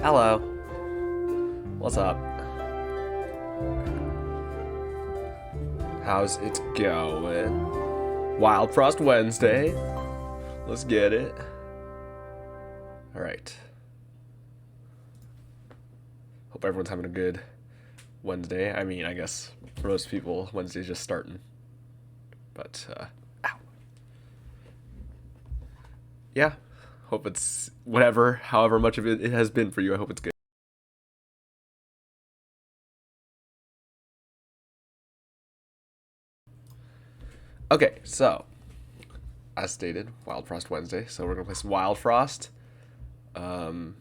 Hello. What's up? How's it going? Wildfrost Wednesday. Let's get it. Alright. Hope everyone's having a good Wednesday. I mean, I guess for most people, Wednesday's just starting. But, ow. Yeah. Hope it's whatever, however much of it has been for you. I hope it's good. Okay, so as stated, Wildfrost Wednesday. So we're gonna play some Wildfrost. Wow,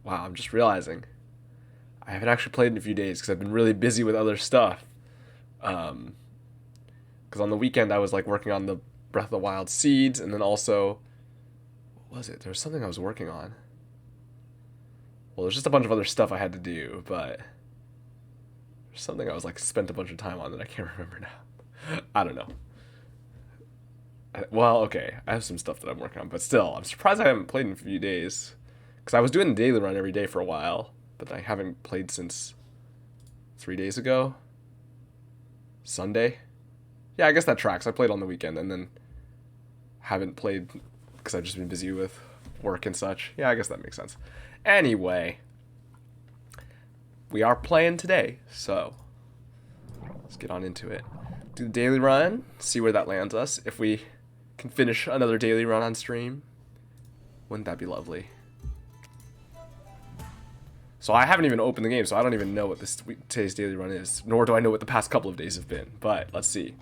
I'm just realizing I haven't actually played in a few days because I've been really busy with other stuff. Because on the weekend I was like working on the Breath of the Wild seeds, and then also, what was it? There was something I was working on. Well, there's just a bunch of other stuff I had to do, but there's something I was like spent a bunch of time on that I can't remember now. I don't know. Well, okay, I have some stuff that I'm working on, but still, I'm surprised I haven't played in a few days. Because I was doing the daily run every day for a while, but I haven't played since 3 days ago. Sunday? Yeah, I guess that tracks. I played on the weekend and then haven't played because I've just been busy with work and such. Yeah, I guess that makes sense. Anyway, we are playing today, so let's get on into it. Do the daily run, see where that lands us. If we can finish another daily run on stream, wouldn't that be lovely? So I haven't even opened the game, so I don't even know what today's daily run is, nor do I know what the past couple of days have been. But let's see.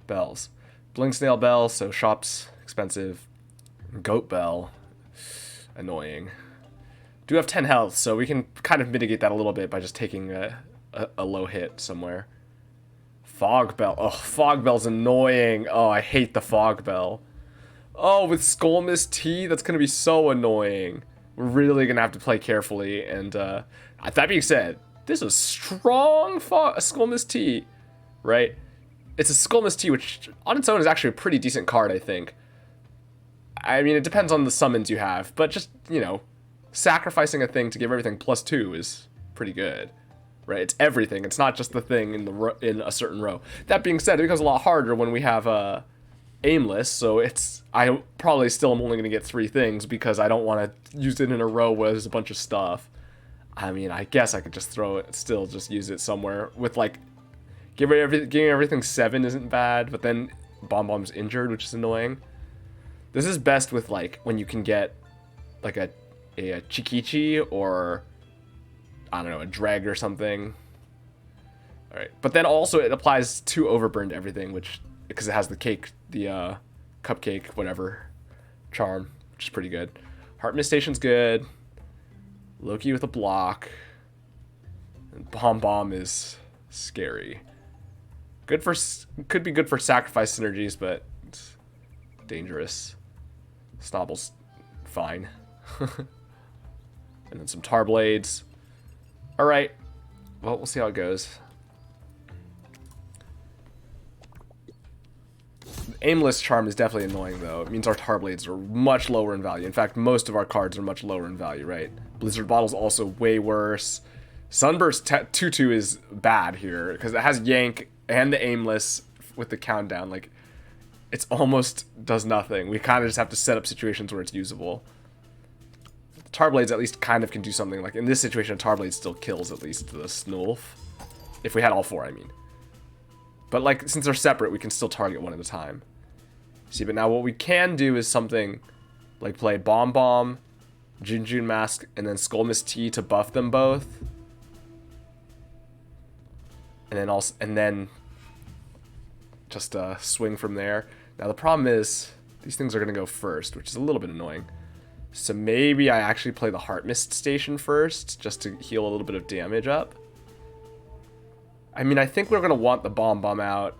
Bells. Blink Snail Bell, so shop's expensive. Goat Bell, annoying. Do have 10 health, so we can kind of mitigate that a little bit by just taking a low hit somewhere. Fog Bell. Oh, Fog Bell's annoying. Oh, I hate the Fog Bell. Oh, with Skull Mist Tea, that's going to be so annoying. We're really going to have to play carefully. And that being said, this is a strong Skull Mist Tea, right? It's a Skull Mist Tea, which on its own is actually a pretty decent card, I think. I mean, it depends on the summons you have, but just, you know, sacrificing a thing to give everything +2 is pretty good. Right, it's everything. It's not just the thing in a certain row. That being said, it becomes a lot harder when we have aimless. So I probably still am only going to get 3 things because I don't want to use it in a row where there's a bunch of stuff. I mean, I guess I could just throw it, still just use it somewhere with like giving everything 7 isn't bad, but then Bomb's injured, which is annoying. This is best with like when you can get like a Chikichi or I don't know, a drag or something. All right, but then also it applies to overburn to everything, which because it has the cake, the cupcake, whatever charm, which is pretty good. Heart Mist Station's good. Loki with a block. And Bomb is scary. Could be good for sacrifice synergies, but it's dangerous. Snobble's fine. And then some Tar Blades. Alright, well, we'll see how it goes. Aimless Charm is definitely annoying, though. It means our Tar Blades are much lower in value. In fact, most of our cards are much lower in value, right? Blizzard Bottle's also way worse. Sunburst 2-2 is bad here, because it has Yank and the Aimless with the countdown. Like, it's almost does nothing. We kind of just have to set up situations where it's usable. Tarblades at least kind of can do something. Like in this situation, Tarblade still kills at least the Snulf. If we had all 4, I mean. But like, since they're separate, we can still target one at a time. See, but now what we can do is something like play Bomb, Jun Mask, and then Skull Mist Tea to buff them both. And then just swing from there. Now the problem is, these things are going to go first, which is a little bit annoying. So maybe I actually play the Heart Mist Station first, just to heal a little bit of damage up. I mean, I think we're going to want the Bomb out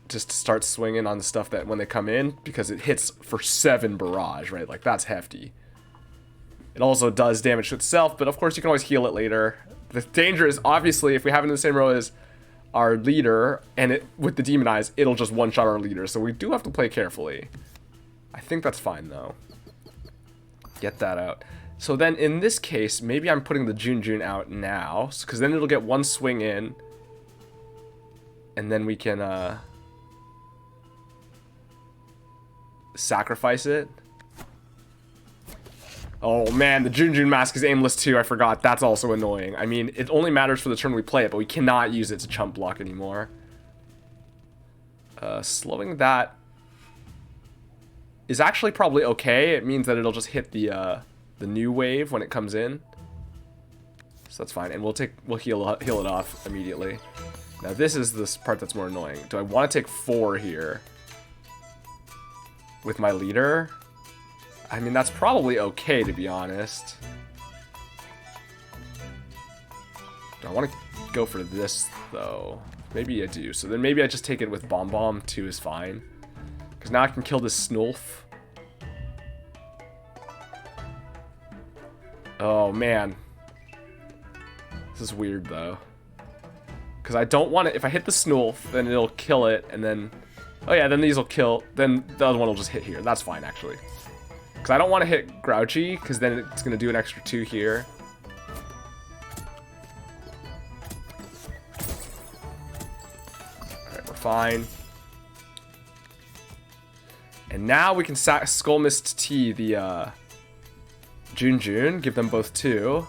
just to start swinging on the stuff that when they come in, because it hits for 7 barrage, right? Like, that's hefty. It also does damage to itself, but of course you can always heal it later. The danger is, obviously, if we have it in the same row as our leader, and with the Demon Eyes, it'll just one-shot our leader, so we do have to play carefully. I think that's fine, though. Get that out. So then in this case, maybe I'm putting the Jun out now, because then it'll get one swing in, and then we can sacrifice it. Oh man, the Jun mask is aimless too, I forgot. That's also annoying. I mean, it only matters for the turn we play it, but we cannot use it to chump block anymore. Slowing that is actually probably okay. It means that it'll just hit the new wave when it comes in. So that's fine, and we'll heal it off immediately. Now this is this part that's more annoying. Do I want to take 4 here with my leader? I mean, that's probably okay, to be honest. Do I want to go for this, though? Maybe I do. So then maybe I just take it with Bomb. 2 is fine. Because now I can kill this Snulf. Oh, man. This is weird, though. Because I don't want it. If I hit the Snulf, then it'll kill it, and then... Oh, yeah, then these will kill. Then the other one will just hit here. That's fine, actually. Because I don't want to hit Grouchy, because then it's going to do an extra 2 here. Alright, we're fine. And now we can Skull Mist T the Jun, give them both 2.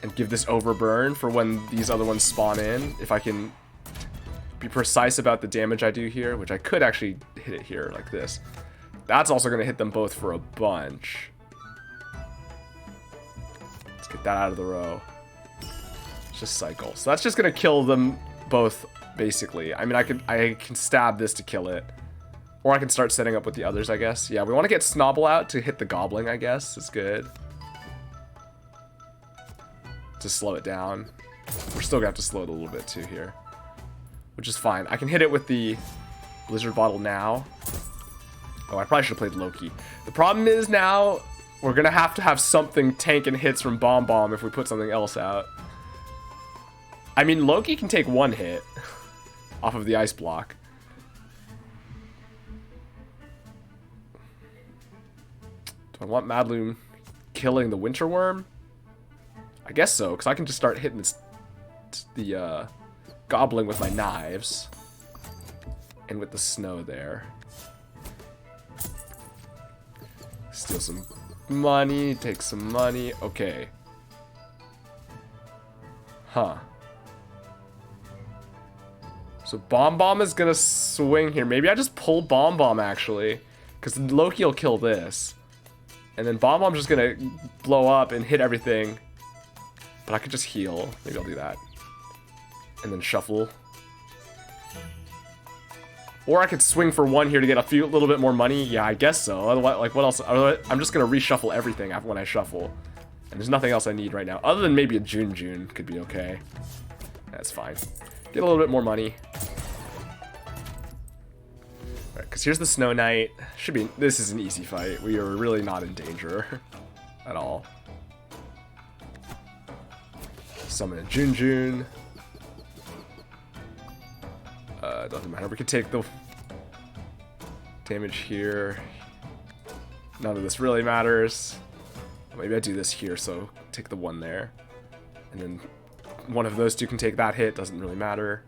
And give this Overburn for when these other ones spawn in. If I can be precise about the damage I do here, which I could actually hit it here like this. That's also going to hit them both for a bunch. Let's get that out of the row. Let's just cycle. So that's just going to kill them both, basically. I mean, I can stab this to kill it. Or I can start setting up with the others, I guess. Yeah, we want to get Snobble out to hit the Goblin, I guess. It's good. To slow it down. We're still going to have to slow it a little bit, too, here. Which is fine. I can hit it with the Blizzard Bottle now. Oh, I probably should have played Loki. The problem is now we're going to have something tanking hits from Bomb if we put something else out. I mean, Loki can take 1 hit off of the ice block. Do I want Madloom killing the Winter Worm? I guess so, because I can just start hitting the Goblin with my knives. And with the snow there. Steal some money, take some money. Okay. Huh. So Bomb is gonna swing here. Maybe I just pull Bomb actually. Because Loki will kill this. And then Bomb's just gonna blow up and hit everything. But I could just heal. Maybe I'll do that. And then shuffle. Or I could swing for 1 here to get a little bit more money. Yeah, I guess so. Otherwise, like, what else? I'm just going to reshuffle everything when I shuffle. And there's nothing else I need right now. Other than maybe a Jun could be okay. That's fine. Get a little bit more money. Alright, because here's the Snow Knight. This is an easy fight. We are really not in danger. At all. Summon a Jun. Doesn't matter. We could take the damage here. None of this really matters. Maybe I do this here, so take the 1 there. And then one of those 2 can take that hit. Doesn't really matter.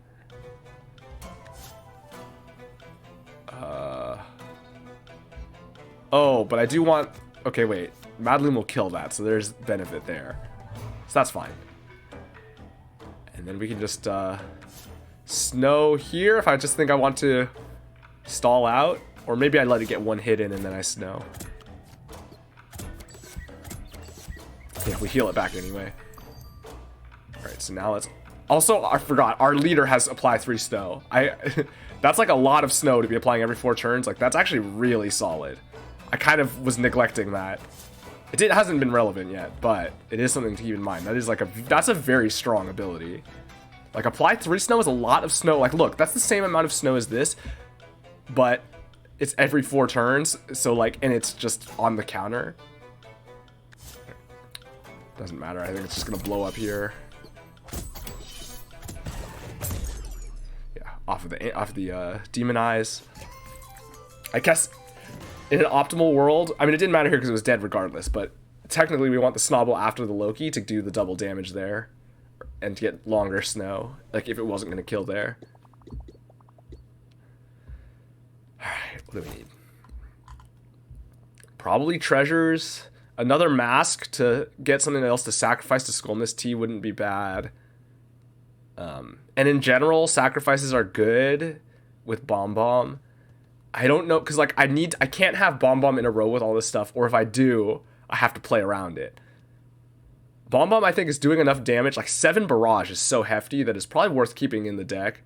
Oh, but I do want... Okay, wait. Madloom will kill that, so there's benefit there. So that's fine. And then we can just... Snow here if I just think I want to stall out. Or maybe I let it get 1 hit in and then I snow. Yeah, we heal it back anyway. Alright, so now let's... Also, I forgot, our leader has apply 3 snow. That's like a lot of snow to be applying every 4 turns. Like, that's actually really solid. I kind of was neglecting that. It hasn't been relevant yet, but it is something to keep in mind. That's a very strong ability. Like, apply 3 snow is a lot of snow. Like, look, that's the same amount of snow as this, but it's every 4 turns, so, like, and it's just on the counter. Doesn't matter, I think it's just gonna blow up here. Yeah, off of the Demon Eyes. I guess in an optimal world, I mean, it didn't matter here because it was dead regardless, but technically we want the Snobble after the Loki to do the double damage there and to get longer snow, like if it wasn't going to kill there. Alright, what do we need? Probably treasures. Another mask to get something else to sacrifice to Skullmist Tea wouldn't be bad. And in general, sacrifices are good with Bomb Bomb. I don't know, because like I can't have Bomb Bomb in a row with all this stuff, or if I do, I have to play around it. Bomb Bomb I think is doing enough damage. Like 7 Barrage is so hefty that it's probably worth keeping in the deck.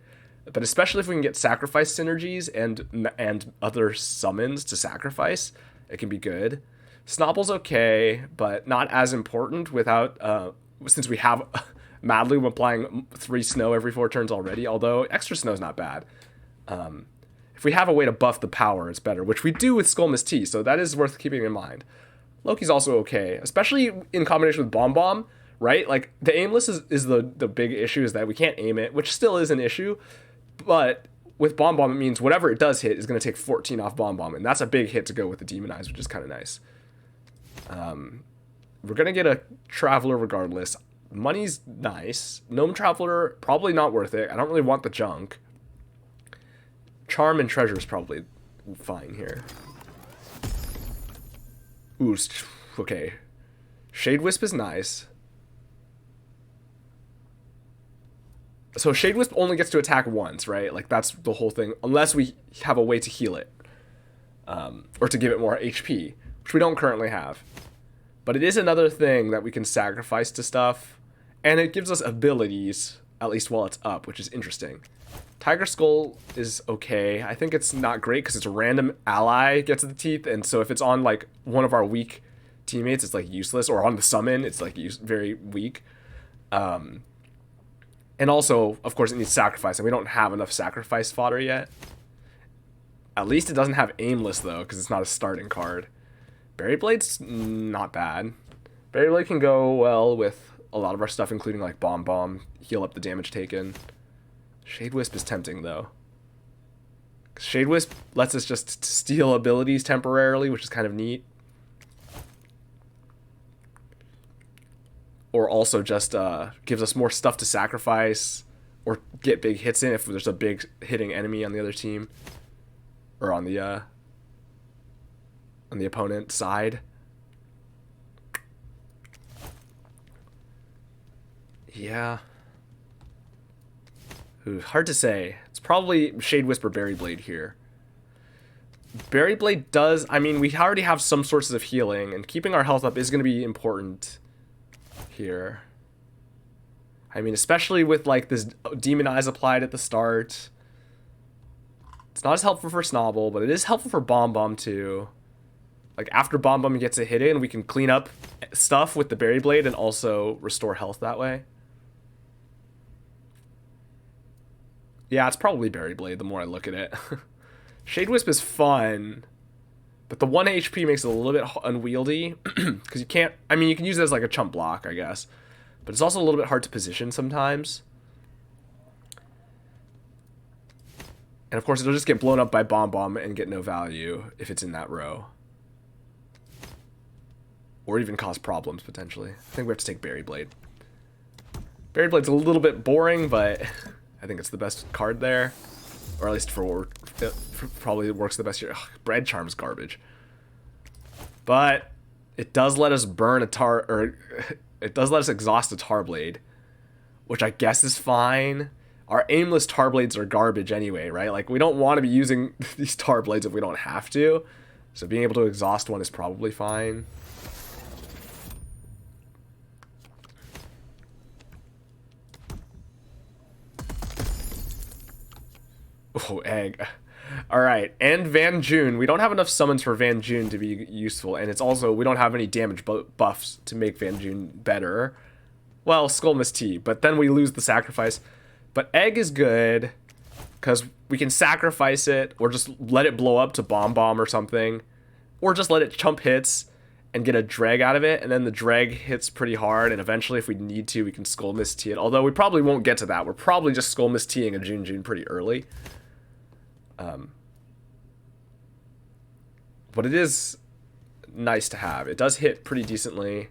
But especially if we can get sacrifice synergies and other summons to sacrifice, it can be good. Snobble's okay, but not as important without since we have MacLeod applying 3 snow every 4 turns already, although extra snow's not bad. If we have a way to buff the power, it's better, which we do with Skullmist Tea, so that is worth keeping in mind. Loki's also okay, especially in combination with Bomb Bomb, right? Like, the aimless is the big issue, is that we can't aim it, which still is an issue, but with Bomb Bomb, it means whatever it does hit is going to take 14 off Bomb Bomb, and that's a big hit to go with the Demonize, which is kind of nice. We're going to get a Traveler regardless. Money's nice. Gnome Traveler, probably not worth it. I don't really want the junk. Charm and Treasure is probably fine here. Ooh, okay. Shade Wisp is nice. So Shade Wisp only gets to attack once, right? Like, that's the whole thing. Unless we have a way to heal it. Or to give it more HP. Which we don't currently have. But it is another thing that we can sacrifice to stuff. And it gives us abilities, at least while it's up, which is interesting. Tiger Skull is okay. I think it's not great because it's a random ally gets the teeth. And so if it's on, like, one of our weak teammates, it's, like, useless. Or on the summon, it's, like, very weak. And also, of course, it needs sacrifice. And we don't have enough sacrifice fodder yet. At least it doesn't have aimless, though, because it's not a starting card. Berry Blade's not bad. Berry Blade can go well with a lot of our stuff, including like Bomb Bomb, heal up the damage taken. Shade Wisp is tempting, though. Shade Wisp lets us just steal abilities temporarily, which is kind of neat. Or also just gives us more stuff to sacrifice or get big hits in if there's a big hitting enemy on the other team. Or on the opponent side. Yeah. Ooh, hard to say. It's probably Shade Wisp or Berry Blade here. Berry Blade does... I mean, we already have some sources of healing, and keeping our health up is going to be important here. I mean, especially with, like, this Demonize applied at the start. It's not as helpful for Snobble, but it is helpful for Bomb Bomb, too. Like, after Bomb Bomb gets a hit in, we can clean up stuff with the Berry Blade and also restore health that way. Yeah, it's probably Berry Blade the more I look at it. Shade Wisp is fun, but the 1 HP makes it a little bit unwieldy, because you can't... I mean, you can use it as, like, a chump block, I guess. But it's also a little bit hard to position sometimes. And, of course, it'll just get blown up by Bomb Bomb and get no value if it's in that row. Or even cause problems, potentially. I think we have to take Berry Blade. Berry Blade's a little bit boring, but I think it's the best card there. Or at least for probably works the best here. Ugh, Bread Charm's garbage. But it does let us burn a tar... Or it does let us exhaust a Tar Blade. Which I guess is fine. Our aimless Tar Blades are garbage anyway, right? Like, we don't want to be using these Tar Blades if we don't have to. So being able to exhaust one is probably fine. Oh, egg. Alright, and Van June. We don't have enough summons for Van June to be useful, and it's also, we don't have any damage buffs to make Van June better. Well, Skullmist Tea, but then we lose the sacrifice. But egg is good, because we can sacrifice it, or just let it blow up to Bomb Bomb or something. Or just let it chump hits and get a drag out of it, and then the drag hits pretty hard, and eventually if we need to, we can Skullmist Tea it. Although we probably won't get to that. We're probably just Skullmist Teaing a June pretty early. But it is nice to have. It does hit pretty decently.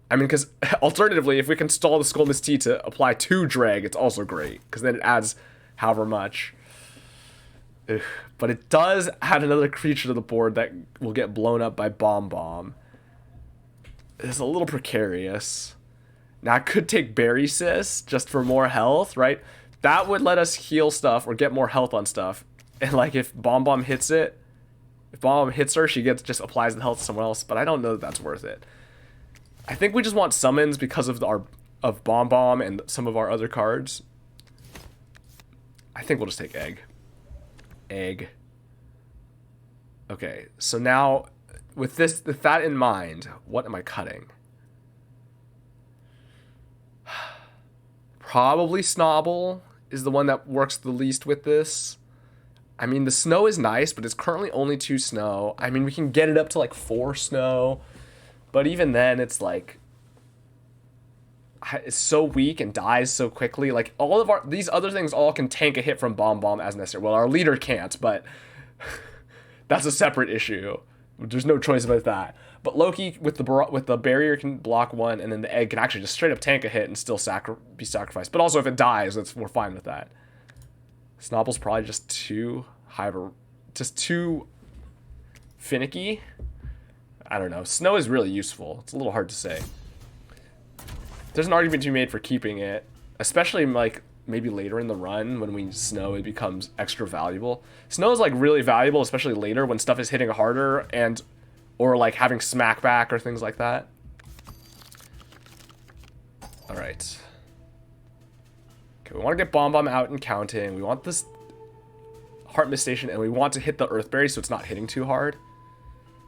I mean, because alternatively, if we can stall the Skull Tea to apply 2 drag, it's also great. Because then it adds however much. Ugh. But it does add another creature to the board that will get blown up by Bomb Bomb. It's a little precarious. Now, I could take Berry Sis just for more health, right? That would let us heal stuff or get more health on stuff. And, like, if Bomb Bomb hits it, if Bomb Bomb hits her, she just applies the health to someone else. But I don't know that that's worth it. I think we just want summons because of of Bomb Bomb and some of our other cards. I think we'll just take Egg. Egg. Okay, so now with that in mind, what am I cutting? Probably Snobble is the one that works the least with this. I mean, the snow is nice, but it's currently only 2 snow. I mean, we can get it up to like 4 snow, but even then it's like it's so weak and dies so quickly. Like, all of these other things all can tank a hit from Bomb Bomb as necessary. Well, our leader can't, but that's a separate issue. There's no choice about that. But Loki with the barrier can block 1, and then the egg can actually just straight up tank a hit and still be sacrificed. But also if it dies, we're fine with that. Snobble's probably just too finicky. I don't know. Snow is really useful. It's a little hard to say. There's an argument to be made for keeping it, especially like maybe later in the run when we snow, it becomes extra valuable. Snow is like really valuable, especially later when stuff is hitting harder or like having smack back or things like that. All right. Okay, we want to get Bomb Bomb out and counting. We want this Heart Mist Station, and we want to hit the Earthberry so it's not hitting too hard.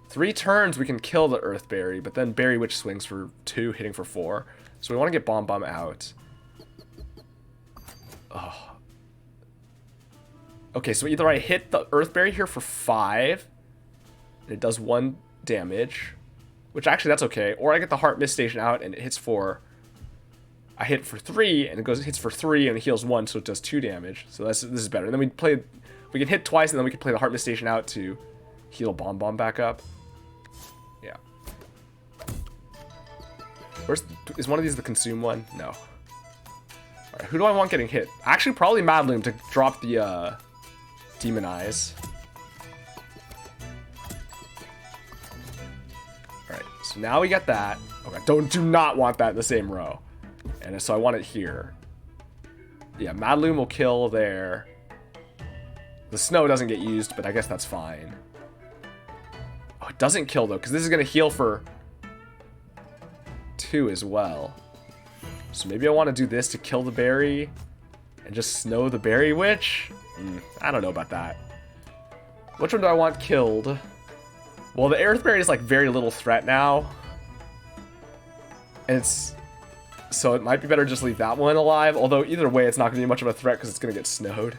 3 turns we can kill the Earthberry, but then Berry Witch swings for 2, hitting for 4. So we want to get Bomb Bomb out. Oh. Okay, so either I hit the Earthberry here for 5, and it does 1 damage, which actually that's okay, or I get the Heart Mist Station out and it hits for... I hit for 3, and it hits for 3, and it heals 1, so it does 2 damage. So this is better. And then we can hit twice, and then we can play the Heart Mist Station out to heal Bomb Bomb back up. Yeah. Is one of these the consume one? No. Alright, who do I want getting hit? Actually, probably Madloom to drop the Demon Eyes. Alright, so now we get that. Okay, do not want that in the same row. And so I want it here. Yeah, Madloom will kill there. The snow doesn't get used, but I guess that's fine. Oh, it doesn't kill, though, because this is going to heal for 2 as well. So maybe I want to do this to kill the berry and just snow the Berry Witch? I don't know about that. Which one do I want killed? Well, the Earthberry is like very little threat now. And so it might be better just leave that one alive, although either way it's not going to be much of a threat because it's going to get snowed.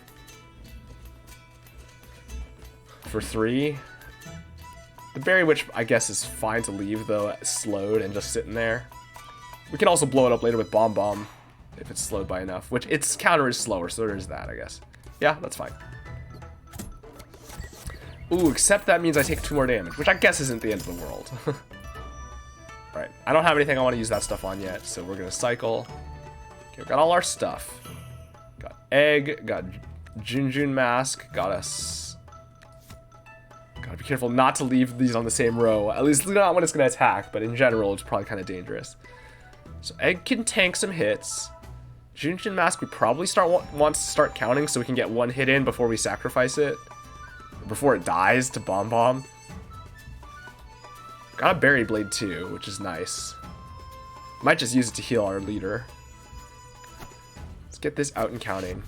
For 3. The Berry Witch, I guess, is fine to leave, though, slowed and just sitting there. We can also blow it up later with Bomb Bomb if it's slowed by enough, which its counter is slower, so there's that, I guess. Yeah, that's fine. Ooh, except that means I take 2 more damage, which I guess isn't the end of the world. Alright, I don't have anything I want to use that stuff on yet, so we're going to cycle. Okay, we've got all our stuff. Got Egg, got Junjun Mask, got us... Gotta be careful not to leave these on the same row, at least not when it's going to attack, but in general it's probably kind of dangerous. So Egg can tank some hits. Junjun Mask we probably wants to start counting so we can get 1 hit in before we sacrifice it. Before it dies to Bomb Bomb. Got a Berry Blade too, which is nice. Might just use it to heal our leader. Let's get this out and counting.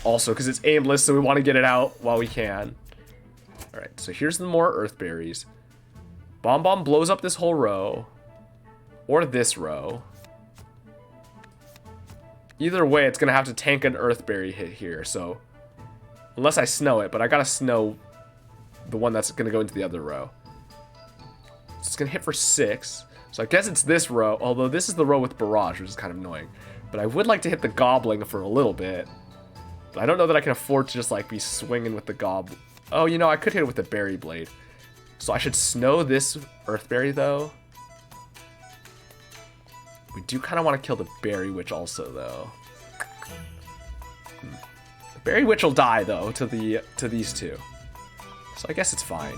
Also, because it's aimless, so we want to get it out while we can. Alright, so here's the more Earthberries. Bomb Bomb blows up this whole row. Or this row. Either way, it's going to have to tank an Earthberry hit here, so... Unless I snow it, but I gotta snow the one that's going to go into the other row. So it's going to hit for 6. So I guess it's this row, although this is the row with Barrage, which is kind of annoying. But I would like to hit the Gobbling for a little bit. But I don't know that I can afford to just like be swinging with the Gob. Oh, you know, I could hit it with the Berry Blade. So I should snow this Earthberry, though. We do kind of want to kill the Berry Witch also, though. The Berry Witch will die, though, to these two. So I guess it's fine.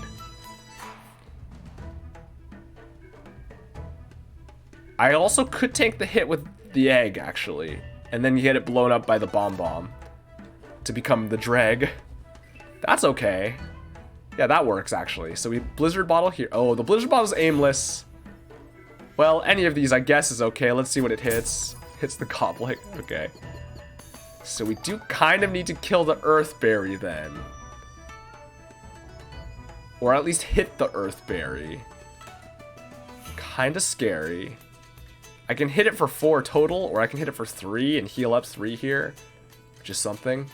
I also could tank the hit with the egg, actually. And then you get it blown up by the bomb to become the Dreg. That's okay. Yeah, that works, actually. So we Blizzard Bottle here. Oh, the Blizzard Bottle's aimless. Well, any of these, I guess, is okay. Let's see what it hits. Hits the Goblin. Okay. So we do kind of need to kill the Earthberry, then. Or at least hit the Earthberry. Kind of scary. I can hit it for 4 total, or I can hit it for 3 and heal up 3 here. Which is something.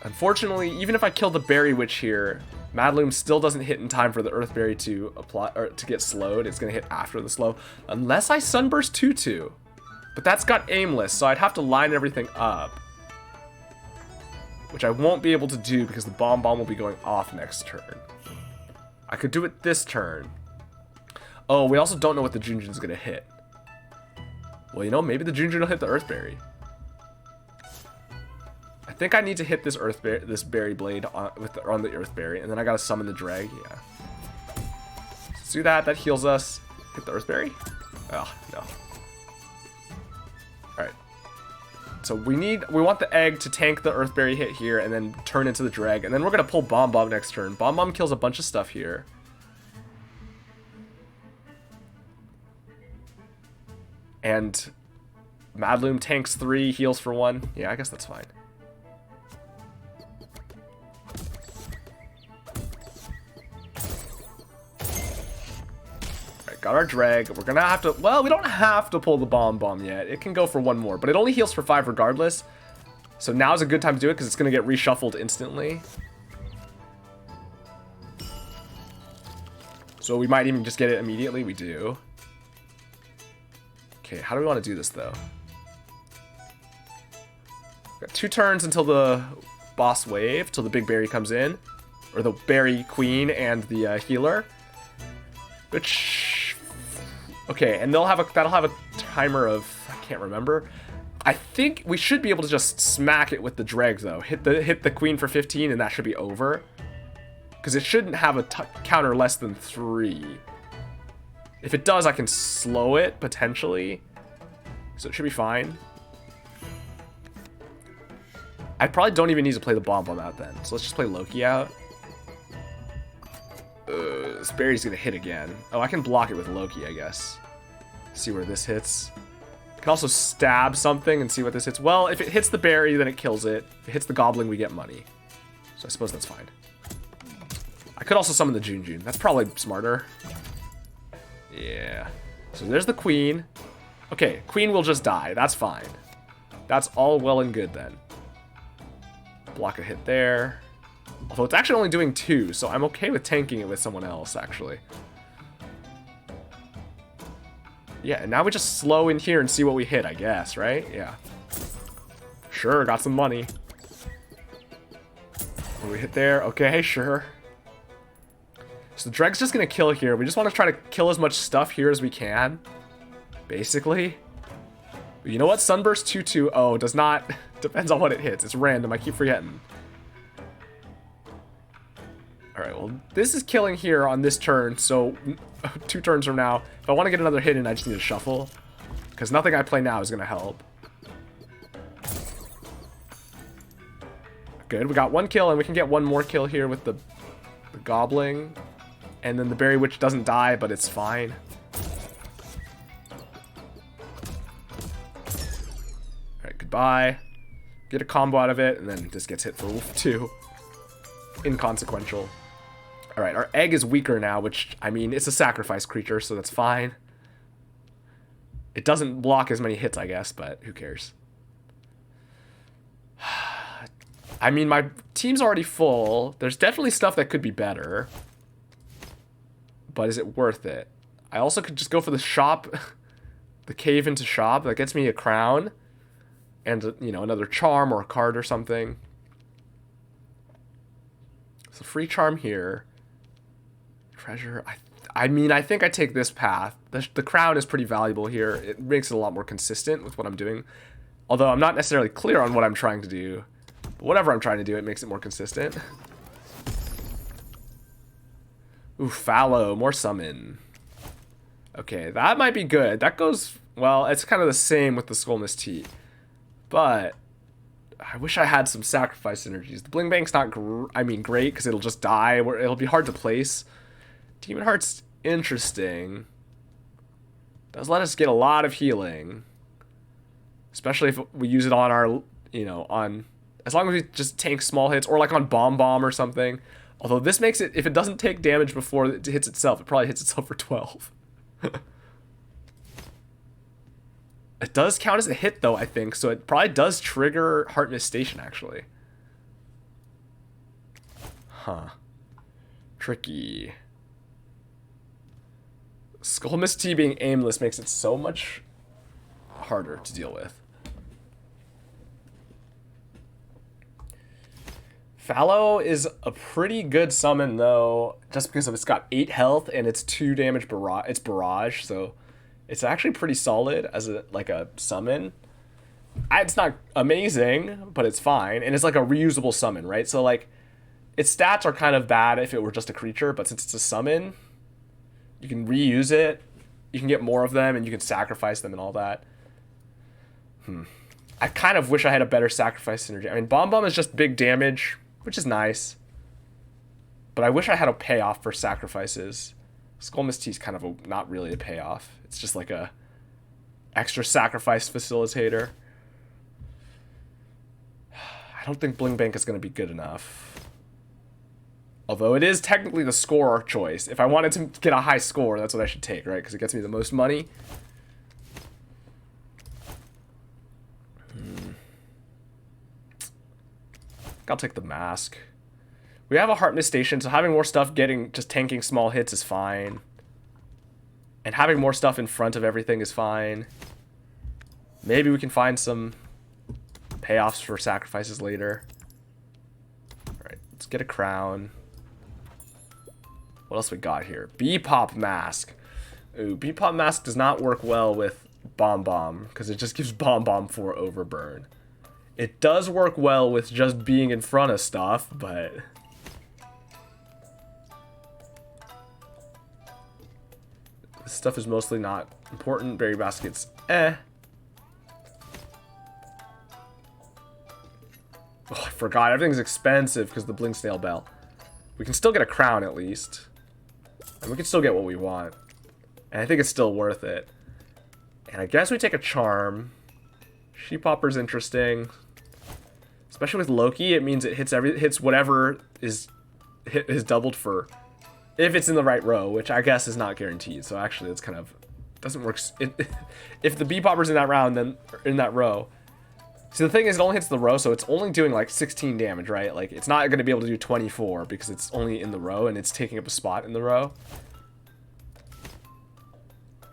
Unfortunately, even if I kill the Berry Witch here, Madloom still doesn't hit in time for the Earthberry to apply or to get slowed. It's gonna hit after the slow, unless I Sunburst Tutu. But that's got aimless, so I'd have to line everything up, which I won't be able to do because the bomb will be going off next turn. I could do it this turn. Oh, we also don't know what the Junjun's gonna hit. Well, you know, maybe the Junjun will hit the Earthberry. I think I need to hit this Berry Blade on the Earthberry, and then I gotta summon the Dreg. Yeah. Let's do that. That heals us. Hit the Earthberry. Oh no. All right. So we want the egg to tank the Earthberry hit here, and then turn into the Dreg, and then we're gonna pull Bomb next turn. Bomb kills a bunch of stuff here. And Madloom tanks 3, heals for 1. Yeah, I guess that's fine. Got our Dreg. We're gonna have to, well, we don't have to pull the bomb yet. It can go for 1 more, but it only heals for 5 regardless. So now's a good time to do it because it's gonna get reshuffled instantly. So we might even just get it immediately. We do. Okay, how do we want to do this though? Got 2 turns until the boss wave, till the big berry comes in, or the berry queen and the healer. Which, okay, and that'll have a timer of, I can't remember. I think we should be able to just smack it with the Dreg though. Hit the queen for 15 and that should be over. Because it shouldn't have a counter less than 3. If it does, I can slow it potentially. So it should be fine. I probably don't even need to play the bomb out then. So let's just play Loki out. This berry's gonna hit again. Oh, I can block it with Loki, I guess. See where this hits. I can also stab something and see what this hits. Well, if it hits the berry, then it kills it. If it hits the goblin, we get money. So I suppose that's fine. I could also summon the Junjun. That's probably smarter. Yeah. So there's the queen. Okay, queen will just die. That's fine. That's all well and good then. Block a hit there. Although it's actually only doing 2, so I'm okay with tanking it with someone else, actually. Yeah, and now we just slow in here and see what we hit, I guess, right? Yeah. Sure, got some money. What do we hit there? Okay, sure. So the Dreg's just gonna kill here. We just want to try to kill as much stuff here as we can. Basically. But you know what? Sunburst 2-2. Oh, does not... Depends on what it hits. It's random. I keep forgetting. Alright, well, this is killing here on this turn, so 2 turns from now, if I want to get another hit in, I just need to shuffle. Because nothing I play now is going to help. Good, we got 1 kill, and we can get 1 more kill here with the Goblin. And then the Berry Witch doesn't die, but it's fine. Alright, goodbye. Get a combo out of it, and then this gets hit for 2. Inconsequential. Alright, our egg is weaker now, which, I mean, it's a sacrifice creature, so that's fine. It doesn't block as many hits, I guess, but who cares? I mean, my team's already full. There's definitely stuff that could be better. But is it worth it? I also could just go for the shop, the cave into shop. That gets me a crown. And, you know, another charm or a card or something. So free charm here. Treasure. I mean, I think I take this path. The crown is pretty valuable here. It makes it a lot more consistent with what I'm doing. Although I'm not necessarily clear on what I'm trying to do. But whatever I'm trying to do, it makes it more consistent. Ooh, fallow. More summon. Okay, that might be good. That goes... Well, it's kind of the same with the Skullmist Tea. But... I wish I had some sacrifice synergies. The Bling Bank's not, great, because it'll just die. It'll be hard to place. Demon Heart's interesting. Does let us get a lot of healing. Especially if we use it on our, on... As long as we just tank small hits, or like on Bomb Bomb or something. Although this makes it, if it doesn't take damage before it hits itself, it probably hits itself for 12. It does count as a hit, though, I think, so it probably does trigger Heart Mist Station, actually. Huh. Tricky. Skullmist Tea being aimless makes it so much harder to deal with. Fallow is a pretty good summon, though, just because it's got 8 health and it's 2 damage barrage. It's barrage, so it's actually pretty solid as a summon. It's not amazing, but it's fine, and it's like a reusable summon, right? So like, its stats are kind of bad if it were just a creature, but since it's a summon, you can reuse it. You can get more of them, and you can sacrifice them and all that. I kind of wish I had a better sacrifice synergy. I mean, Bomb Bomb is just big damage, which is nice. But I wish I had a payoff for sacrifices. Skullmist Tea is kind of not really a payoff. It's just like a extra sacrifice facilitator. I don't think Bling Bank is going to be good enough. Although it is technically the score choice. If I wanted to get a high score, that's what I should take, right? Because it gets me the most money. I'll take the mask. We have a Heart Mist Station, so having more stuff just tanking small hits is fine. And having more stuff in front of everything is fine. Maybe we can find some payoffs for sacrifices later. Alright, let's get a crown. What else we got here? Bebop Mask. Ooh, Bebop Mask does not work well with Bomb Bomb, because it just gives Bomb Bomb for Overburn. It does work well with just being in front of stuff, but... This stuff is mostly not important. Berry Basket's eh. Oh, I forgot. Everything's expensive because of the Blink Snail Bell. We can still get a crown at least. And we can still get what we want. And I think it's still worth it. And I guess we take a charm. Sheep Hopper's interesting. Especially with Loki, it means it hits whatever is doubled for, if it's in the right row, which I guess is not guaranteed. So actually, it's kind of doesn't work. If the Bebopper's in that round, then in that row. See, the thing is, it only hits the row, so it's only doing like 16 damage, right? Like, it's not going to be able to do 24 because it's only in the row and it's taking up a spot in the row.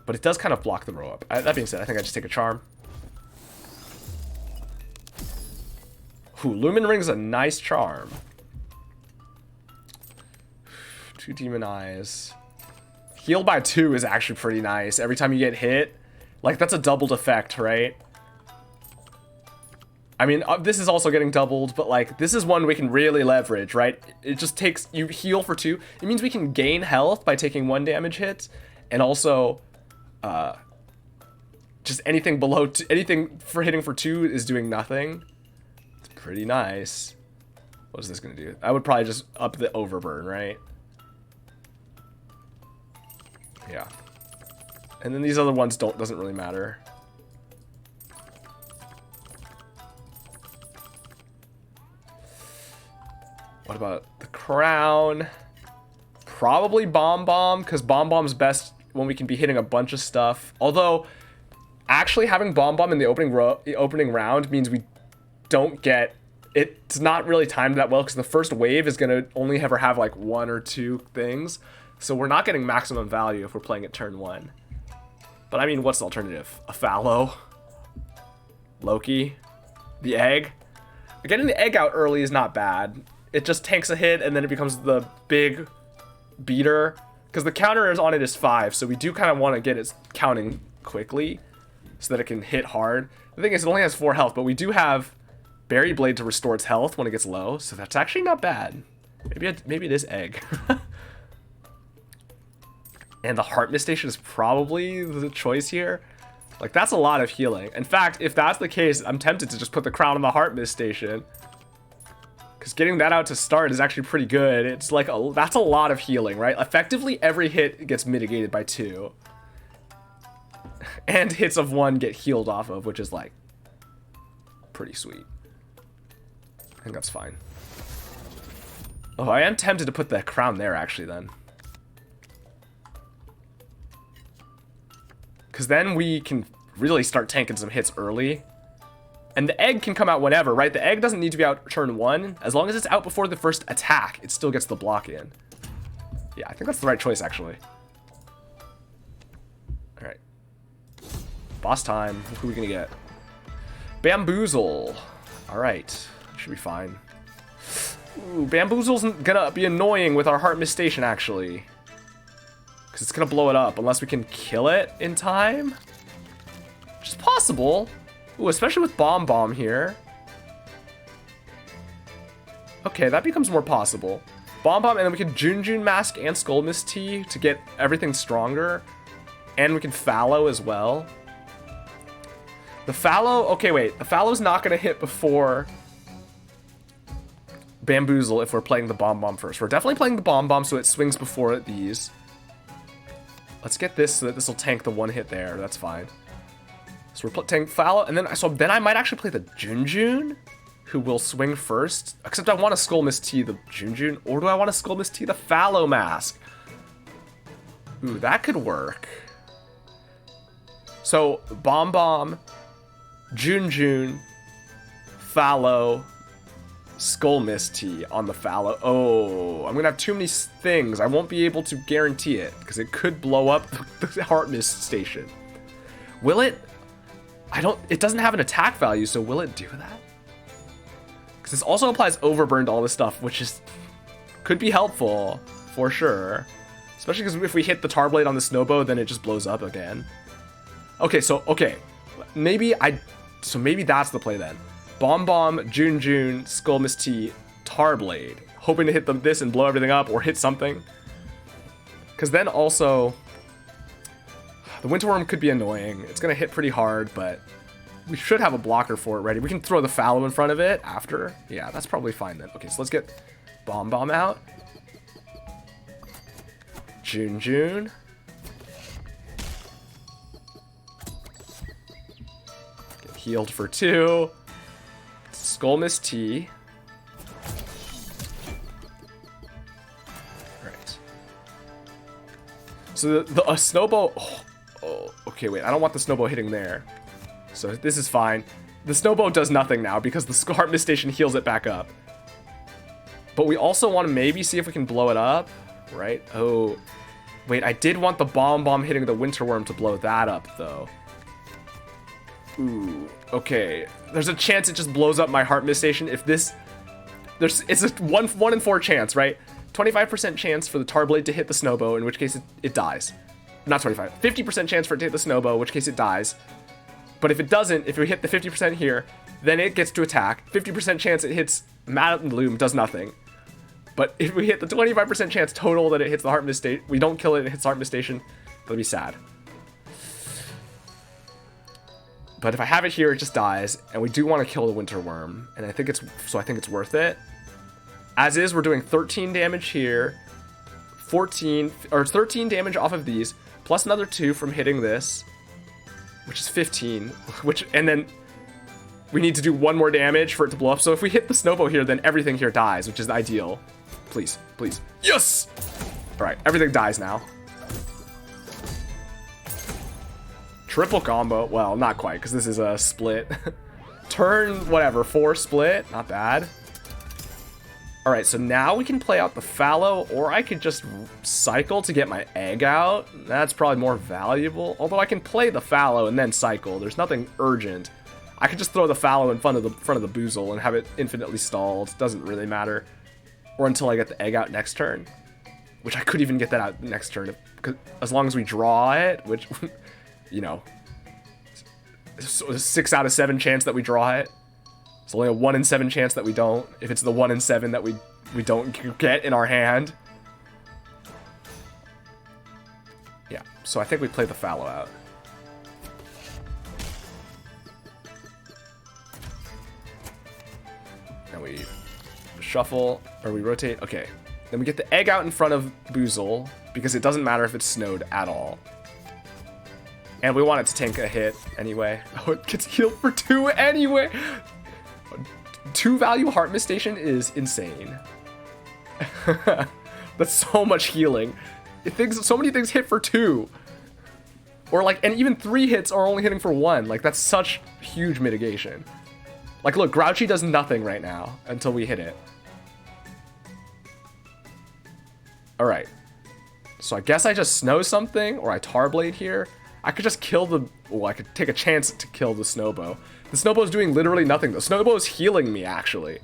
But it does kind of block the row up. That being said, I think I just take a charm. Ooh, Lumen Ring's a nice charm. 2 Demon Eyes. Heal by 2 is actually pretty nice. Every time you get hit, like, that's a doubled effect, right? I mean, this is also getting doubled, but, like, this is one we can really leverage, right? It just takes, you heal for 2. It means we can gain health by taking 1 damage hit, and also, just anything below, anything for hitting for 2 is doing nothing. Pretty nice. What is this gonna do? I would probably just up the Overburn, right? Yeah. And then these other ones doesn't really matter. What about the crown? Probably Bomb Bomb, because Bomb Bomb's best when we can be hitting a bunch of stuff. Although, actually having Bomb Bomb in the opening round means we don't get, it's not really timed that well because the first wave is going to only ever have like 1 or 2 things. So we're not getting maximum value if we're playing at turn 1. But I mean, what's the alternative? A Fallow? Loki? The egg? Getting the egg out early is not bad. it just tanks a hit and then it becomes the big beater. Because the counter is on it is 5, so we do kind of want to get it counting quickly so that it can hit hard. The thing is, it only has 4 health, but we do have Berry Blade to restore its health when it gets low, so that's actually not bad. Maybe it is egg. And the Heart Mist Station is probably the choice here. Like, that's a lot of healing. In fact, if that's the case, I'm tempted to just put the crown on the Heart Mist Station. Because getting that out to start is actually pretty good. It's like, that's a lot of healing, right? Effectively, every hit gets mitigated by 2. And hits of 1 get healed off of, which is like, pretty sweet. I think that's fine. Oh, I am tempted to put the crown there, actually, then. Because then we can really start tanking some hits early. And the egg can come out whenever, right? The egg doesn't need to be out turn 1. As long as it's out before the first attack, it still gets the block in. Yeah, I think that's the right choice, actually. Alright. Boss time. Who are we going to get? Bamboozle. Alright. Should be fine. Ooh, Bamboozle's gonna be annoying with our Heart Mist Station, actually. Because it's gonna blow it up unless we can kill it in time. Which is possible. Ooh, especially with Bomb Bomb here. Okay, that becomes more possible. Bomb Bomb, and then we can Jun Mask and Skull Mist Tea to get everything stronger. And we can Fallow as well. The Fallow, okay, wait. The Fallow's not gonna hit before Bamboozle if we're playing the Bomb Bomb first. We're definitely playing the Bomb Bomb, so it swings before these. Let's get this so that this will tank the 1 hit there. That's fine. So we're playing Fallow, and then I might actually play the Jun, who will swing first. Except I want to Skull Mist Tea the Jun, or do I want to Skull Mist Tea the Fallow Mask? Ooh, that could work. So Bomb Bomb, Jun, Fallow, Skull Mist Tea on the Fallow. Oh, I'm gonna have too many things. I won't be able to guarantee it because it could blow up the Heart Mist Station. Will it? It doesn't have an attack value, so will it do that? Because this also applies Overburn to all this stuff, which could be helpful for sure. Especially because if we hit the Tar Blade on the Snowbow, then it just blows up again. Okay, maybe that's the play then. Bomb Bomb, Jun, Skull Mist Tea, Tar Blade. Hoping to hit this and blow everything up or hit something. Because then also, the Winter Worm could be annoying. It's going to hit pretty hard, but we should have a blocker for it ready. We can throw the Fallow in front of it after. Yeah, that's probably fine then. Okay, so let's get Bomb Bomb out. Jun. Get healed for 2. Skull Mist Tea. Right. So the Snowbow. Oh, okay, wait. I don't want the Snowbow hitting there. So this is fine. The Snowbow does nothing now because the Heart Mist Station heals it back up. But we also want to maybe see if we can blow it up, right? Oh, wait. I did want the Bomb Bomb hitting the Winter Worm to blow that up, though. Ooh, okay. There's a chance it just blows up my Heart Mist Station if this... It's a 1 in 4 chance, right? 25% chance for the Tar Blade to hit the Snowbow, in which case it dies. Not 25. 50% chance for it to hit the Snowbow, in which case it dies. But if it doesn't, if we hit the 50% here, then it gets to attack. 50% chance it hits Mountain Loom, does nothing. But if we hit the 25% chance total that it hits the Heart Mist Station, we don't kill it, it hits the Heart Mist Station, that'll be sad. But if I have it here, it just dies, and we do want to kill the Winter Worm, and I think it's worth it. As is, we're doing 13 damage here, 13 damage off of these, plus another 2 from hitting this, which is 15. And then we need to do 1 more damage for it to blow up. So if we hit the Snowbow here, then everything here dies, which is ideal. Please, please, yes! All right, everything dies now. Triple combo. Well, not quite, because this is a split. Turn, whatever, 4 split. Not bad. Alright, so now we can play out the Fallow, or I could just cycle to get my egg out. That's probably more valuable. Although I can play the Fallow and then cycle. There's nothing urgent. I could just throw the Fallow in front of the Boozle and have it infinitely stalled. Doesn't really matter. Or until I get the egg out next turn. Which I could even get that out next turn. As long as we draw it, which, you know, it's a 6 out of 7 chance that we draw it. It's only a 1 in 7 chance that we don't. If it's the 1 in 7 that we don't get in our hand. Yeah, so I think we play the fallow out. Now we shuffle, or we rotate. Okay. Then we get the egg out in front of Boozle, because it doesn't matter if it's snowed at all. And we want it to tank a hit anyway. Oh, it gets healed for 2 anyway! 2 value Heart Mist Station is insane. That's so much healing. So many things hit for 2. Or like, and even 3 hits are only hitting for 1. Like, that's such huge mitigation. Like, look, Grouchy does nothing right now until we hit it. Alright. So I guess I just snow something, or I Tarblade here. I could just kill the... Oh, I could take a chance to kill the Snowbow. The Snowbow's doing literally nothing. The Snowbow's healing me, actually.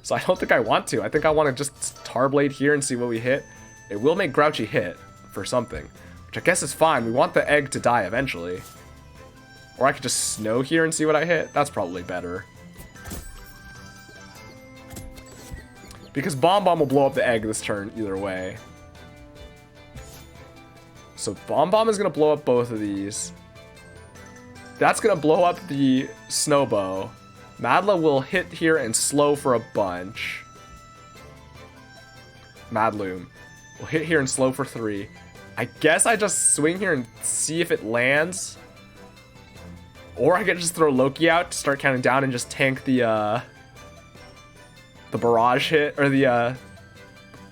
So I don't think I want to. I think I want to just Tarblade here and see what we hit. It will make Grouchy hit for something, which I guess is fine. We want the egg to die eventually. Or I could just snow here and see what I hit. That's probably better. Because Bomb Bomb will blow up the egg this turn either way. So Bomb Bomb is going to blow up both of these. That's going to blow up the Snowbow. Madla will hit here and slow for a bunch. Madloom will hit here and slow for 3. I guess I just swing here and see if it lands. Or I could just throw Loki out to start counting down and just tank the barrage hit, or the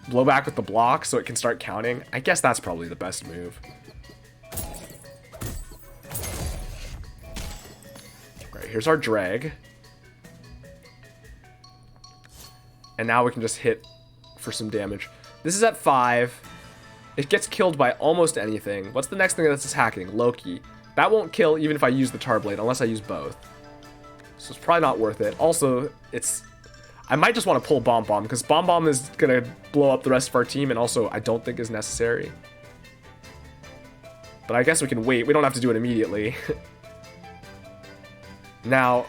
blowback with the block so it can start counting. I guess that's probably the best move. Right, here's our drag. And now we can just hit for some damage. This is at 5. It gets killed by almost anything. What's the next thing that's attacking? Loki. That won't kill even if I use the Tarblade, unless I use both. So it's probably not worth it. Also, it's... I might just want to pull Bomb Bomb, because Bomb Bomb is going to blow up the rest of our team, and also I don't think is necessary. But I guess we can wait. We don't have to do it immediately. Now,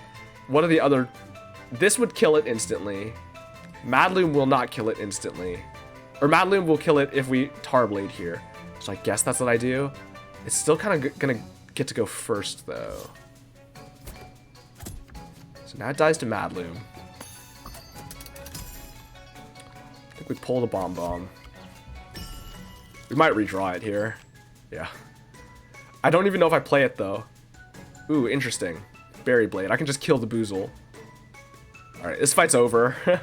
what are the other... This would kill it instantly. Madloom will not kill it instantly. Or Madloom will kill it if we Tarblade here. So I guess that's what I do. It's still kind of going to get to go first, though. So now it dies to Madloom. I think we pull the Bomb Bomb. We might redraw it here. Yeah. I don't even know if I play it, though. Ooh, interesting. Berry Blade. I can just kill the Boozle. Alright, this fight's over.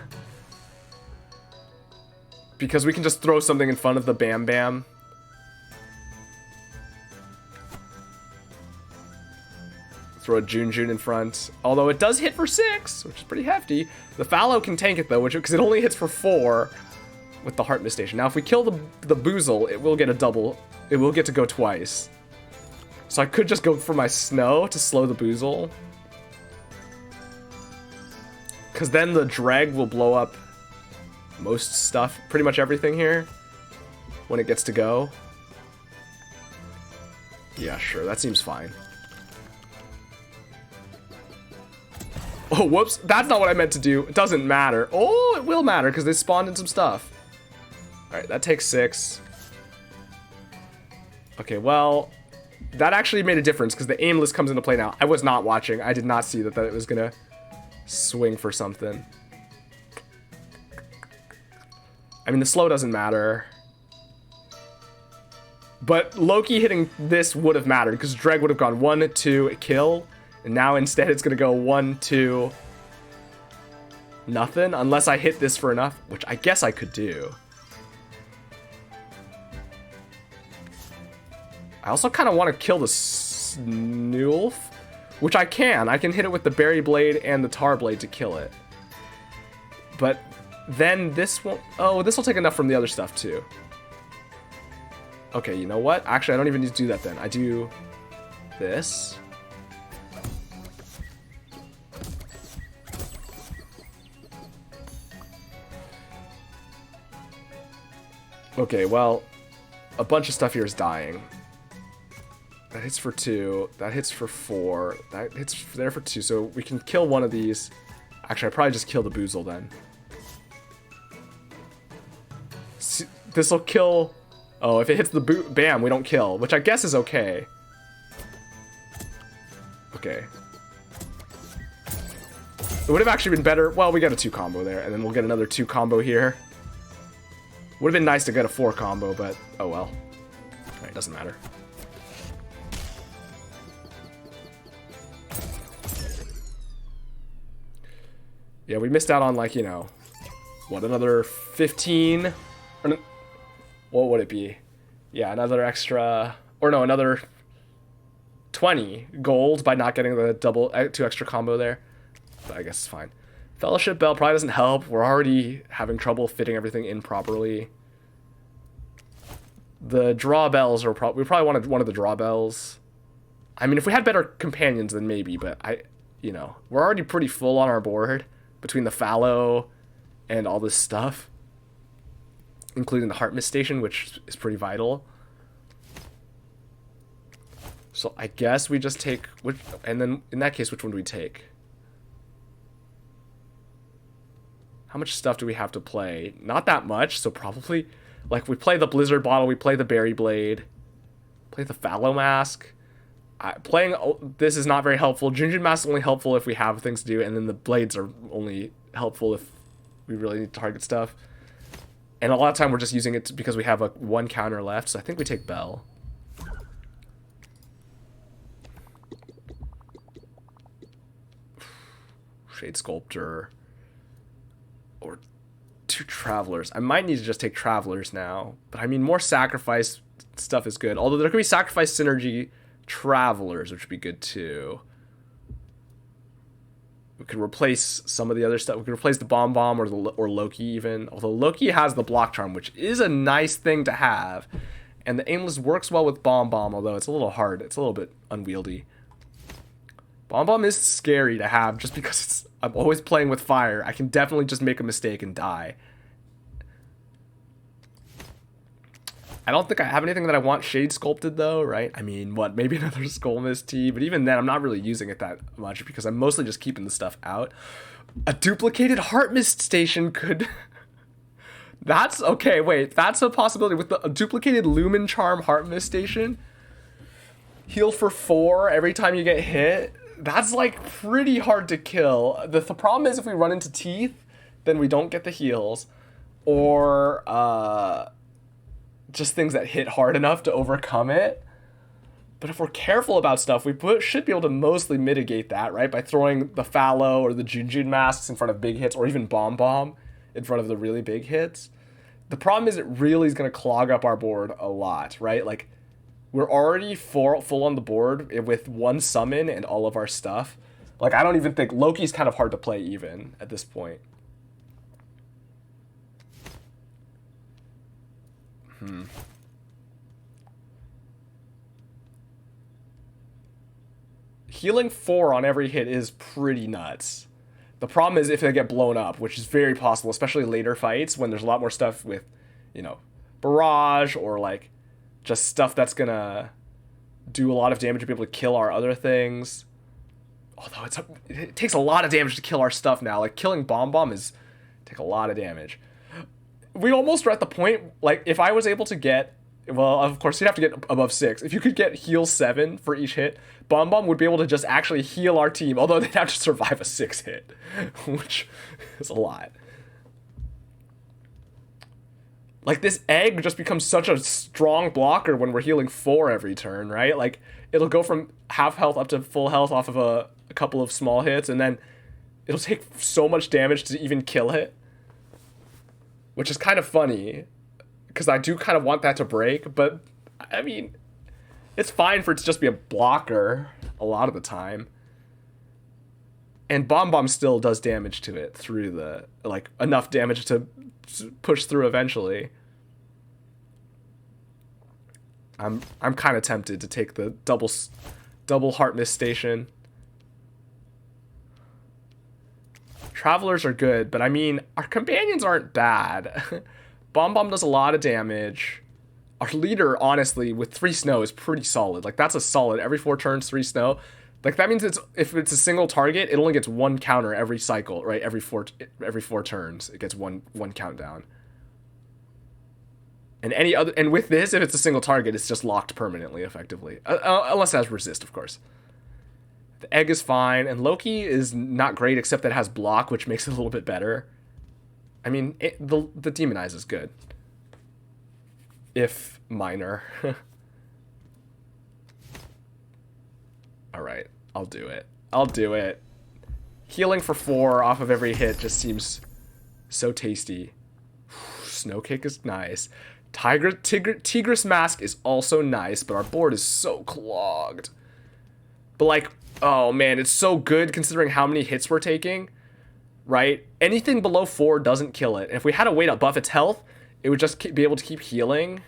Because we can just throw something in front of the Bam Bam. Throw a June June in front. Although it does hit for 6, which is pretty hefty. The Fallow can tank it, though, because it only hits for 4 with the Heart Mist Station. Now, if we kill the Boozle, it will get a double. It will get to go twice. So I could just go for my Snow to slow the Boozle. Because then the Drag will blow up most stuff, pretty much everything here, when it gets to go. Yeah, sure, that seems fine. Oh, whoops, that's not what I meant to do. It doesn't matter. Oh, it will matter, because they spawned in some stuff. Alright, that takes 6. Okay, well, that actually made a difference, because the aimless comes into play now. I was not watching. I did not see that it was gonna swing for something. I mean, the slow doesn't matter. But Loki hitting this would have mattered, because Dreg would have gone 1, 2, kill. And now instead it's going to go 1, 2, nothing. Unless I hit this for enough, which I guess I could do. I also kind of want to kill the Snulf, which I can. I can hit it with the Berry Blade and the Tar Blade to kill it. But then this won't... Oh, this will take enough from the other stuff, too. Okay, you know what? Actually, I don't even need to do that then. I do this. Okay, well, a bunch of stuff here is dying. That hits for 2. That hits for 4. That hits there for 2. So we can kill one of these. Actually, I'd probably just kill the Boozle then. This will kill... Oh, if it hits the bam, we don't kill, which I guess is okay. Okay. It would have actually been better... Well, we got a 2 combo there, and then we'll get another 2 combo here. Would have been nice to get a 4 combo, but oh well. Alright, doesn't matter. Yeah, we missed out on, like, you know, what, another 15? Or, what would it be? Yeah, another extra... Or no, another 20 gold by not getting the 2 extra combo there. But I guess it's fine. Fellowship Bell probably doesn't help. We're already having trouble fitting everything in properly. The draw bells are we probably wanted one of the draw bells. I mean, if we had better companions, then maybe, but you know, we're already pretty full on our board between the fallow and all this stuff, including the Heart Mist Station, which is pretty vital. So I guess we just take and then in that case, which one do we take? How much stuff do we have to play? Not that much, so probably, like, we play the Blizzard Bottle, we play the Berry Blade, play the Fallow Mask. Playing this is not very helpful. Junjun Mask is only helpful if we have things to do, and then the Blades are only helpful if we really need to target stuff. And a lot of time we're just using it because we have 1 counter left, so I think we take Bell. Shade Sculptor. Or 2 Travelers. I might need to just take Travelers now. But I mean, more sacrifice stuff is good. Although there could be sacrifice synergy Travelers, which would be good too. We could replace some of the other stuff. We could replace the Bomb Bomb or Loki even. Although Loki has the Block Charm, which is a nice thing to have. And the Aimless works well with Bomb Bomb, although it's a little hard. It's a little bit unwieldy. Bomb Bomb is scary to have just because I'm always playing with fire. I can definitely just make a mistake and die. I don't think I have anything that I want Shade Sculpted though, right? I mean, what, maybe another Skull Mist Tea, but even then I'm not really using it that much because I'm mostly just keeping the stuff out. A duplicated Heart Mist Station could... That's, okay, wait, that's a possibility. With a duplicated Lumen Charm Heart Mist Station, heal for 4 every time you get hit. That's, like, pretty hard to kill. The problem is if we run into Teeth, then we don't get the heals. Or, just things that hit hard enough to overcome it. But if we're careful about stuff, we should be able to mostly mitigate that, right? By throwing the Fallow or the Junjun masks in front of big hits, or even Bomb Bomb in front of the really big hits. The problem is it really is going to clog up our board a lot, right? Like, we're already full on the board with 1 summon and all of our stuff. Like, I don't even think... Loki's kind of hard to play even at this point. Healing 4 on every hit is pretty nuts. The problem is if they get blown up, which is very possible, especially later fights when there's a lot more stuff with, you know, barrage or, like, just stuff that's gonna do a lot of damage to be able to kill our other things. Although it takes a lot of damage to kill our stuff now. Like, killing Bomb Bomb take a lot of damage. We almost are at the point, like, if I was able to get... Well, of course, you'd have to get above 6. If you could get heal 7 for each hit, Bomb Bomb would be able to just actually heal our team, although they'd have to survive a 6 hit, which is a lot. Like, this egg just becomes such a strong blocker when we're healing 4 every turn, right? Like, it'll go from half health up to full health off of a couple of small hits, and then it'll take so much damage to even kill it, which is kind of funny. Because I do kind of want that to break, but, I mean, it's fine for it to just be a blocker a lot of the time. And Bomb Bomb still does damage to it through the, like, enough damage to push through eventually. I'm kind of tempted to take the double Heart Mist Station. Travelers are good, but I mean, our companions aren't bad. Bomb Bomb does a lot of damage. Our leader, honestly, with 3 snow is pretty solid. Like, that's a solid. Every 4 turns, 3 snow. Like, that means if it's a single target, it only gets 1 counter every cycle, right? Every four turns, it gets one countdown. And with this, if it's a single target, it's just locked permanently, effectively. Unless it has resist, of course. The egg is fine, and Loki is not great, except that it has block, which makes it a little bit better. I mean, the demonize is good. If minor. Alright, I'll do it. I'll do it. Healing for 4 off of every hit just seems so tasty. Snow Kick is nice. Tigress Mask is also nice, but our board is so clogged. But like, oh man, it's so good considering how many hits we're taking, right? Anything below 4 doesn't kill it. And if we had a way to buff its health, it would just be able to keep healing.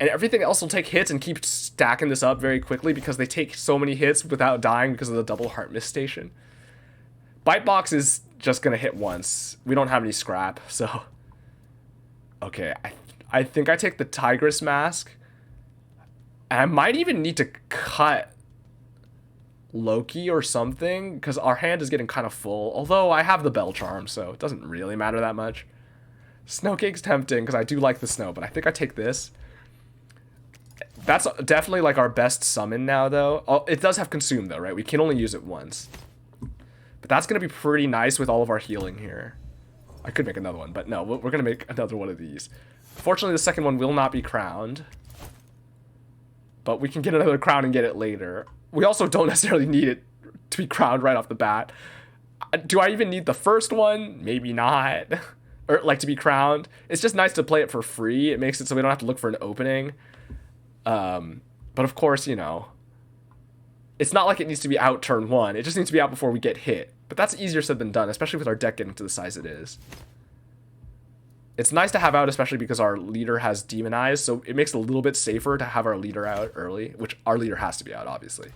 And everything else will take hits and keep stacking this up very quickly because they take so many hits without dying because of the double heart miss station. Bite Box is just going to hit once. We don't have any scrap, so... Okay, I think I take the Tigress Mask. And I might even need to cut Loki or something, because our hand is getting kind of full. Although I have the Bell Charm, so it doesn't really matter that much. Snow Cake's tempting, because I do like the snow, but I think I take this. That's definitely like our best summon now, though. Oh, it does have Consume, though, right? We can only use it once. But that's going to be pretty nice with all of our healing here. I could make another one, but no, we're going to make another one of these. Fortunately, the second one will not be crowned. But we can get another crown and get it later. We also don't necessarily need it to be crowned right off the bat. Do I even need the first one? Maybe not. Or like to be crowned. It's just nice to play it for free. It makes it so we don't have to look for an opening. But of course, you know, it's not like it needs to be out turn 1. It just needs to be out before we get hit. But that's easier said than done, especially with our deck getting to the size it is. It's nice to have out, especially because our leader has demonized, so it makes it a little bit safer to have our leader out early, which our leader has to be out, obviously.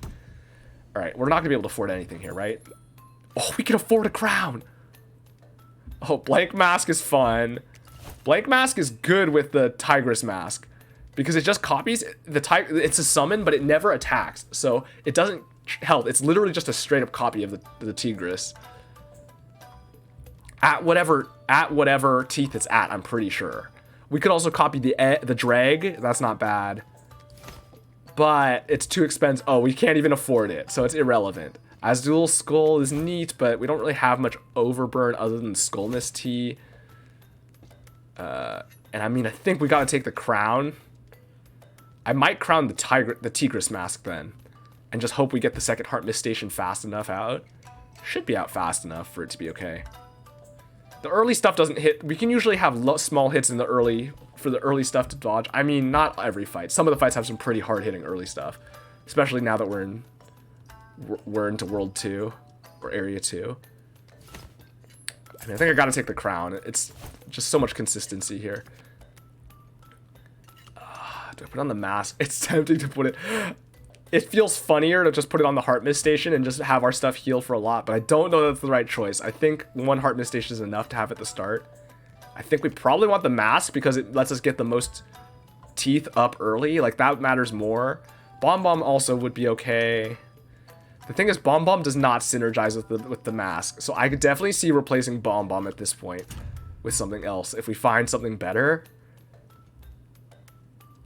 All right, we're not going to be able to afford anything here, right? Oh, we can afford a crown. Oh, Blank Mask is fun. Blank Mask is good with the Tigress Mask because it just copies the it's a summon, but it never attacks, so it doesn't help. It's literally just a straight up copy of the Tigress. At whatever teeth it's at, I'm pretty sure. We could also copy the drag. That's not bad. But it's too expensive. Oh, we can't even afford it, so it's irrelevant. Azul Skull is neat, but we don't really have much overburn other than Skullness Tea. And I mean, I think we gotta take the crown. I might crown the Tigress Mask then, and just hope we get the second Heart Mist Station fast enough out. Should be out fast enough for it to be okay. The early stuff doesn't hit. We can usually have small hits in the early for the early stuff to dodge. I mean, not every fight. Some of the fights have some pretty hard hitting early stuff, especially now that we're into World 2 or Area 2. I mean, I think I gotta take the crown. It's just so much consistency here. Do I put on the mask? It's tempting to put it. It feels funnier to just put it on the Heart Mist Station and just have our stuff heal for a lot, but I don't know that's the right choice. I think 1 Heart Mist Station is enough to have at the start. I think we probably want the mask because it lets us get the most teeth up early. Like, that matters more. Bomb Bomb also would be okay. The thing is, Bomb Bomb does not synergize with the mask, so I could definitely see replacing Bomb Bomb at this point with something else if we find something better.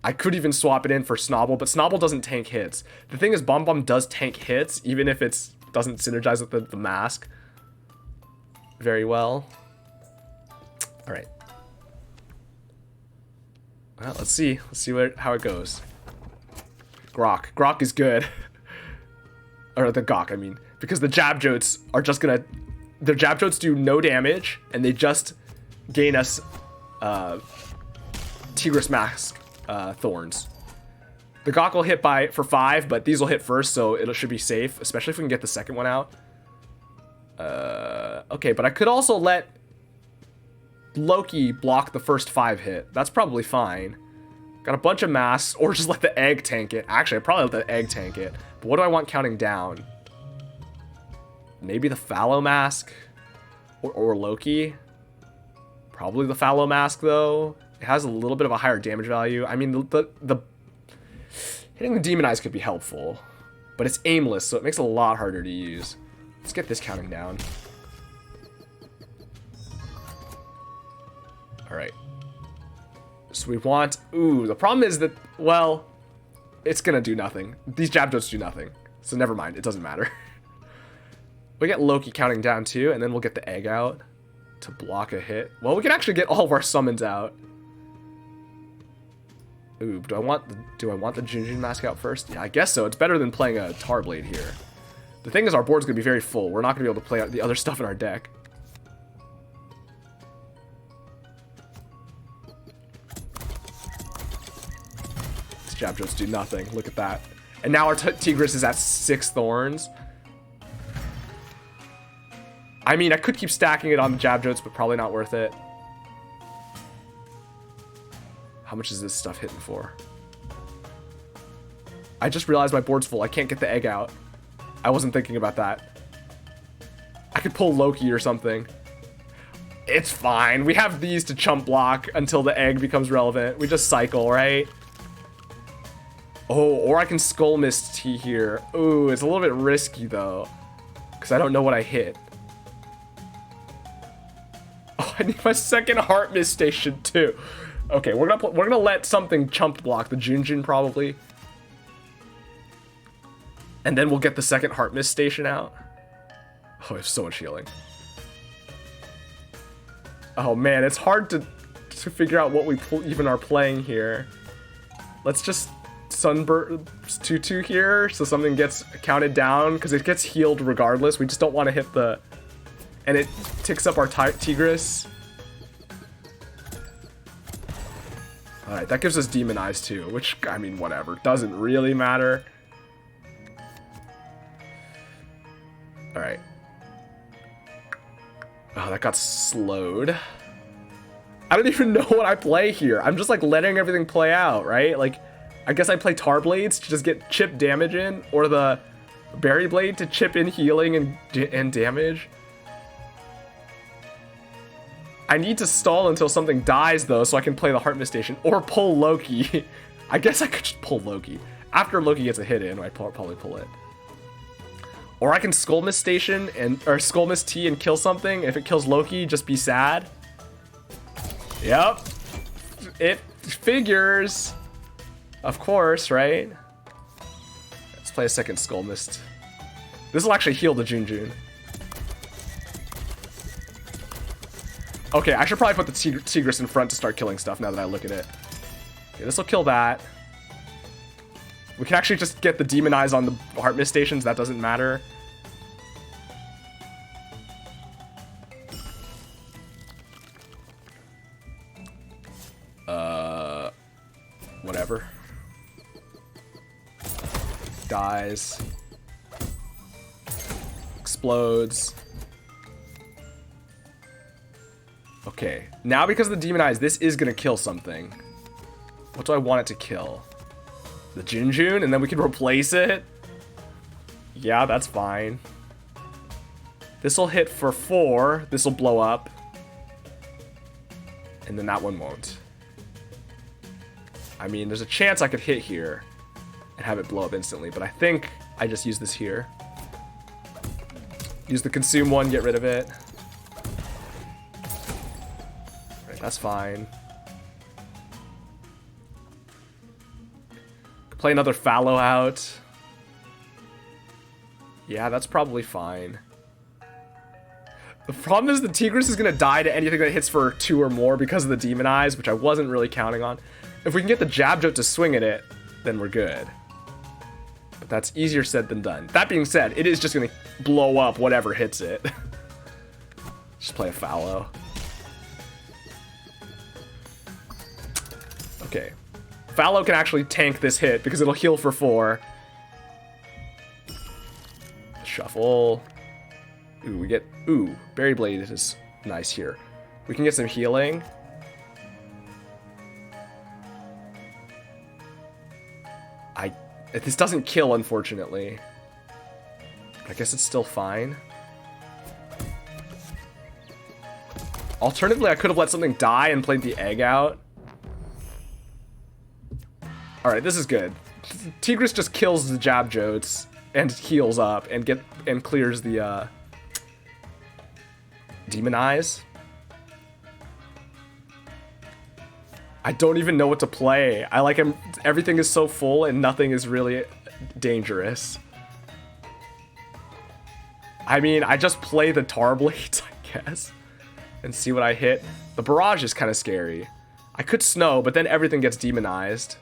I could even swap it in for Snobble, but Snobble doesn't tank hits. The thing is, Bomb Bomb does tank hits, even if it doesn't synergize with the mask very well. All right. Well, let's see. Let's see how it goes. Grok. Grok is good. Or the Gok, I mean. Because the Jab Jotes are just gonna... The Jab Jotes do no damage, and they just gain us Tigress Mask. Thorns. The Gok will hit for 5, but these will hit first, so it should be safe, especially if we can get the second one out. Okay, but I could also let Loki block the first 5 hit. That's probably fine. Got a bunch of masks, or just let the egg tank it. Actually, I'd probably let the egg tank it. But what do I want counting down? Maybe the Fallow Mask? Or Loki? Probably the Fallow Mask, though. It has a little bit of a higher damage value. I mean, the hitting the Demon Eyes could be helpful, but it's aimless, so it makes it a lot harder to use. Let's get this counting down. Alright. So we want... Ooh, the problem is that, well, it's gonna do nothing. These jab jokes do nothing. So never mind, it doesn't matter. We get Loki counting down too, and then we'll get the egg out to block a hit. Well, we can actually get all of our summons out. Ooh, do I want the Junjun mask out first? Yeah, I guess so. It's better than playing a Tarblade here. The thing is, our board's gonna be very full. We're not gonna be able to play out the other stuff in our deck. These jab jokes do nothing. Look at that. And now our Tigris is at 6 thorns. I mean, I could keep stacking it on the jab jokes, but probably not worth it. How much is this stuff hitting for? I just realized my board's full. I can't get the egg out. I wasn't thinking about that. I could pull Loki or something. It's fine. We have these to chump block until the egg becomes relevant. We just cycle, right? Oh, or I can Skull Mist T here. Ooh, it's a little bit risky though, because I don't know what I hit. Oh, I need my second Heart Mist Station too. Okay, we're gonna let something chump block the Junjun probably, and then we'll get the second Heart Mist Station out. Oh, I have so much healing. Oh man, it's hard to figure out what we even are playing here. Let's just Sunburst 2/2 here, so something gets counted down because it gets healed regardless. We just don't want to hit the, and it ticks up our Tigris. Alright, that gives us Demon Eyes too, which, I mean, whatever. Doesn't really matter. Alright. Oh, that got slowed. I don't even know what I play here. I'm just, like, letting everything play out, right? Like, I guess I play Tarblades to just get chip damage in, or the Berry Blade to chip in healing and damage. I need to stall until something dies, though, so I can play the Heart Mist Station, or pull Loki. I guess I could just pull Loki. After Loki gets a hit in, I'd probably pull it. Or I can Skull Mist Station, or Skull Mist T and kill something. If it kills Loki, just be sad. Yep. It figures. Of course, right? Let's play a second Skull Mist. This will actually heal the Junjun. Okay, I should probably put the Tigris in front to start killing stuff now that I look at it. Okay, this will kill that. We can actually just get the Demon Eyes on the Heart Mist Stations. That doesn't matter. Whatever. Dies. Explodes. Okay, now because of the Demon Eyes, this is gonna kill something. What do I want it to kill? The Junjun, and then we can replace it? Yeah, that's fine. This will hit for 4. This will blow up. And then that one won't. I mean, there's a chance I could hit here and have it blow up instantly, but I think I just use this here. Use the consume one, get rid of it. Right, that's fine. Play another fallow out. Yeah, that's probably fine. The problem is the Tigris is going to die to anything that hits for 2 or more because of the Demon Eyes, which I wasn't really counting on. If we can get the Jab Jote to swing at it, then we're good. But that's easier said than done. That being said, it is just going to blow up whatever hits it. Just play a fallow. Okay. Fallow can actually tank this hit because it'll heal for 4. Shuffle. Ooh, we get... Ooh, Berry Blade is nice here. We can get some healing. This doesn't kill, unfortunately. I guess it's still fine. Alternatively, I could have let something die and played the egg out. Alright, this is good. Tigris just kills the Jab Jotes and heals up and clears the Demon Eyes. I don't even know what to play. I like him. Everything is so full and nothing is really dangerous. I mean, I just play the Tar Blades, I guess, and see what I hit. The Barrage is kind of scary. I could Snow, but then everything gets demonized,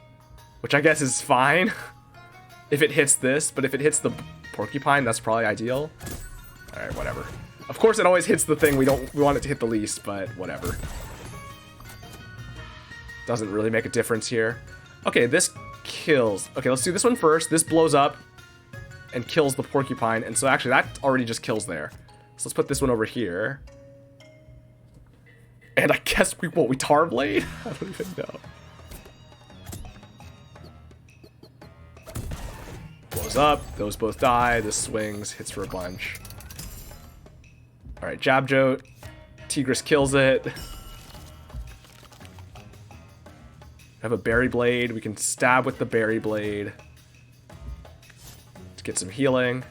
which I guess is fine if it hits this, but if it hits the Porcupine, that's probably ideal. All right, whatever. Of course, it always hits the thing we want it to hit the least, but whatever. Doesn't really make a difference here. Okay, this kills. Okay, let's do this one first. This blows up and kills the Porcupine, and so actually that already just kills there. So let's put this one over here. And I guess we Tar Blade? I don't even know. Blows up, those both die, this swings, hits for a bunch. Alright, Jab Jote. Tigris kills it. I have a Berry Blade. We can stab with the Berry Blade to get some healing.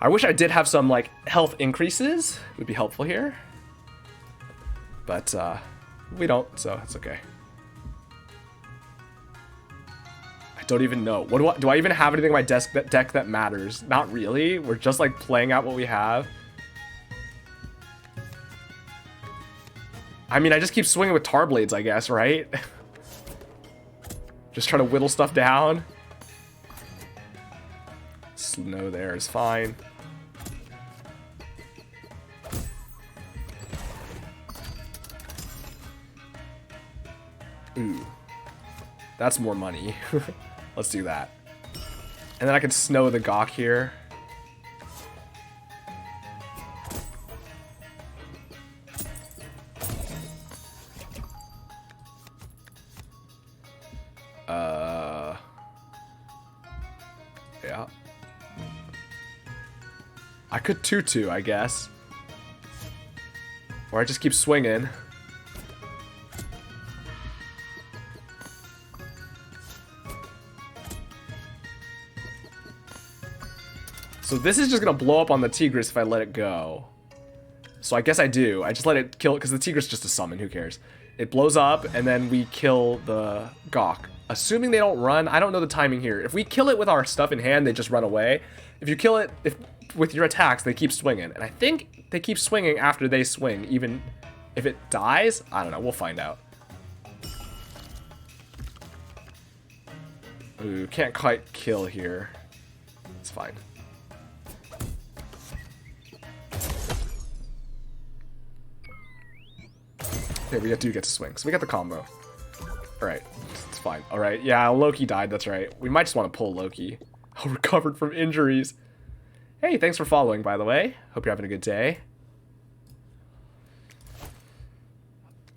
I wish I did have some, like, health increases. It would be helpful here. But, we don't, so it's okay. I don't even know. What do I even have anything in my deck that matters? Not really. We're just, like, playing out what we have. I mean, I just keep swinging with Tar Blades, I guess, right? Just trying to whittle stuff down. Snow there is fine. Ooh. That's more money. Let's do that. And then I can Snow the Gawk here. Yeah. I could 2-2, I guess. Or I just keep swinging. So this is just gonna blow up on the Tigris if I let it go. So I guess I do. I just let it kill, because the Tigris is just a summon, who cares? It blows up, and then we kill the Gawk. Assuming they don't run, I don't know the timing here. If we kill it with our stuff in hand, they just run away. If you kill it with your attacks, they keep swinging. And I think they keep swinging after they swing, even if it dies. I don't know, we'll find out. Ooh, can't quite kill here. It's fine. Okay, we do get to swing, so we got the combo. Alright, it's fine. Alright, yeah, Loki died, that's right. We might just want to pull Loki. Oh, recovered from injuries. Hey, thanks for following, by the way. Hope you're having a good day.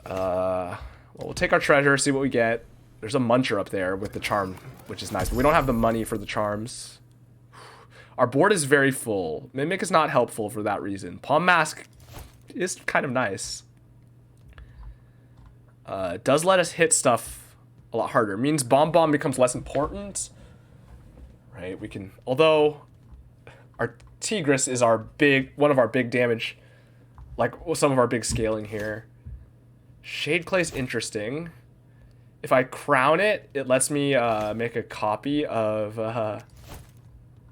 Well, we'll take our treasure, see what we get. There's a Muncher up there with the charm, which is nice, but we don't have the money for the charms. Our board is very full. Mimic is not helpful for that reason. Palm Mask is kind of nice. It does let us hit stuff a lot harder. It means Bomb Bomb becomes less important. Right, we can... Although, our Tigris is one of our big damage... Like, some of our big scaling here. Shade Clay's interesting. If I crown it, it lets me make a copy of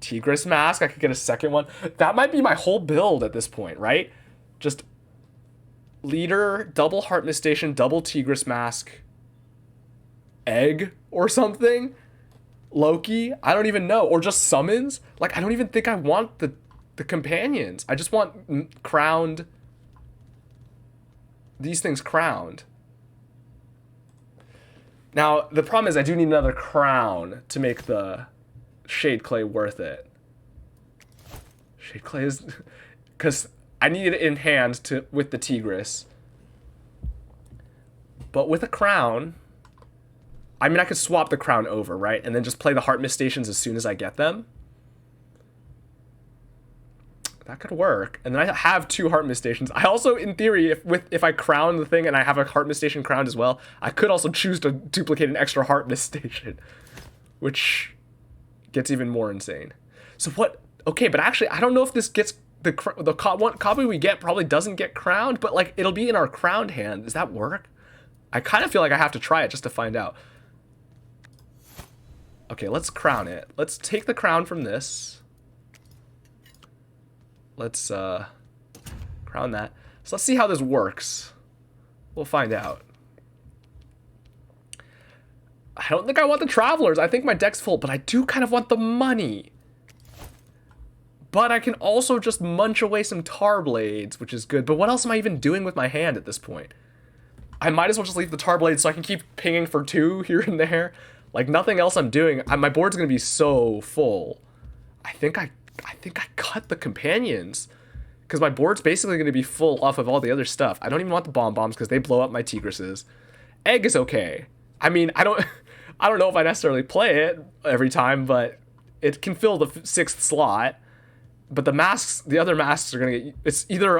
Tigris Mask. I could get a second one. That might be my whole build at this point, right? Just... Leader, double Heart Mist Station, double Tigris Mask, Egg or something, Loki, I don't even know, or just summons. Like, I don't even think I want the companions. I just want crowned, these things crowned. Now, the problem is I do need another crown to make the Shade Clay worth it. Shade Clay is, because I need it in hand with the Tigris. But with a crown, I mean, I could swap the crown over, right? And then just play the Heart Mist Stations as soon as I get them. That could work. And then I have 2 heart mist stations. I also, in theory, if I crown the thing and I have a heart mist station crowned as well, I could also choose to duplicate an extra heart mist station, which gets even more insane. So what? Okay, but actually, I don't know if this gets the copy we get probably doesn't get crowned, but like it'll be in our crowned hand. Does that work? I kind of feel like I have to try it just to find out. Okay, let's crown it. Let's take the crown from this. Let's crown that. So let's see how this works. We'll find out. I don't think I want the travelers. I think my deck's full, but I do kind of want the money. But I can also just munch away some tar blades, which is good. But what else am I even doing with my hand at this point? I might as well just leave the tar blades so I can keep pinging for 2 here and there. Like nothing else I'm doing. My board's gonna be so full. I think I cut the companions because my board's basically gonna be full off of all the other stuff. I don't even want the bombs because they blow up my tigresses. Egg is okay. I mean, I don't know if I necessarily play it every time, but it can fill the 6th slot. But the masks, the other masks are gonna get, it's either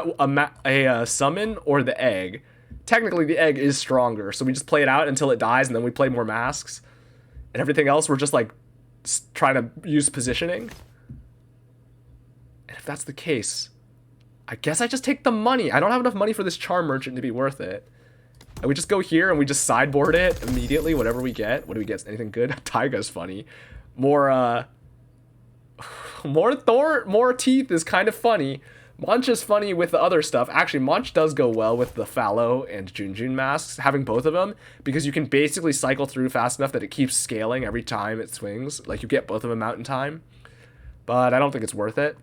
a summon or the egg. Technically the egg is stronger, so we just play it out until it dies and then we play more masks. And everything else we're just like trying to use positioning. And if that's the case, I guess I just take the money. I don't have enough money for this charm merchant to be worth it. And we just go here and we just sideboard it immediately, whatever we get. What do we get? Anything good? Taiga's funny. More teeth is kind of funny. Munch is funny with the other stuff. Actually, Munch does go well with the Fallow and Junjun masks, having both of them, because you can basically cycle through fast enough that it keeps scaling every time it swings. Like, you get both of them out in time. But I don't think it's worth it.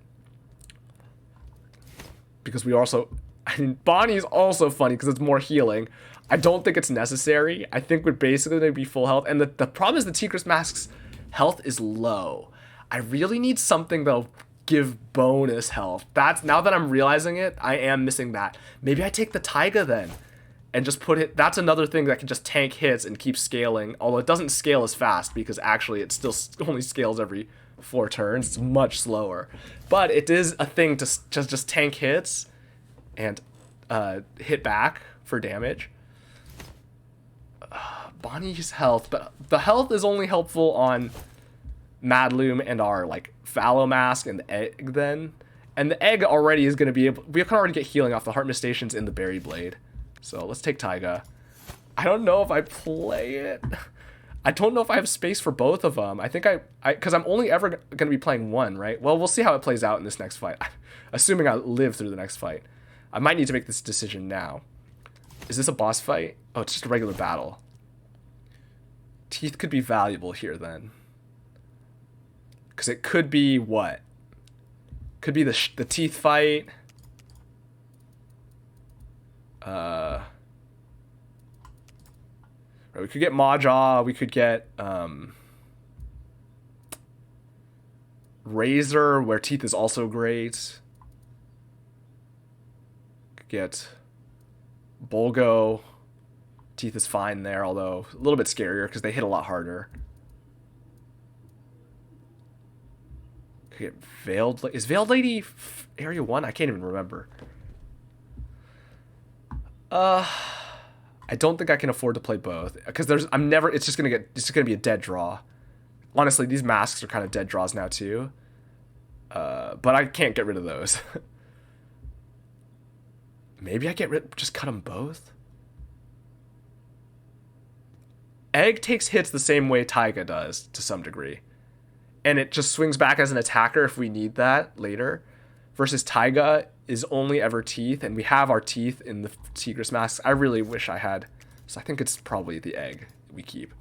Because we also... I mean, Bonnie's also funny because it's more healing. I don't think it's necessary. I think we're basically going to be full health. And the problem is the Tigris mask's health is low. I really need something that'll give bonus health. Now that I'm realizing it, I am missing that. Maybe I take the Taiga then and just put it. That's another thing that can just tank hits and keep scaling. Although it doesn't scale as fast because actually it still only scales every 4 turns. It's much slower. But it is a thing to just tank hits and hit back for damage. Bonnie's health, but the health is only helpful on Madloom and our like Fallow mask and the egg then. And the egg already is going to be able... We can already get healing off the Heart Mist stations in the Berry Blade. So let's take Taiga. I don't know if I play it. I don't know if I have space for both of them. I think because I'm only ever going to be playing one, right? Well, we'll see how it plays out in this next fight. Assuming I live through the next fight. I might need to make this decision now. Is this a boss fight? Oh, it's just a regular battle. Teeth could be valuable here then. Because it could be what? Could be the teeth fight. Right, we could get Maja. We could get Razor, where teeth is also great. Could get Bolgo. Teeth is fine there, although a little bit scarier because they hit a lot harder. Could get Veiled. Is Veiled Lady Area 1? I can't even remember. I don't think I can afford to play both because it's just gonna be a dead draw. Honestly, these masks are kind of dead draws now too. But I can't get rid of those. Maybe I just cut them both. Egg takes hits the same way Taiga does to some degree. And it just swings back as an attacker if we need that later. Versus Taiga is only ever teeth, and we have our teeth in the Tigris masks. I really wish I had. So I think it's probably the egg we keep.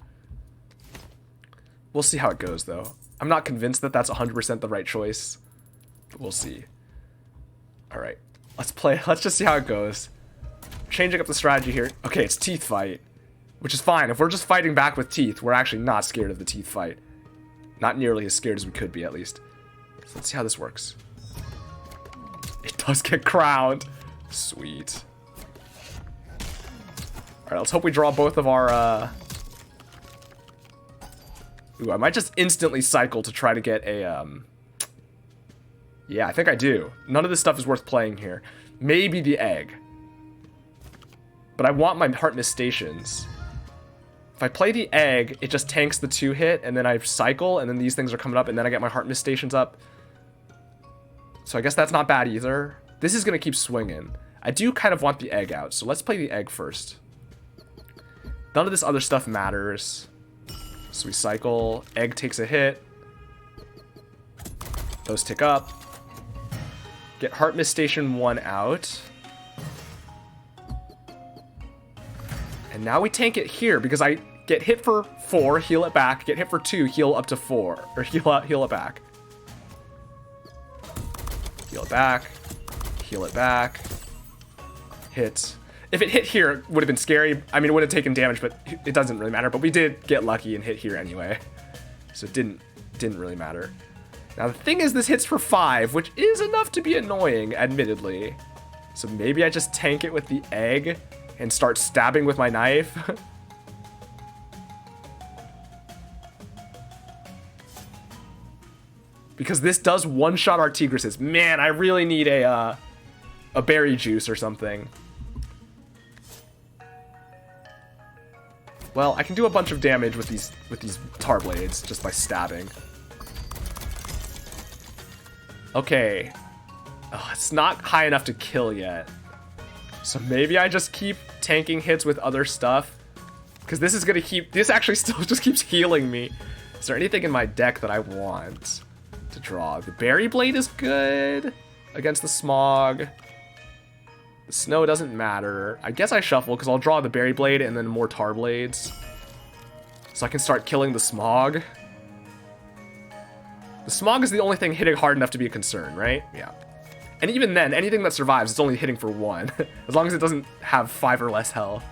We'll see how it goes, though. I'm not convinced that that's 100% the right choice. But we'll see. Alright. Let's play. Let's just see how it goes. Changing up the strategy here. Okay, it's teeth fight. Which is fine. If we're just fighting back with teeth, we're actually not scared of the teeth fight. Not nearly as scared as we could be, at least. So let's see how this works. It does get crowned. Sweet. Alright, let's hope we draw both of our, Ooh, I might just instantly cycle to try to get a, Yeah, I think I do. None of this stuff is worth playing here. Maybe the egg. But I want my Heart Mist stations. If I play the egg, it just tanks the 2-hit, and then I cycle, and then these things are coming up, and then I get my Heart Mist stations up. So I guess that's not bad either. This is going to keep swinging. I do kind of want the egg out, so let's play the egg first. None of this other stuff matters. So we cycle. Egg takes a hit. Those tick up. Get Heart Mist Station 1 out. And now we tank it here because I get hit for 4, heal it back. Get hit for 2, heal up to 4. Or heal it back. Heal it back. Heal it back. Hit. If it hit here, it would have been scary. I mean, it would have taken damage, but it doesn't really matter. But we did get lucky and hit here anyway. So it didn't really matter. Now, the thing is, this hits for 5, which is enough to be annoying, admittedly. So maybe I just tank it with the egg and start stabbing with my knife. Because this does one-shot our Tigresses. Man, I really need a berry juice or something. Well, I can do a bunch of damage with these tar blades just by stabbing. Okay. Oh, it's not high enough to kill yet. So maybe I just keep tanking hits with other stuff. Because this is going to keep... This actually still just keeps healing me. Is there anything in my deck that I want to draw? The Berry Blade is good against the Smog. The Snow doesn't matter. I guess I shuffle because I'll draw the Berry Blade and then more Tar Blades. So I can start killing the Smog. The Smog is the only thing hitting hard enough to be a concern, right? Yeah. And even then, anything that survives, it's only hitting for 1. As long as it doesn't have 5 or less health.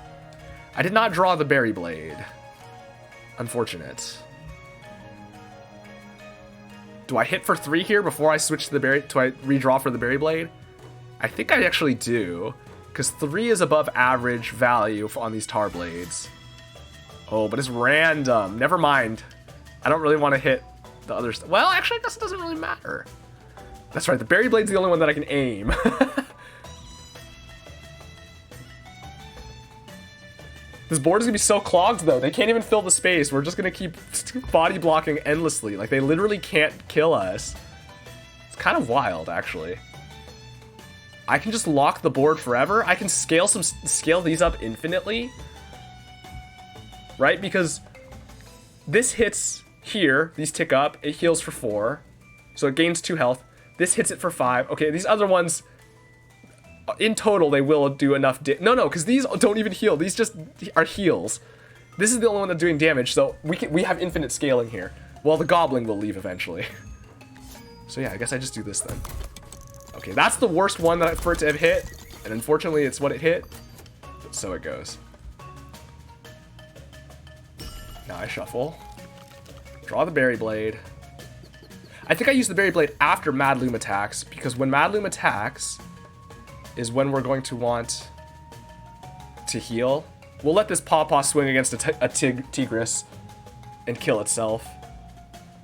I did not draw the Berry Blade. Unfortunate. Do I hit for 3 here before I switch to the Berry... Do I redraw for the Berry Blade? I think I actually do. Because 3 is above average value on these Tar Blades. Oh, but it's random. Never mind. I don't really want to hit the other stuff. Well, actually, I guess it doesn't really matter. That's right, the Berry Blade's the only one that I can aim. This board is going to be so clogged, though. They can't even fill the space. We're just going to keep body blocking endlessly. Like, they literally can't kill us. It's kind of wild, actually. I can just lock the board forever. I can scale these up infinitely. Right? Because this hits here. These tick up. It heals for 4. So it gains 2 health. This hits it for 5. Okay, these other ones... In total, they will do enough No, because these don't even heal. These just are heals. This is the only one that's doing damage, so we have infinite scaling here. Well, the Goblin will leave eventually. So yeah, I guess I just do this then. Okay, that's the worst one for it to have hit. And unfortunately, it's what it hit. But so it goes. Now I shuffle. Draw the Berry Blade. I think I use the Berry Blade after Madloom attacks, because when Madloom attacks... is when we're going to want to heal. We'll let this Pawpaw swing against a Tigress and kill itself.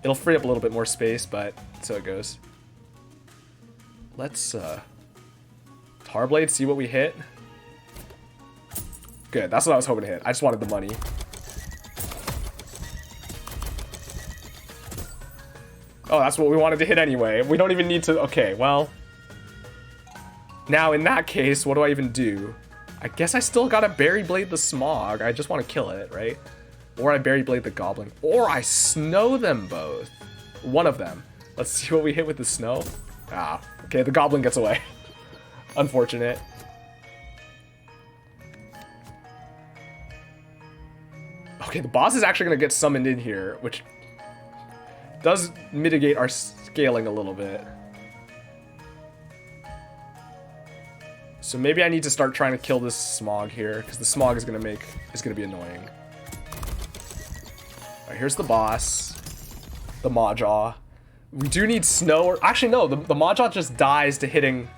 It'll free up a little bit more space, but so it goes. Let's Tarblade, see what we hit. Good, that's what I was hoping to hit. I just wanted the money. Oh, that's what we wanted to hit anyway. We don't even need to... Okay, well... Now, in that case, what do I even do? I guess I still gotta Berry Blade the Smog. I just want to kill it, right? Or I Berry Blade the Goblin. Or I Snow them both. One of them. Let's see what we hit with the Snow. Ah, okay, the Goblin gets away. Unfortunate. Okay, the boss is actually gonna get summoned in here, which does mitigate our scaling a little bit. So maybe I need to start trying to kill this Smog here, because the Smog is gonna be annoying. Alright, here's the boss. The Maw-Jaw. We do need Snow, or actually no, the Maw-Jaw just dies to hitting...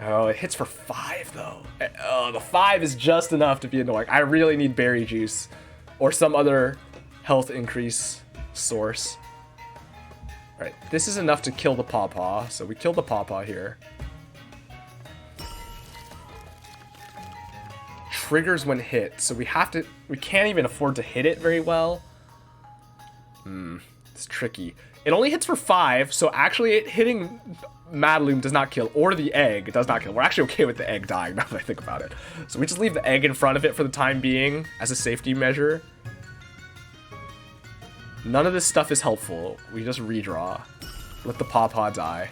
Oh, it hits for 5 though. Oh, the 5 is just enough to be annoying. I really need Berry Juice, or some other health increase source. Alright, this is enough to kill the pawpaw, so we killed the pawpaw here. Triggers when hit, so we can't even afford to hit it very well. It's tricky. It only hits for 5, so actually hitting Madloom does not kill, or the egg does not kill. We're actually okay with the egg dying now that I think about it. So we just leave the egg in front of it for the time being as a safety measure. None of this stuff is helpful. We just redraw. Let the pawpaw die.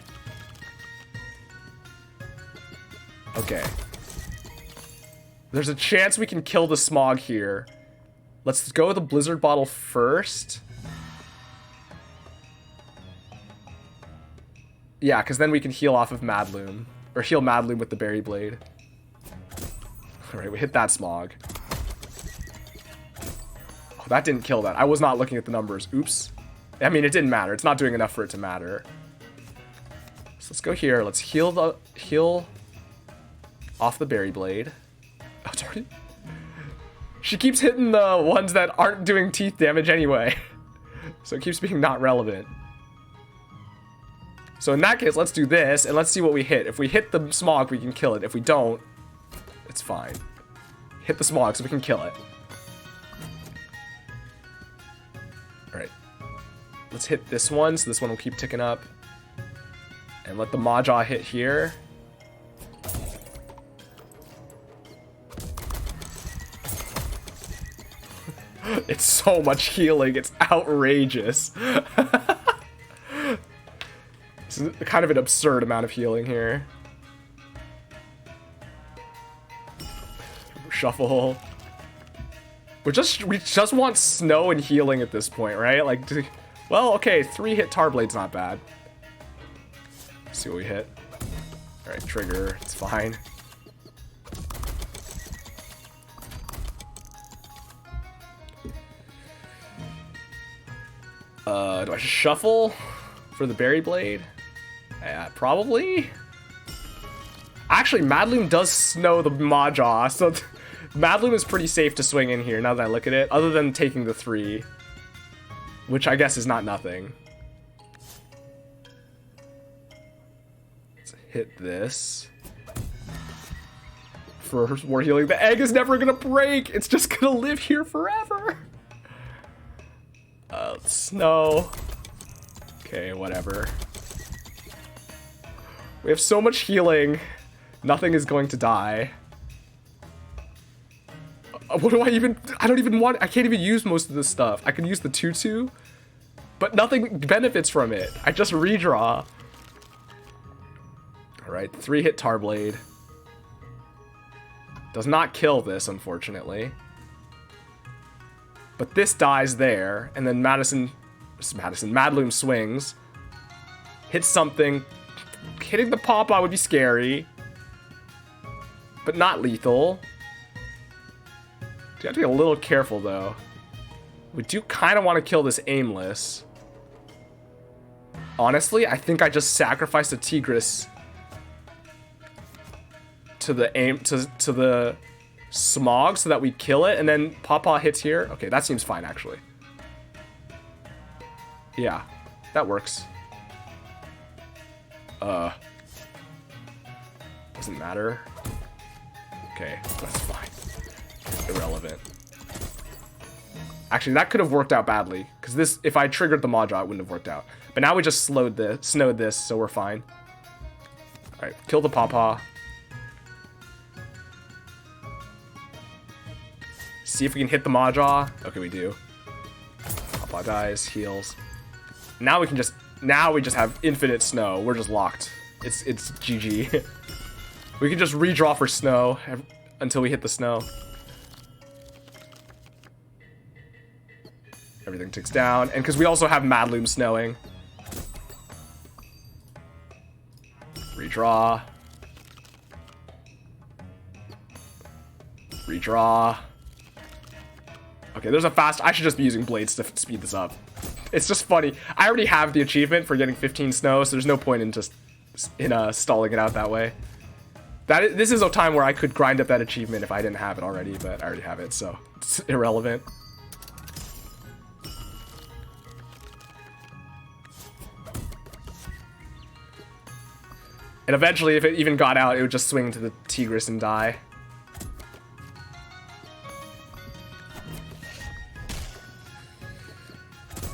Okay. There's a chance we can kill the smog here. Let's go with the blizzard bottle first. Yeah, because then we can heal off of Madloom. Or heal Madloom with the berry blade. Alright, we hit that smog. Oh, that didn't kill that. I was not looking at the numbers. Oops. I mean, it didn't matter. It's not doing enough for it to matter. So let's go here. Let's heal off the berry blade. Oh, it's already... She keeps hitting the ones that aren't doing teeth damage anyway. So it keeps being not relevant. So in that case, let's do this, and let's see what we hit. If we hit the smog, we can kill it. If we don't, it's fine. Hit the smog so we can kill it. Alright. Let's hit this one, so this one will keep ticking up. And let the Maja hit here. It's so much healing, it's outrageous. This is kind of an absurd amount of healing here. Shuffle. We just want snow and healing at this point, right? Like, well, okay, 3-hit Tarblade's not bad. Let's see what we hit. Alright, trigger, it's fine. Do I shuffle for the berry blade? Yeah, probably. Actually, Madloom does snow the Maja, so Madloom is pretty safe to swing in here now that I look at it, other than taking the 3, which I guess is not nothing. Let's hit this for more healing. The egg is never gonna break. It's just gonna live here forever. Snow. Okay, whatever. We have so much healing. Nothing is going to die. What do I even... I don't even want... I can't even use most of this stuff. I can use the tutu, but nothing benefits from it. I just redraw. Alright, 3-hit Tarblade. Does not kill this, unfortunately. But this dies there, and then Madloom swings. Hits something. Hitting the pawpaw would be scary. But not lethal. You have to be a little careful, though. We do kind of want to kill this aimless. Honestly, I think I just sacrificed a Tigris to the smog so that we kill it, and then Pawpaw hits here. Okay, that seems fine, actually. Yeah, that works. Doesn't matter. Okay, that's fine. Irrelevant. Actually, that could have worked out badly, because this, if I triggered the Maja, it wouldn't have worked out. But now we just snowed this, so we're fine. Alright, kill the Pawpaw. See if we can hit the Maja. Okay, we do. Pawpaw dies, heals. Now we can just, now we just have infinite snow. We're just locked. It's GG. We can just redraw for snow until we hit the snow. Everything ticks down, and because we also have Madloom snowing. Redraw. Redraw. Okay, there's a fast... I should just be using blades to speed this up. It's just funny. I already have the achievement for getting 15 snow, so there's no point in just stalling it out that way. This is a time where I could grind up that achievement if I didn't have it already, but I already have it, so it's irrelevant. And eventually, if it even got out, it would just swing to the Tigris and die.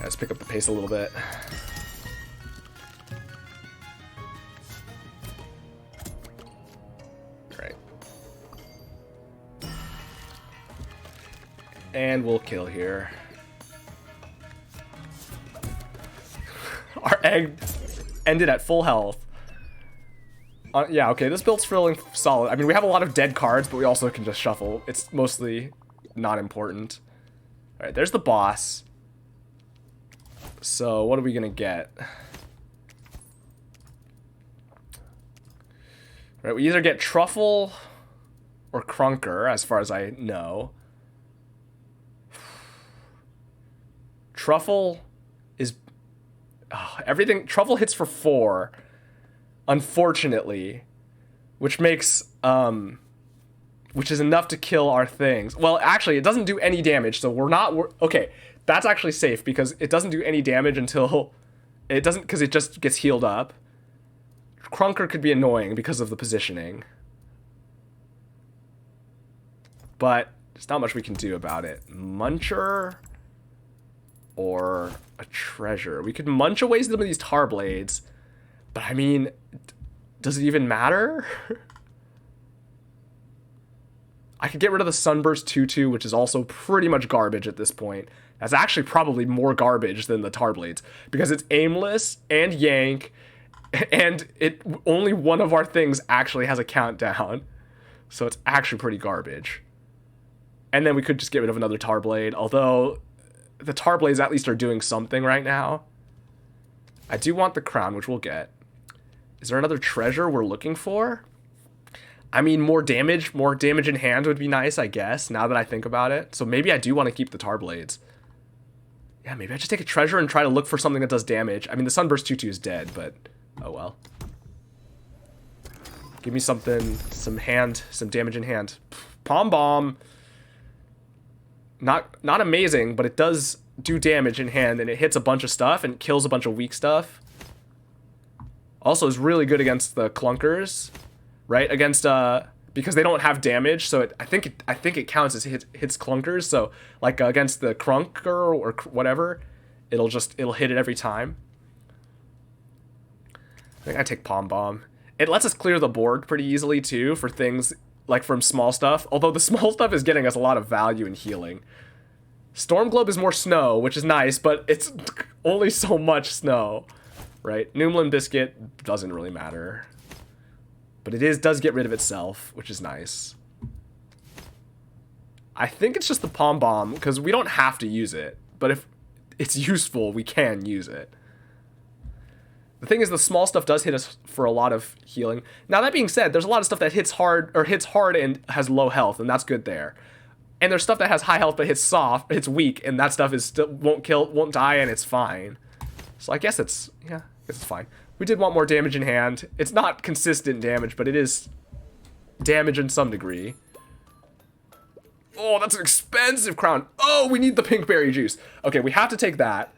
Let's pick up the pace a little bit. Right. And we'll kill here. Our egg ended at full health. Yeah, okay, this build's feeling solid. I mean, we have a lot of dead cards, but we also can just shuffle. It's mostly not important. Alright, there's the boss. So, what are we gonna get? Right, we either get Truffle or Crunker, as far as I know. Truffle is... everything... Truffle hits for 4. Unfortunately. Which makes... which is enough to kill our things. Well, actually, it doesn't do any damage, so we're not... okay, that's actually safe, because it doesn't do any damage until... It doesn't... because it just gets healed up. Crunker could be annoying because of the positioning. But there's not much we can do about it. Muncher... or a treasure. We could munch away some of these tar blades. But I mean, does it even matter? I could get rid of the Sunburst 2-2, which is also pretty much garbage at this point. That's actually probably more garbage than the tar blades, because it's aimless and yank, and only one of our things actually has a countdown. So it's actually pretty garbage. And then we could just get rid of another tar blade, although the tar blades at least are doing something right now. I do want the crown, which we'll get. Is there another treasure we're looking for? I mean, more damage in hand would be nice, I guess, now that I think about it. So maybe I do want to keep the tar blades. Yeah, maybe I just take a treasure and try to look for something that does damage. I mean, the Sunburst 2-2 is dead, but oh well. Give me something, some damage in hand. Pom Bomb. Not amazing, but it does do damage in hand, and it hits a bunch of stuff and kills a bunch of weak stuff. Also is really good against the clunkers, right? Against because they don't have damage, so I think it counts as hits clunkers. So like against the crunker or whatever, it'll hit it every time. I think I take Pom Bomb. It lets us clear the board pretty easily too for things like from small stuff. Although the small stuff is getting us a lot of value in healing. Storm Globe is more snow, which is nice, but it's only so much snow, right? Noomlin Biscuit doesn't really matter. But it does get rid of itself, which is nice. I think it's just the Pom Bomb, because we don't have to use it. But if it's useful, we can use it. The thing is, the small stuff does hit us for a lot of healing. Now, that being said, there's a lot of stuff that hits hard and has low health, and that's good there. And there's stuff that has high health but hits weak, and that stuff is still won't die, and it's fine. So I guess it's fine. We did want more damage in hand. It's not consistent damage, but it is damage in some degree. Oh, that's an expensive crown. Oh, we need the pink berry juice. Okay, we have to take that.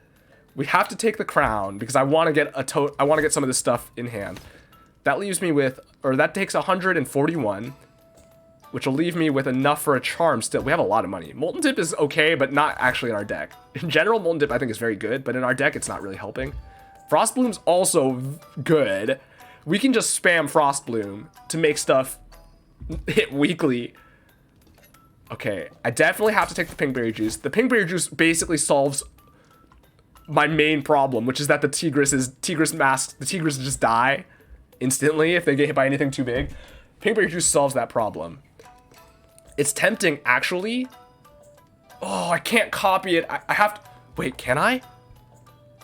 We have to take the crown because I want to get some of this stuff in hand. That leaves me with, or that takes 141, which will leave me with enough for a charm still. We have a lot of money. Molten Dip is okay, but not actually in our deck. In general, Molten Dip I think is very good, but in our deck it's not really helping. Frost Bloom's also good. We can just spam Frost Bloom to make stuff hit weakly. Okay, I definitely have to take the Pinkberry Juice. The Pinkberry Juice basically solves my main problem, which is that the Tigris just die instantly if they get hit by anything too big. Pinkberry Juice solves that problem. It's tempting, actually. Oh, I can't copy it. I have to... Wait, can I?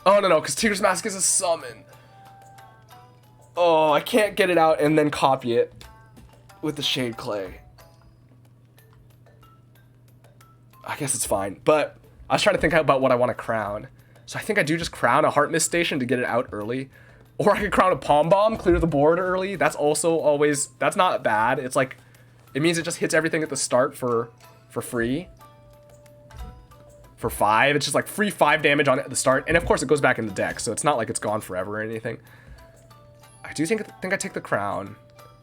Oh, no, because Tigris Mask is a summon. Oh, I can't get it out and then copy it with the Shade Clay. I guess it's fine, but I was trying to think about what I want to crown. So I think I do just crown a Heart Mist Station to get it out early. Or I could crown a Pom Bomb, clear the board early. That's also always... That's not bad. It's like... It means it just hits everything at the start for free. For 5. It's just like free 5 damage on it at the start. And of course it goes back in the deck, so it's not like it's gone forever or anything. I do think I take the crown.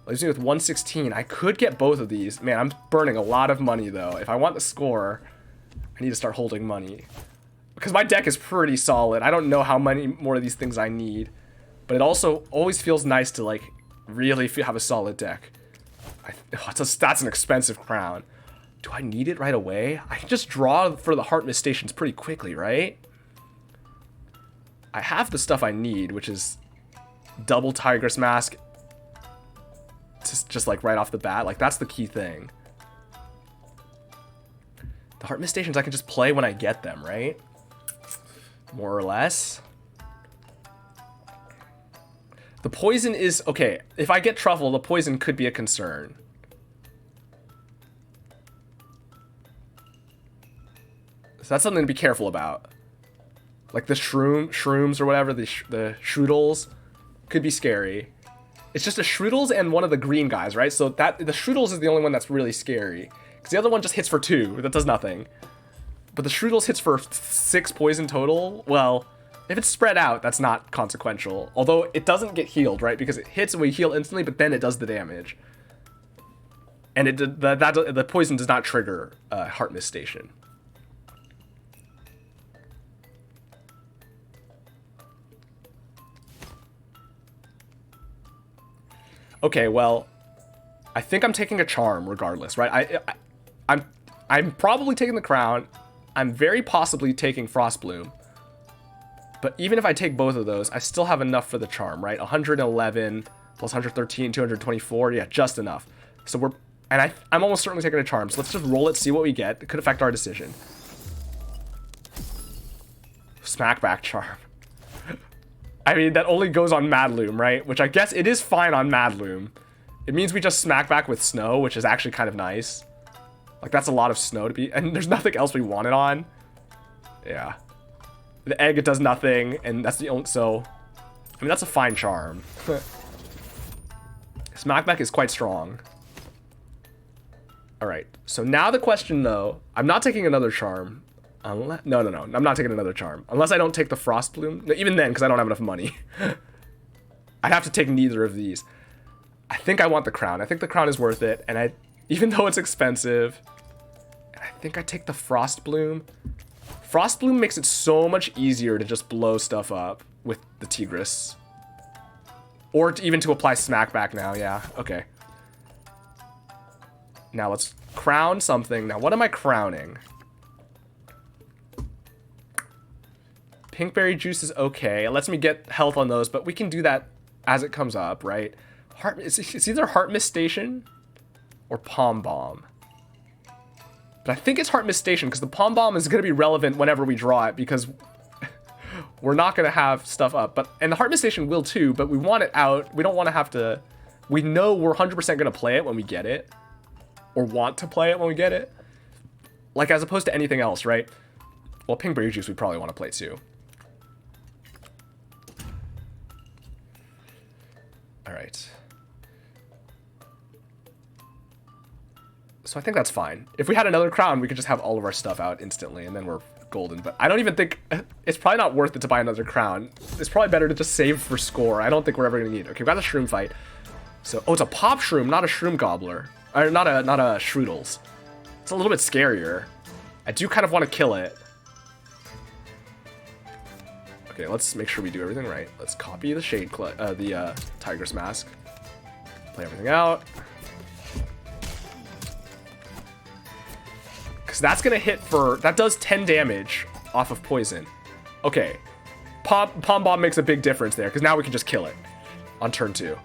Leaves me with 116. I could get both of these. Man, I'm burning a lot of money, though. If I want the score, I need to start holding money. Because my deck is pretty solid. I don't know how many more of these things I need. But it also always feels nice to, like, really have a solid deck. That's an expensive crown. Do I need it right away? I can just draw for the Heart Mist stations pretty quickly, right? I have the stuff I need, which is double Tigress Mask. Just like right off the bat. Like, that's the key thing. The Heart Mist stations I can just play when I get them, right? More or less. The poison is... Okay, if I get Truffle, the poison could be a concern. So that's something to be careful about. Like the shrooms or whatever, the Shroodles could be scary. It's just the Shroodles and one of the green guys, right? So that the Shroodles is the only one that's really scary. Because the other one just hits for 2. That does nothing. But the Shroodles hits for 6 poison total. Well, if it's spread out, that's not consequential. Although it doesn't get healed, right? Because it hits and we heal instantly, but then it does the damage. And the poison does not trigger Heart Mist Station. Okay, well, I think I'm taking a charm regardless, right? I'm probably taking the crown. I'm very possibly taking Frostbloom. But even if I take both of those, I still have enough for the charm, right? 111 plus 113, 224. Yeah, just enough. So I'm almost certainly taking a charm. So let's just roll it, see what we get. It could affect our decision. Smackback charm. I mean, that only goes on Madloom, right? Which I guess it is fine on Madloom. It means we just smack back with snow, which is actually kind of nice. Like, that's a lot of snow to be... And there's nothing else we want it on. Yeah. The egg, it does nothing, and that's the only... So, I mean, that's a fine charm. Smackback is quite strong. Alright, so now the question, though... I'm not taking another charm. No, I'm not taking another charm. Unless I don't take the Frostbloom. No, even then, because I don't have enough money. I'd have to take neither of these. I think I want the crown. I think the crown is worth it. And even though it's expensive, I think I take the Frostbloom. Frostbloom makes it so much easier to just blow stuff up with the Tigress. Or even to apply Smackback now, yeah. Okay. Now let's crown something. Now, what am I crowning? Pinkberry juice is okay. It lets me get health on those, but we can do that as it comes up, right? It's either Heart Mist Station or Palm Bomb. But I think it's Heart Mist Station because the Palm Bomb is going to be relevant whenever we draw it because we're not going to have stuff up. And the Heart Mist Station will too, but we want it out. We don't want to have to... We know we're 100% going to play it when we get it. Or want to play it when we get it. Like, as opposed to anything else, right? Well, Pinkberry juice we probably want to play too. Alright. So I think that's fine. If we had another crown, we could just have all of our stuff out instantly, and then we're golden. But I don't even think... It's probably not worth it to buy another crown. It's probably better to just save for score. I don't think we're ever going to need it. Okay, we got a shroom fight. So, oh, it's a pop shroom, not a shroom gobbler. Or not a Shroodles. It's a little bit scarier. I do kind of want to kill it. Okay, let's make sure we do everything right. Let's copy the Tigress Mask. Play everything out. Because that's going to hit for... That does 10 damage off of poison. Okay. Palm Bomb makes a big difference there, because now we can just kill it on turn 2.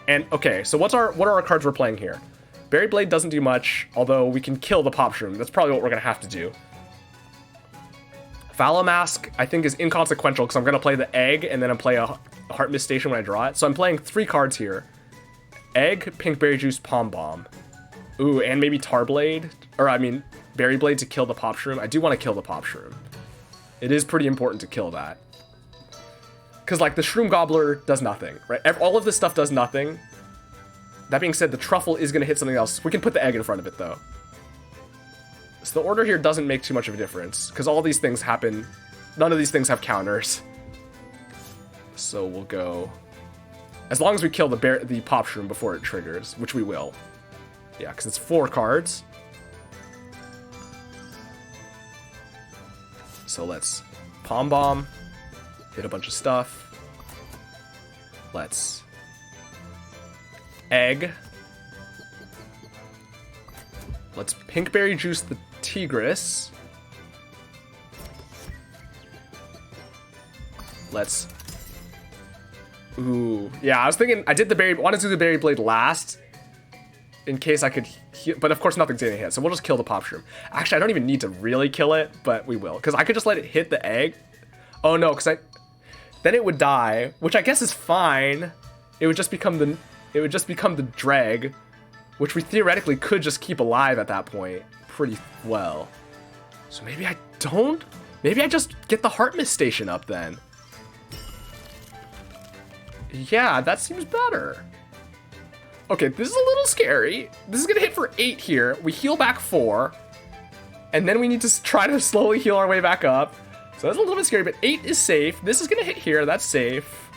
And, okay, so what are our cards we're playing here? Berry Blade doesn't do much, although we can kill the Pop Shroom. That's probably what we're going to have to do. Fallow Mask, I think, is inconsequential because I'm going to play the Egg and then I'm play a Heart Mist Station when I draw it. So I'm playing 3 cards here. Egg, Pinkberry Juice, Palm Bomb. Ooh, and maybe Tar Blade. Or, I mean, Berry Blade to kill the Pop Shroom. I do want to kill the Pop Shroom. It is pretty important to kill that. Because, like, the Shroom Gobbler does nothing, right? All of this stuff does nothing. That being said, the Truffle is going to hit something else. We can put the Egg in front of it, though. So the order here doesn't make too much of a difference, because all these things happen... None of these things have counters. So we'll go... As long as we kill the pop shroom before it triggers, which we will. Yeah, because it's 4 cards. So let's Palm Bomb, hit a bunch of stuff. Let's Egg. Let's Pinkberry Juice the Tigress. Let's... Ooh. Yeah, I was thinking... I did the berry... wanted to do the Berry Blade last. In case I could heal... But of course nothing's gonna hit, so we'll just kill the Pop Shroom. Actually, I don't even need to really kill it, but we will. Because I could just let it hit the egg. Oh no, because then it would die, which I guess is fine. It would just become the... It would just become the dreg, which we theoretically could just keep alive at that point pretty well. So maybe I don't? Maybe I just get the Heart Mist Station up then. Yeah, that seems better. Okay, this is a little scary. This is gonna hit for 8 here. We heal back 4. And then we need to try to slowly heal our way back up. So that's a little bit scary, but 8 is safe. This is gonna hit here, that's safe.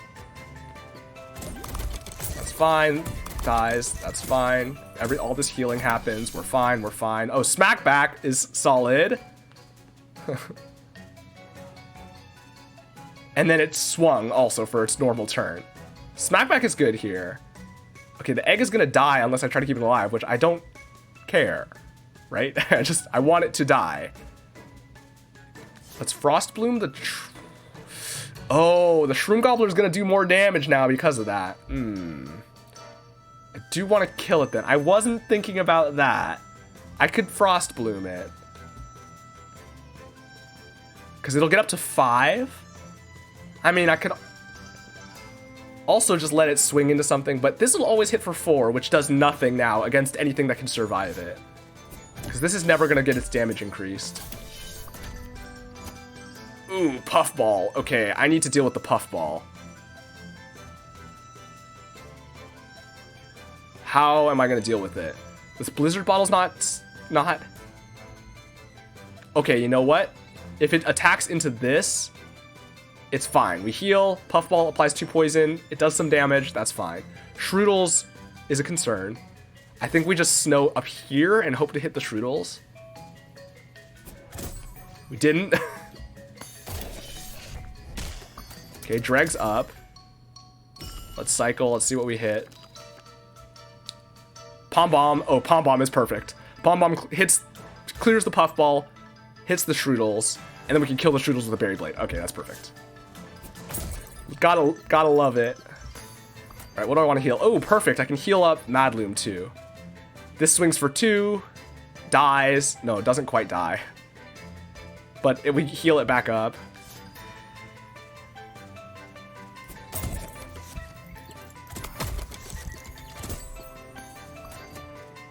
That's fine. Dies, that's fine. All this healing happens. We're fine, we're fine. Oh, Smack Back is solid. And then it swung also for its normal turn. Smackback is good here. Okay, the egg is gonna die unless I try to keep it alive, which I don't care, right? I want it to die. Let's Frost Bloom the... Oh, the Shroom Gobbler is gonna do more damage now because of that. I do want to kill it then. I wasn't thinking about that. I could Frost Bloom it. Because it'll get up to 5. I mean, I could also just let it swing into something, but this will always hit for 4, which does nothing now against anything that can survive it. Because this is never going to get its damage increased. Ooh, Puffball. Okay, I need to deal with the Puffball. How am I going to deal with it? This Blizzard Bottle's not... Okay, you know what? If it attacks into this, it's fine. We heal, Puffball applies 2 poison, it does some damage, that's fine. Shroodles is a concern. I think we just snow up here and hope to hit the Shroodles. We didn't. Okay, Dreg's up. Let's cycle, let's see what we hit. Pom Bomb. Oh, Pom Bomb is perfect. Pom Bomb hits, clears the Puffball, hits the Shroodles, and then we can kill the Shroodles with a Berry Blade. Okay, that's perfect. Gotta love it. All right, what do I want to heal? Oh, perfect. I can heal up Madloom too. This swings for 2, dies. No, it doesn't quite die. But we heal it back up.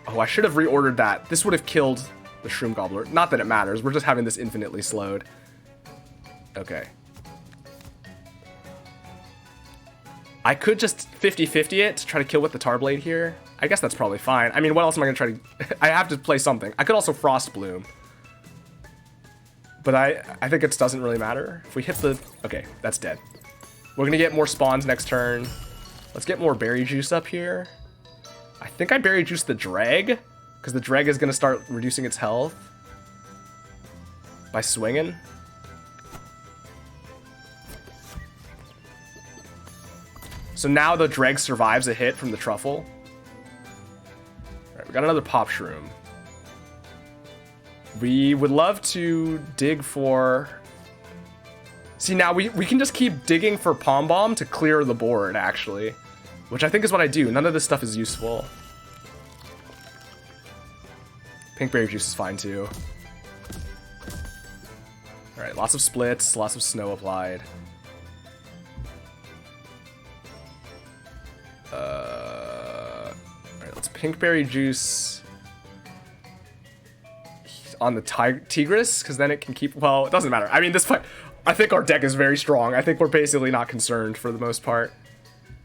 Oh, I should have reordered that. This would have killed the Shroom Gobbler. Not that it matters. We're just having this infinitely slowed. Okay. I could just 50-50 it to try to kill with the Tarblade here. I guess that's probably fine. I mean, what else am I going to try to... I have to play something. I could also Frost Bloom. But I think it doesn't really matter. If we hit the... Okay, that's dead. We're going to get more spawns next turn. Let's get more Berry Juice up here. I think I Berry Juice the Dreg, because the Dreg is going to start reducing its health by swinging. So now the Dreg survives a hit from the Truffle. Alright, we got another Pop Shroom. We would love to dig for... See, now we can just keep digging for Pom Bomb to clear the board, actually. Which I think is what I do. None of this stuff is useful. Pinkberry Juice is fine, too. Alright, lots of splits, lots of snow applied. Alright, let's Pinkberry Juice on the Tigress, because then it can keep... Well, it doesn't matter. I mean, this fight... I think our deck is very strong. I think we're basically not concerned for the most part.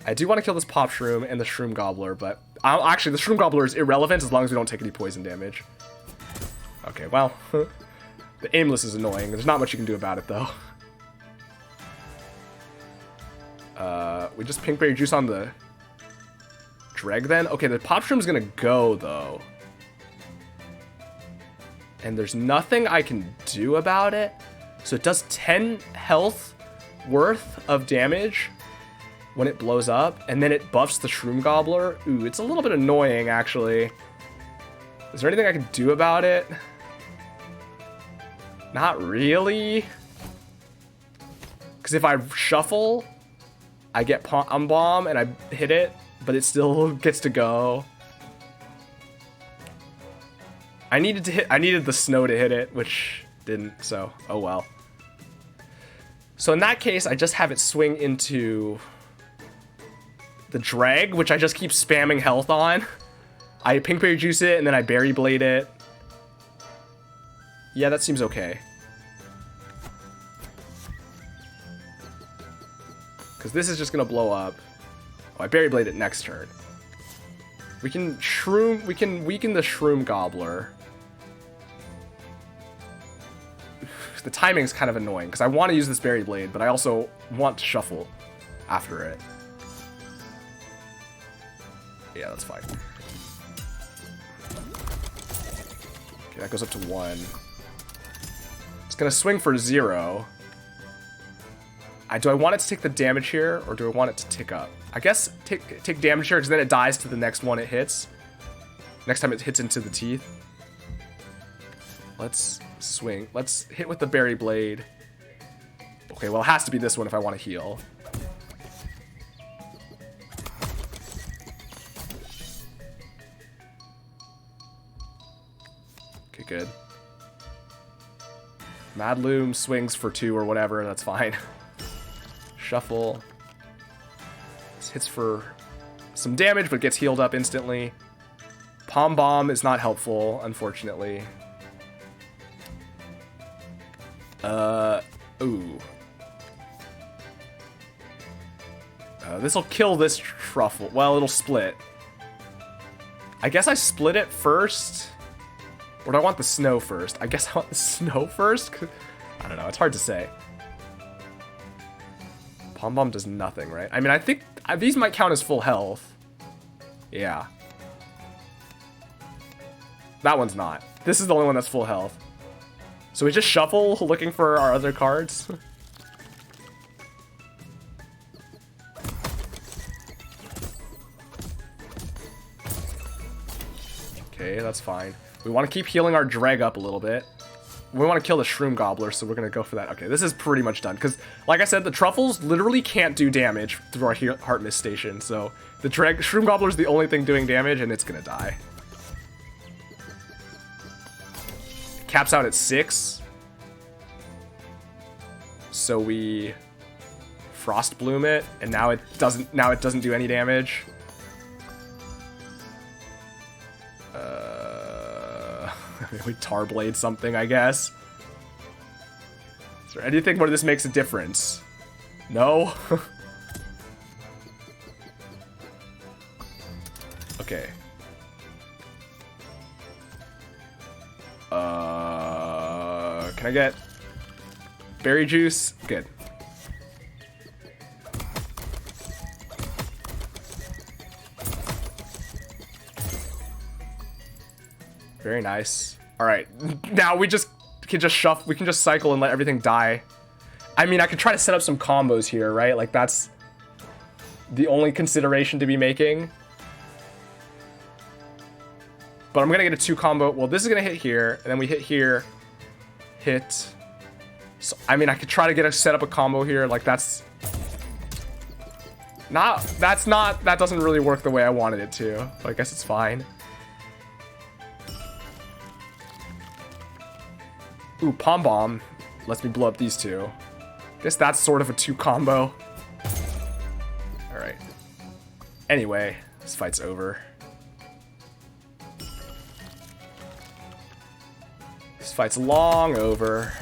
I do want to kill this Pop Shroom and the Shroom Gobbler, but... Actually, the Shroom Gobbler is irrelevant as long as we don't take any poison damage. Okay, well... The Aimless is annoying. There's not much you can do about it, though. We just Pinkberry Juice on the Dreg then? Okay, the Pop Shroom's gonna go, though. And there's nothing I can do about it. So it does 10 health worth of damage when it blows up, and then it buffs the Shroom Gobbler. Ooh, it's a little bit annoying, actually. Is there anything I can do about it? Not really. Because if I shuffle, I get Palm Bomb and I hit it, but it still gets to go. I needed the snow to hit it, which didn't, so oh well. So in that case, I just have it swing into the Drag, which I just keep spamming health on. I Pink Berry Juice it, and then I Berry Blade it. Yeah, that seems okay. Because this is just going to blow up. Oh, I Berry Blade it next turn. We can weaken the Shroom Gobbler. The timing's kind of annoying, because I want to use this Berry Blade, but I also want to shuffle after it. Yeah, that's fine. Okay, that goes up to 1. It's going to swing for 0. Do I want it to take the damage here, or do I want it to tick up? I guess take damage here, because then it dies to the next one it hits. Next time it hits into the teeth. Let's swing. Let's hit with the Berry Blade. Okay, well, it has to be this one if I want to heal. Okay, good. Madloom swings for 2 or whatever, that's fine. Shuffle. This hits for some damage, but gets healed up instantly. Palm Bomb is not helpful, unfortunately. Ooh. This'll kill this truffle. Well, it'll split. I guess I split it first. Or do I want the snow first? I guess I want the snow first? I don't know, it's hard to say. Palm Bomb does nothing, right? I mean, I think these might count as full health. Yeah. That one's not. This is the only one that's full health. So we just shuffle looking for our other cards. Okay, that's fine. We want to keep healing our Dreg up a little bit. We want to kill the Shroom Gobbler, so we're going to go for that. Okay, this is pretty much done. Because, like I said, the Truffles literally can't do damage through our Heart Mist Station. So the Shroom Gobbler is the only thing doing damage, and it's going to die. Caps out at 6. So we Frost Bloom it, and now it doesn't do any damage. We Tar Blade something, I guess. Is there anything where this makes a difference? No? Okay. Can I get Berry Juice? Good. Very nice. All right, now we can just shuffle. We can just cycle and let everything die. I mean, I could try to set up some combos here, right? Like that's the only consideration to be making. But I'm gonna get a 2 combo. Well, this is gonna hit here, and then we hit here, hit. So I mean, I could try to set up a combo here. Like that doesn't really work the way I wanted it to. But I guess it's fine. Ooh, Palm Bomb lets me blow up these 2. Guess that's sort of a 2 combo. Alright. Anyway, this fight's over. This fight's long over.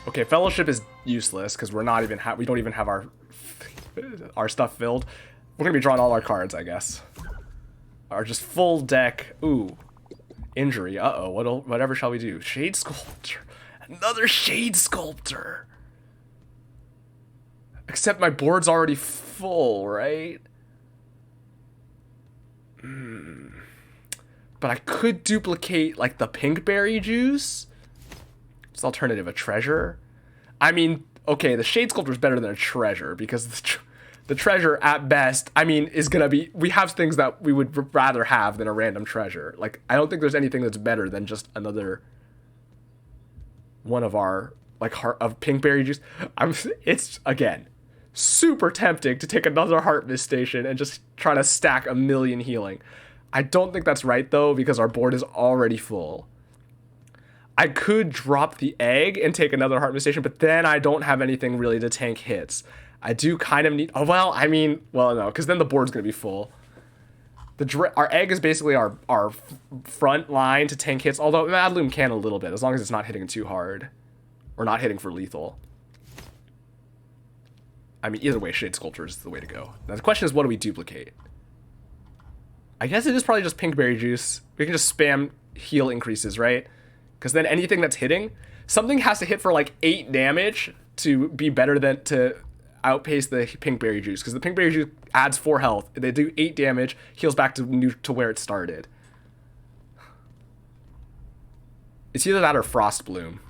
Okay, Fellowship is useless because we don't even have our stuff filled. We're gonna be drawing all our cards, I guess. are just full deck. Ooh, injury. Uh-oh, whatever shall we do? Shade Sculptor. Another Shade Sculptor. Except my board's already full, right? But I could duplicate, like, the Pinkberry Juice. It's alternative, a treasure. I mean, okay, the Shade Sculptor is better than a treasure, because the treasure, at best, I mean, is gonna be... We have things that we would rather have than a random treasure. Like, I don't think there's anything that's better than just another one of our, like, heart of Pinkberry Juice. It's, again, super tempting to take another Heart Mist Station and just try to stack a million healing. I don't think that's right, though, because our board is already full. I could drop the egg and take another Heart Mist Station, but then I don't have anything really to tank hits. I do kind of need... Oh, well, I mean... Well, no, because then the board's going to be full. Our egg is basically our front line to tank hits, although Madloom can a little bit, as long as it's not hitting too hard. Or not hitting for lethal. I mean, either way, Shade Sculptor is the way to go. Now, the question is, what do we duplicate? I guess it is probably just Pinkberry Juice. We can just spam heal increases, right? Because then anything that's hitting... Something has to hit for, like, 8 damage to be better than... to outpace the Pinkberry Juice. Because the Pinkberry Juice adds 4 health. They do 8 damage, heals back to where it started. It's either that or Frost Bloom.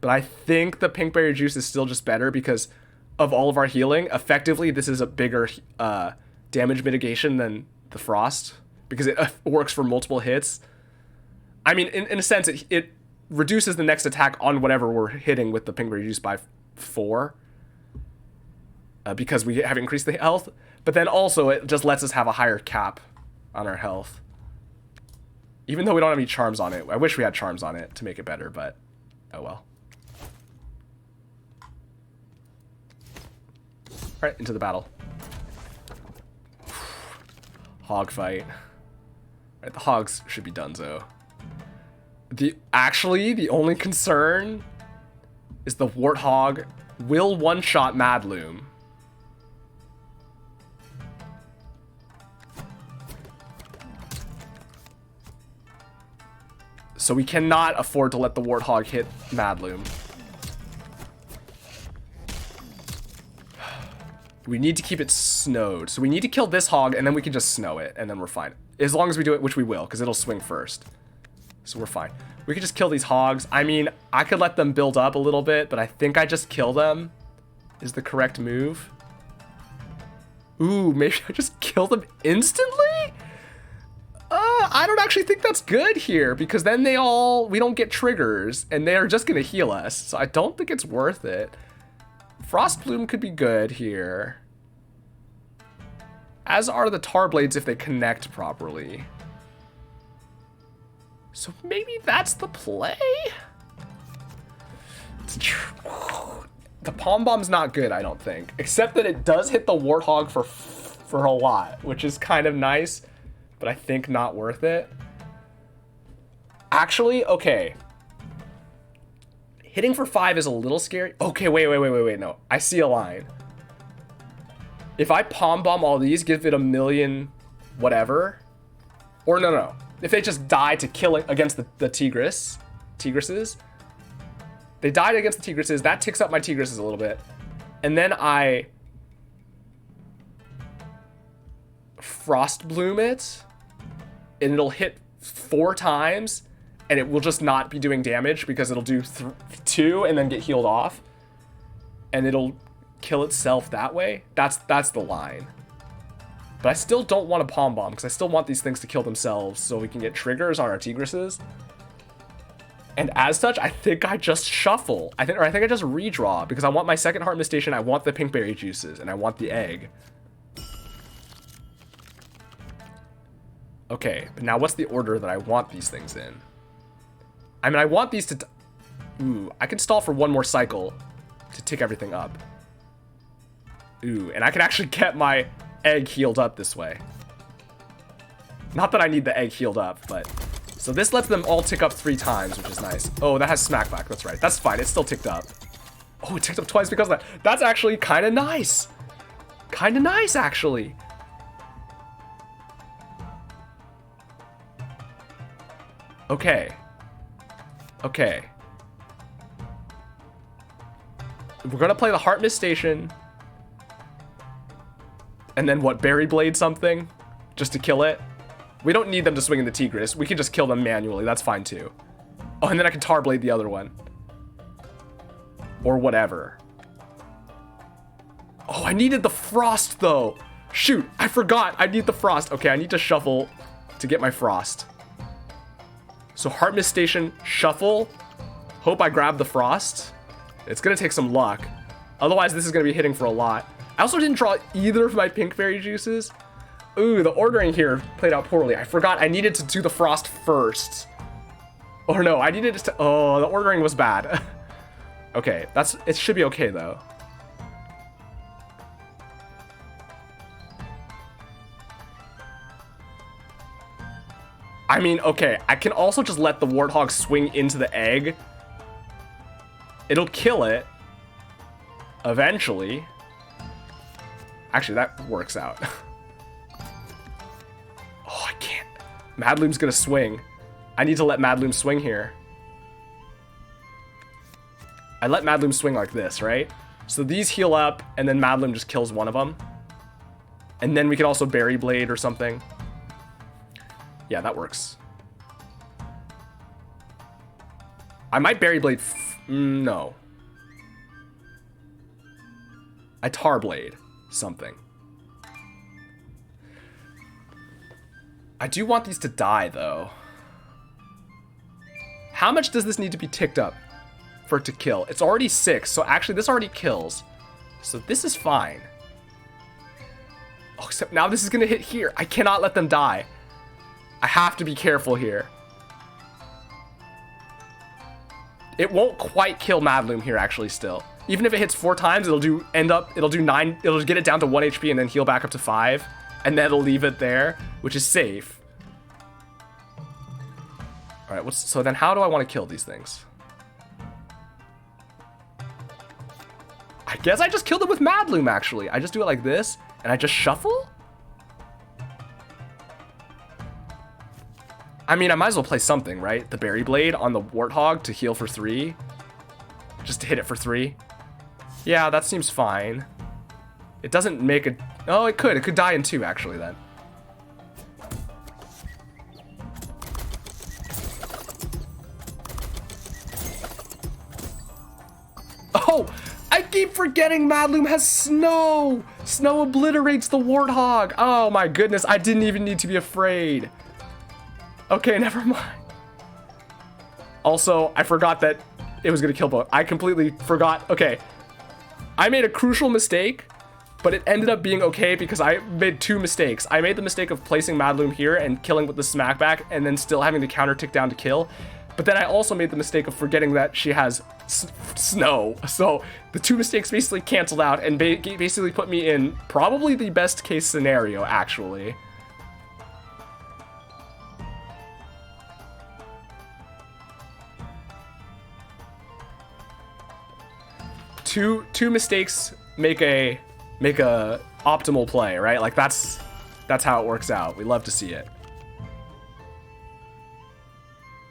But I think the Pinkberry Juice is still just better because of all of our healing. Effectively, this is a bigger damage mitigation than the Frost, because it works for multiple hits. I mean, in a sense, it reduces the next attack on whatever we're hitting with the Pinkberry Juice by 4, because we have increased the health, but then also it just lets us have a higher cap on our health. Even though we don't have any charms on it. I wish we had charms on it to make it better, but oh well. Alright, into the battle. Hog fight. Right, the hogs should be donezo. Actually, the only concern is the Warthog will one-shot Madloom. So we cannot afford to let the Warthog hit Madloom. We need to keep it snowed. So we need to kill this hog, and then we can just snow it, and then we're fine. As long as we do it, which we will, because it'll swing first. So we're fine. We could just kill these hogs. I mean, I could let them build up a little bit, but I think I just kill them is the correct move. Ooh, maybe I just kill them instantly? I don't actually think that's good here, because then we don't get triggers, and they are just going to heal us. So I don't think it's worth it. Frost Bloom could be good here. As are the Tar Blades if they connect properly. So maybe that's the play? The Palm Bomb's not good, I don't think. Except that it does hit the Warthog for a lot, which is kind of nice, but I think not worth it. Actually, okay. Hitting for 5 is a little scary. Okay, wait, no. I see a line. If I Palm Bomb all these, give it a million whatever. Or no. If they just die to kill it against the Tigresses. They died against the Tigresses. That ticks up my Tigresses a little bit. And then I Frost Bloom it. And it'll hit 4 times. And it will just not be doing damage because it'll do 2 and then get healed off. And it'll kill itself that way. That's the line. But I still don't want a Palm Bomb because I still want these things to kill themselves so we can get triggers on our Tigresses. And as such, I think I just shuffle. I think I just redraw because I want my second Heart Mist Station, I want the Pinkberry Juices, and I want the egg. Okay, but now what's the order that I want these things in? I mean, I want these to... Ooh, I can stall for 1 more cycle to tick everything up. Ooh, and I can actually get my egg healed up this way. Not that I need the egg healed up, but... So this lets them all tick up 3 times, which is nice. Oh, that has smackback, that's right. That's fine, it's still ticked up. Oh, it ticked up twice because of that. That's actually kind of nice. Kind of nice, actually. Okay. Okay. We're gonna play the Heart Mist Station. And then what, Berry Blade something? Just to kill it? We don't need them to swing in the Tigris. We can just kill them manually. That's fine too. Oh, and then I can Tar Blade the other one. Or whatever. Oh, I needed the Frost though. Shoot, I forgot. I need the Frost. Okay, I need to shuffle to get my Frost. So Heart Mist Station, shuffle. Hope I grab the Frost. It's gonna take some luck. Otherwise, this is gonna be hitting for a lot. I also didn't draw either of my pink fairy juices. Ooh, the ordering here played out poorly. I forgot I needed to do the Frost first. Or no, I needed to, oh, the ordering was bad. Okay, it should be okay though. I mean, okay, I can also just let the Warthog swing into the egg. It'll kill it. Eventually. Actually, that works out. Oh, I can't. Madloom's gonna swing. I need to let Madloom swing here. I let Madloom swing like this, right? So these heal up, and then Madloom just kills one of them. And then we can also Berry Blade or something. Yeah, that works. I might Berry Blade. No. I Tar Blade something. I do want these to die, though. How much does this need to be ticked up for it to kill? It's already 6, so actually this already kills. So this is fine. Oh, except now this is going to hit here. I cannot let them die. I have to be careful here. It won't quite kill Madloom here, actually, still. Even if it hits 4 times, it'll do 9, it'll get it down to 1 HP and then heal back up to 5. And then it'll leave it there, which is safe. Alright, so then how do I want to kill these things? I guess I just killed them with Madloom, actually. I just do it like this, and I just shuffle? I mean, I might as well play something, right? The Berry Blade on the Warthog to heal for 3. Just to hit it for 3. Yeah, that seems fine. It doesn't make a... Oh, it could. It could die in 2, actually, then. Oh! I keep forgetting Madloom has snow! Snow obliterates the Warthog! Oh my goodness, I didn't even need to be afraid. Okay, never mind. Also, I forgot that it was gonna kill both. I completely forgot. Okay. I made a crucial mistake, but it ended up being okay because I made 2 mistakes. I made the mistake of placing Madloom here and killing with the smackback and then still having the counter tick down to kill. But then I also made the mistake of forgetting that she has snow. So the 2 mistakes basically canceled out and basically put me in probably the best case scenario, actually. Two mistakes make a optimal play, right? Like that's how it works out. We love to see it.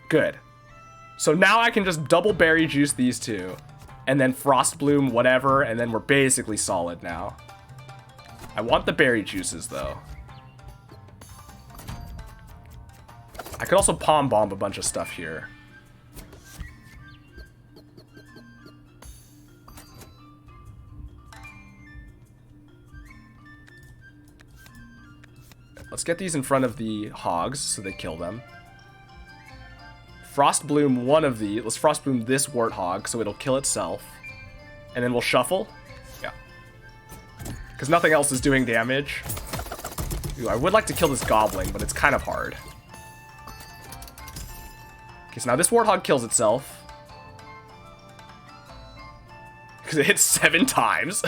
Good. So now I can just double berry juice these 2, and then Frost Bloom whatever, and then we're basically solid now. I want the berry juices though. I could also Palm Bomb a bunch of stuff here. Let's get these in front of the hogs so they kill them. Frost Bloom one of the. Let's Frost Bloom this Warthog so it'll kill itself. And then we'll shuffle. Yeah. Because nothing else is doing damage. Ooh, I would like to kill this Goblin, but it's kind of hard. Okay, so now this Warthog kills itself. Because it hits 7 times.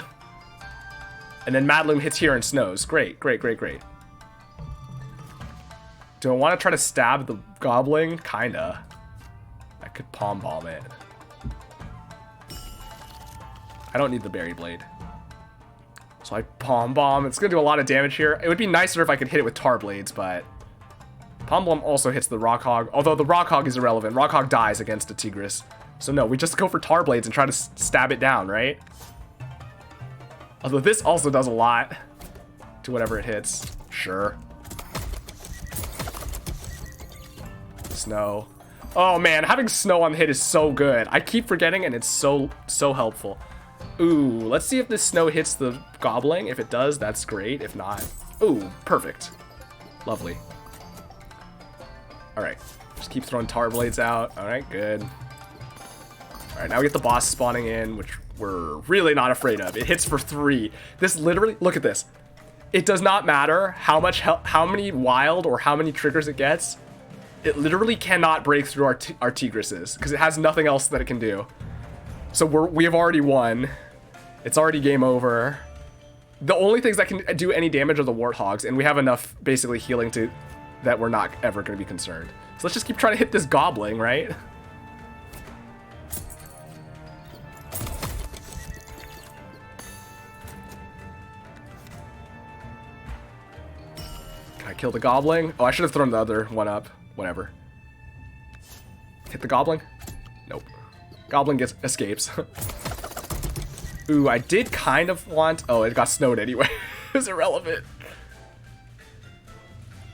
And then Madloom hits here and snows. Great, great, great, great. Do I want to try to stab the Goblin? Kinda. I could Palm Bomb it. I don't need the Berry Blade. So I Palm Bomb. It's going to do a lot of damage here. It would be nicer if I could hit it with Tar Blades, but Palm Blum also hits the Rock Hog, although the Rock Hog is irrelevant. Rock Hog dies against a Tigris. So no, we just go for Tar Blades and try to stab it down, right? Although this also does a lot to whatever it hits. Sure. Snow. Oh man, having snow on the hit is so good. I keep forgetting and it's so helpful. Ooh, let's see if this snow hits the Gobbling. If it does, that's great. If not, ooh, perfect. Lovely. Alright, just keep throwing Tar Blades out. Alright, good. Alright, now we get the boss spawning in, which we're really not afraid of. It hits for 3. This literally, look at this. It does not matter how many wild or how many triggers it gets. It literally cannot break through our Tigrises because it has nothing else that it can do. So we have already won. It's already game over. The only things that can do any damage are the Warthogs, and we have enough basically healing to that we're not ever going to be concerned. So let's just keep trying to hit this Gobbling, right? Can I kill the Gobbling? Oh, I should have thrown the other one up. Whatever. Hit the Gobbling? Nope. Goblin escapes. Ooh, I did kind of want... Oh, it got snowed anyway. It was irrelevant.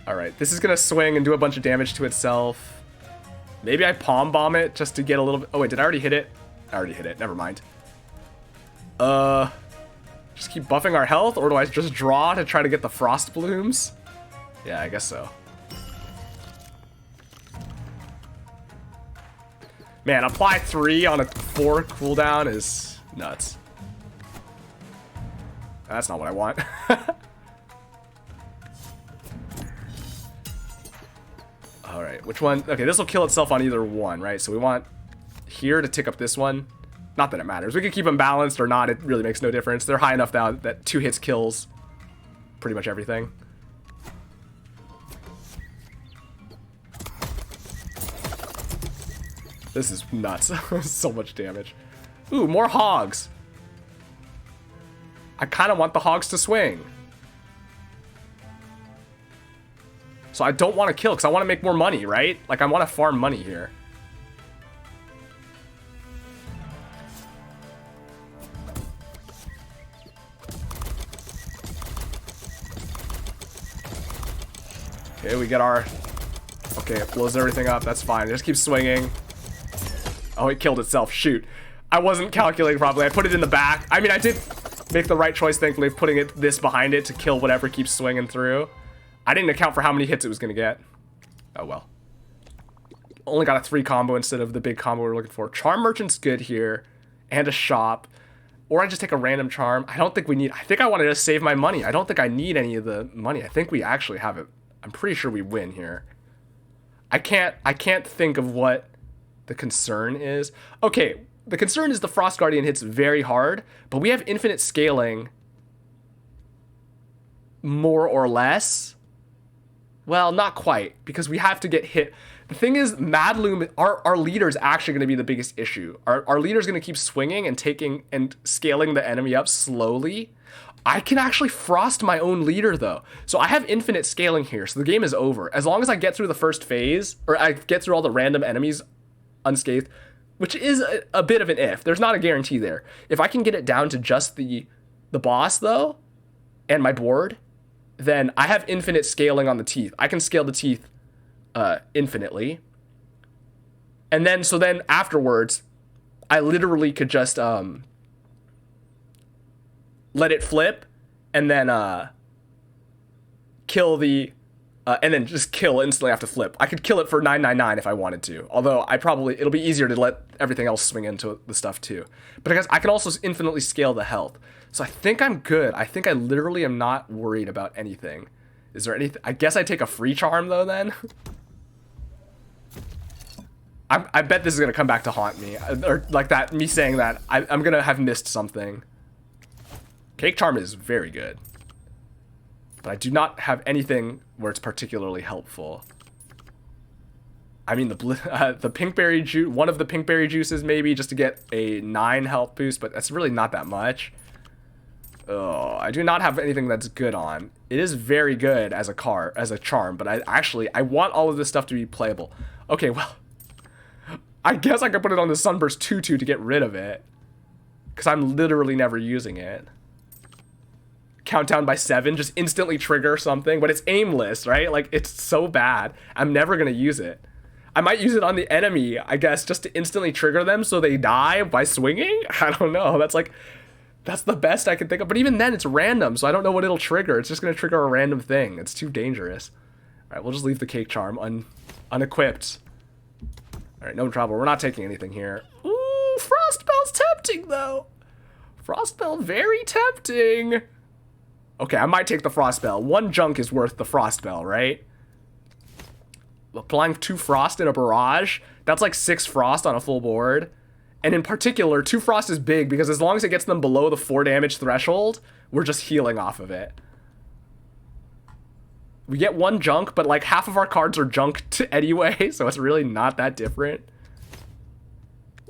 Alright, this is going to swing and do a bunch of damage to itself. Maybe I Palm Bomb it just to get a little bit... Oh, wait, did I already hit it? I already hit it. Never mind. Just keep buffing our health? Or do I just draw to try to get the Frost Blooms? Yeah, I guess so. Man, apply 3 on a 4 cooldown is nuts. That's not what I want. Alright, which one? Okay, this will kill itself on either one, right? So we want here to tick up this one. Not that it matters. We can keep them balanced or not. It really makes no difference. They're high enough now that 2 hits kills pretty much everything. This is nuts. So much damage. Ooh, more hogs. I kind of want the hogs to swing. So I don't want to kill because I want to make more money, right? Like, I want to farm money here. Okay, we get our... Okay, it blows everything up. That's fine. It just keeps swinging. Oh, it killed itself. Shoot. I wasn't calculating properly. I put it in the back. I mean, I did make the right choice, thankfully, putting this behind it to kill whatever keeps swinging through. I didn't account for how many hits it was going to get. Oh, well. Only got a 3 combo instead of the big combo we were looking for. Charm Merchant's good here. And a shop. Or I just take a random charm. I don't think we need... I think I want to just save my money. I don't think I need any of the money. I think we actually have it. I'm pretty sure we win here. I can't think of what the concern is. Okay, the concern is the Frost Guardian hits very hard, but we have infinite scaling more or less. Well, not quite, because we have to get hit. The thing is, Madloom, our leader is actually going to be the biggest issue. Our leader is going to keep swinging and taking and scaling the enemy up slowly. I can actually frost my own leader, though. So I have infinite scaling here, so the game is over. As long as I get through the first phase, or I get through all the random enemies unscathed, which is a bit of an if. There's not a guarantee there. If I can get it down to just the boss, though, and my board, then I have infinite scaling on the teeth. I can scale the teeth infinitely. And then, so then afterwards, I literally could just let it flip and then kill the and then just kill instantly after flip. I could kill it for 999 if I wanted to. Although it'll be easier to let everything else swing into the stuff too. But I guess I can also infinitely scale the health. So I think I'm good. I think I literally am not worried about anything. Is there anything? I guess I take a free charm though then. I bet this is gonna come back to haunt me, or like that. Me saying that I'm gonna have missed something. Cake Charm is very good, but I do not have anything where it's particularly helpful. I mean, the pinkberry juice, one of the pinkberry juices maybe, just to get a 9 health boost, but that's really not that much. Oh, I do not have anything that's good on. It is very good as a charm, but I want all of this stuff to be playable. Okay, well, I guess I could put it on the Sunburst Tutu to get rid of it, because I'm literally never using it. Countdown by 7, just instantly trigger something, but it's aimless, right? Like, it's so bad. I'm never gonna use it. I might use it on the enemy, I guess, just to instantly trigger them so they die by swinging? I don't know. That's the best I can think of. But even then, it's random, so I don't know what it'll trigger. It's just going to trigger a random thing. It's too dangerous. All right, we'll just leave the cake charm unequipped. All right, no trouble. We're not taking anything here. Ooh, Frostbell's tempting, though. Frostbell, very tempting. Okay, I might take the Frostbell. 1 junk is worth the Frostbell, right? Applying 2 frost in a barrage, that's like 6 frost on a full board. And in particular, 2 frost is big because as long as it gets them below the 4 damage threshold, we're just healing off of it. We get 1 junk, but like half of our cards are junked anyway, so it's really not that different.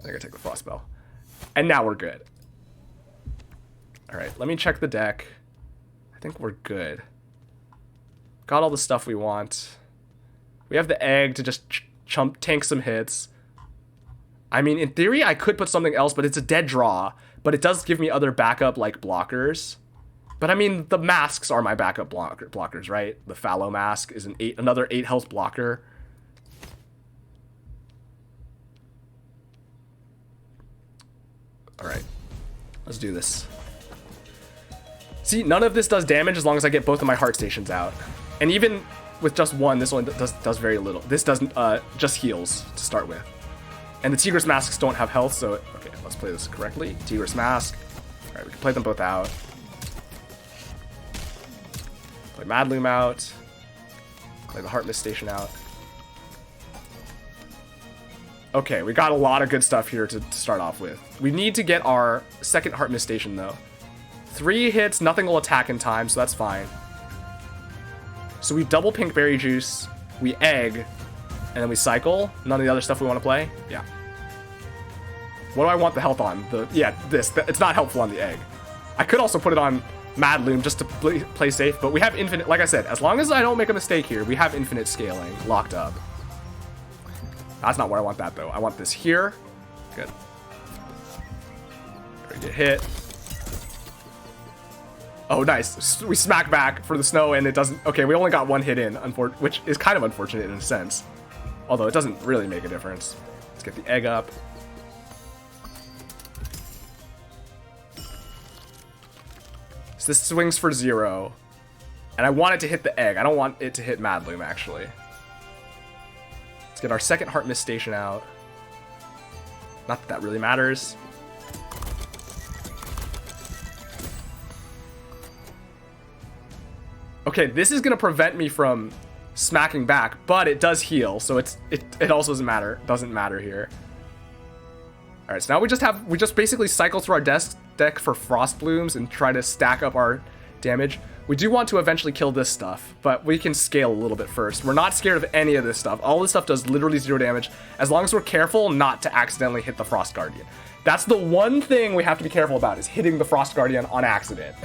I gotta take the Frostbell. And now we're good. Alright, let me check the deck. I think we're good. Got all the stuff we want. We have the egg to just tank some hits. I mean, in theory, I could put something else, but it's a dead draw. But it does give me other backup, like, blockers. But I mean, the masks are my backup blockers, right? The Fallow Mask is another 8 health blocker. Alright. Let's do this. See, none of this does damage as long as I get both of my heart stations out. And even with just one, this one does very little. This doesn't, just heals to start with. And the Tigress Masks don't have health, so... Okay, let's play this correctly. Tigress Mask. Alright, we can play them both out. Play Madloom out. Play the Heart Mist Station out. Okay, we got a lot of good stuff here to start off with. We need to get our second Heart Mist Station, though. 3 hits, nothing will attack in time, so that's fine. So we double Pink Berry Juice, we egg, and then we cycle. None of the other stuff we want to play? Yeah. What do I want the health on? It's not helpful on the egg. I could also put it on Madloom just to play safe, but we have infinite, like I said, as long as I don't make a mistake here, we have infinite scaling locked up. That's not where I want that, though. I want this here. Good. Ready to hit. Oh, nice. We smack back for the snow, and it doesn't... Okay, we only got 1 hit in, which is kind of unfortunate in a sense. Although it doesn't really make a difference. Let's get the egg up. So this swings for 0. And I want it to hit the egg. I don't want it to hit Madloom, actually. Let's get our second Heart Mist Station out. Not that that really matters. Okay, this is going to prevent me from smacking back, but it does heal, so it also doesn't matter here. All right, so now we just basically cycle through our deck for Frost Blooms and try to stack up our damage. We do want to eventually kill this stuff, but we can scale a little bit first. We're not scared of any of this stuff. All this stuff does literally 0 damage, as long as we're careful not to accidentally hit the Frost Guardian. That's the one thing we have to be careful about, is hitting the Frost Guardian on accident.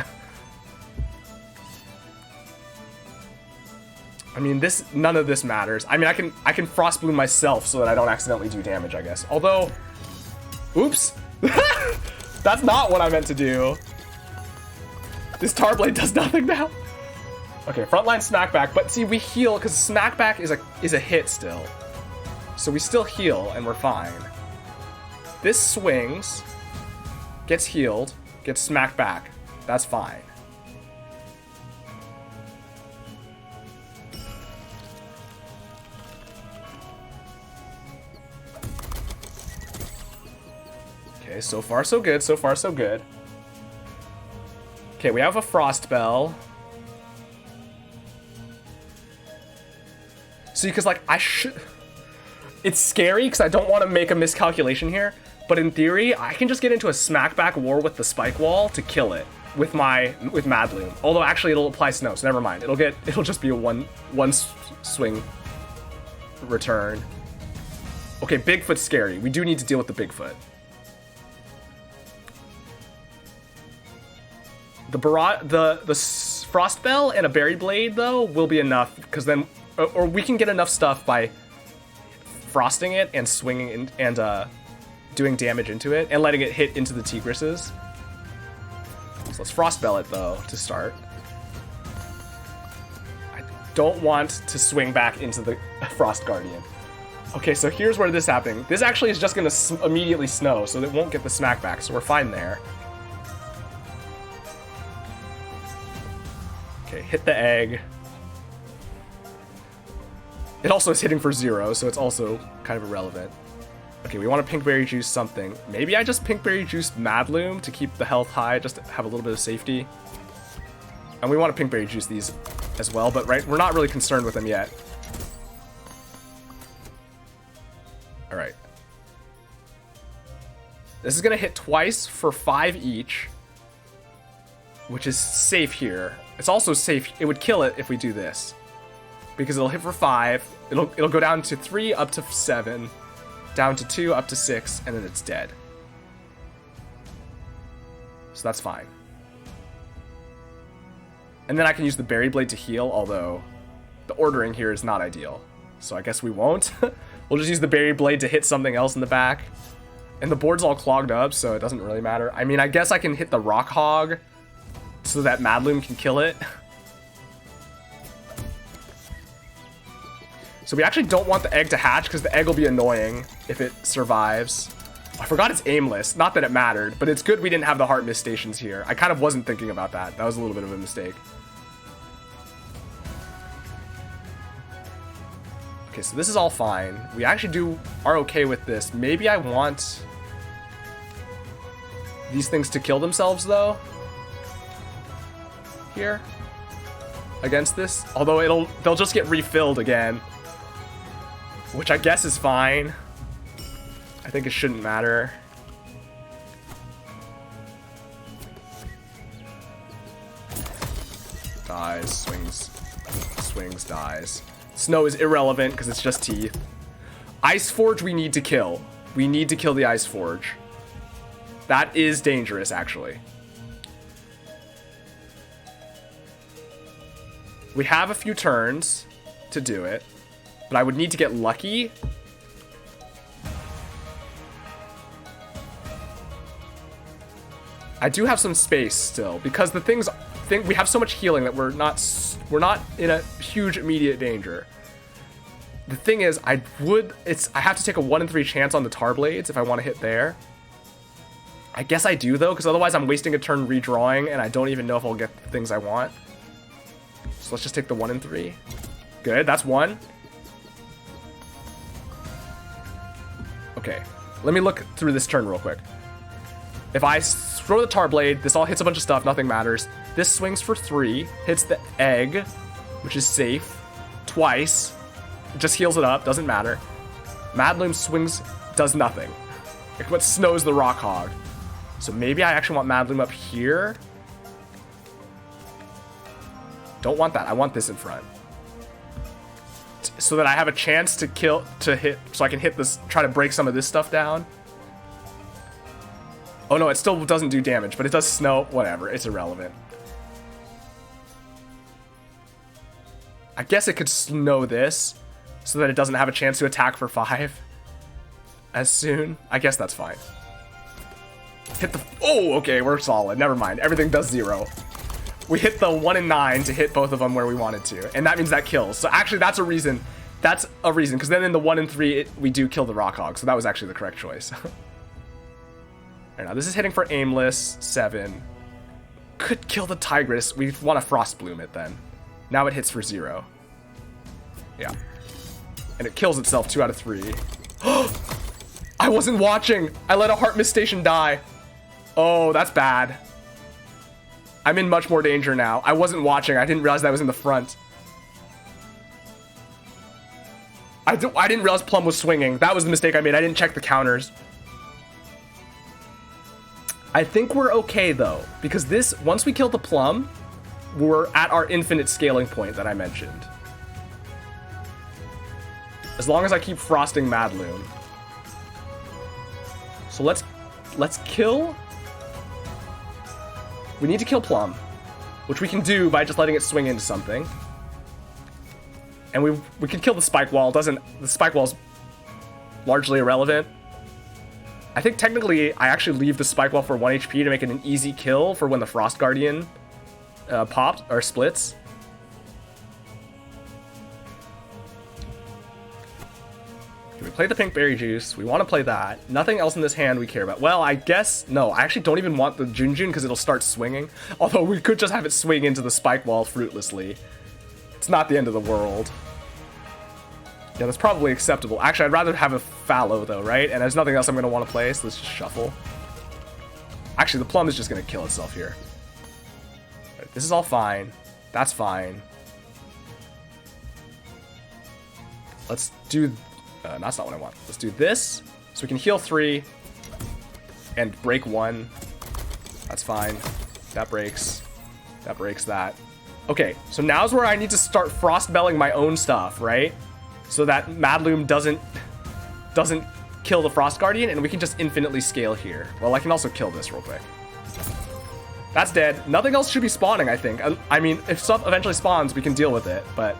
I mean, none of this matters. I mean, I can Frost Bloom myself so that I don't accidentally do damage, I guess. Although, oops. That's not what I meant to do. This Tarblade does nothing now. Okay, frontline Smackback, but see, we heal because Smackback is a hit still. So we still heal and we're fine. This swings, gets healed, gets smacked back. That's fine. Okay, so far so good, so far so good. Okay, we have a Frost Bell. See, because, like, it's scary because I don't want to make a miscalculation here, but in theory, I can just get into a smackback war with the Spike Wall to kill it with Madloom. Although, actually, it'll apply snow, so never mind. It'll just be a one swing return. Okay, Bigfoot's scary. We do need to deal with the Bigfoot. the Frost Bell and a Berry Blade though will be enough, because then, or we can get enough stuff by frosting it and swinging in, and doing damage into it and letting it hit into the Tigresses. So let's Frost Bell it though to start. I don't want to swing back into the Frost Guardian. Okay, so here's where this is happening. This actually is just going to immediately snow, so it won't get the smack back, so we're fine there. Okay, hit the egg. It also is hitting for 0, so it's also kind of irrelevant. Okay, we want to Pinkberry Juice something. Maybe I just Pinkberry Juice Madloom to keep the health high, just to have a little bit of safety. And we want to Pinkberry Juice these as well, but right, we're not really concerned with them yet. Alright. This is going to hit twice for 5 each, which is safe here. It's also safe. It would kill it if we do this, because it'll hit for 5. It'll go down to 3 up to 7, down to 2 up to 6, and then it's dead. So that's fine. And then I can use the Berry Blade to heal, although the ordering here is not ideal. So I guess we won't. We'll just use the Berry Blade to hit something else in the back. And the board's all clogged up, so it doesn't really matter. I mean, I guess I can hit the Rock Hog so that Madloom can kill it. So we actually don't want the egg to hatch, because the egg will be annoying if it survives. I forgot it's aimless. Not that it mattered, but it's good we didn't have the Heart Mist stations here. I kind of wasn't thinking about that. That was a little bit of a mistake. Okay, so this is all fine. We actually are okay with this. Maybe I want these things to kill themselves, though. Here. Against this. Although they'll just get refilled again. Which I guess is fine. I think it shouldn't matter. Dies, swings, dies. Snow is irrelevant because it's just teeth. Ice Forge we need to kill. We need to kill the Ice Forge. That is dangerous, actually. We have a few turns to do it, but I would need to get lucky. I do have some space still, because the we have so much healing that we're not in a huge immediate danger. The thing is, I have to take a 1 in 3 chance on the Tar Blades if I want to hit there. I guess I do though, because otherwise I'm wasting a turn redrawing, and I don't even know if I'll get the things I want. So let's just take the 1 in 3. Good, that's 1. Okay, let me look through this turn real quick. If I throw the Tar Blade, this all hits a bunch of stuff, nothing matters. This swings for 3, hits the egg, which is safe, twice. It just heals it up, doesn't matter. Madloom swings, does nothing. It snows the Rock Hog. So maybe I actually want Madloom up here. Don't want that, I want this in front. So that I have a chance to hit, so I can hit this, try to break some of this stuff down. Oh no, it still doesn't do damage, but it does snow. Whatever, it's irrelevant. I guess it could snow this, so that it doesn't have a chance to attack for 5 as soon. I guess that's fine. Hit the... Oh, okay, we're solid. Never mind. Everything does 0. We hit the 1 in 9 to hit both of them where we wanted to, and that means that kills. So actually, that's a reason. That's a reason, because then in the 1 in 3, we do kill the Rock Hog, so that was actually the correct choice. Right now, this is hitting for aimless, 7. Could kill the Tigress. We want to Frost Bloom it then. Now it hits for 0. Yeah. And it kills itself 2 out of 3. I wasn't watching. I let a Heart Mist Station die. Oh, that's bad. I'm in much more danger now. I wasn't watching. I didn't realize that was in the front. I didn't realize Plum was swinging. That was the mistake I made. I didn't check the counters. I think we're okay though, because this, once we kill the Plum, we're at our infinite scaling point that I mentioned. As long as I keep frosting Madloom. So let's kill We need to kill Plum, which we can do by just letting it swing into something. And we can kill the spike wall. The spike wall's largely irrelevant. I think technically I actually leave the spike wall for 1 HP to make it an easy kill for when the Frost Guardian pops or splits. We play the pink berry juice. We want to play that. Nothing else in this hand we care about. Well, I guess no. I actually don't even want the Junjun because it'll start swinging. Although we could just have it swing into the spike wall fruitlessly. It's not the end of the world. Yeah, that's probably acceptable. Actually, I'd rather have a fallow though, right? And there's nothing else I'm going to want to play, so let's just shuffle. Actually, the Plum is just going to kill itself here. Right, this is all fine. That's fine. Let's do... that's not what I want. Let's do this, so we can heal 3 and break 1. That's fine. That breaks. That breaks that. Okay, so now's where I need to start frostbelling my own stuff, right? So that Madloom doesn't kill the Frost Guardian, and we can just infinitely scale here. Well, I can also kill this real quick. That's dead. Nothing else should be spawning, I think. I mean, if stuff eventually spawns, we can deal with it, but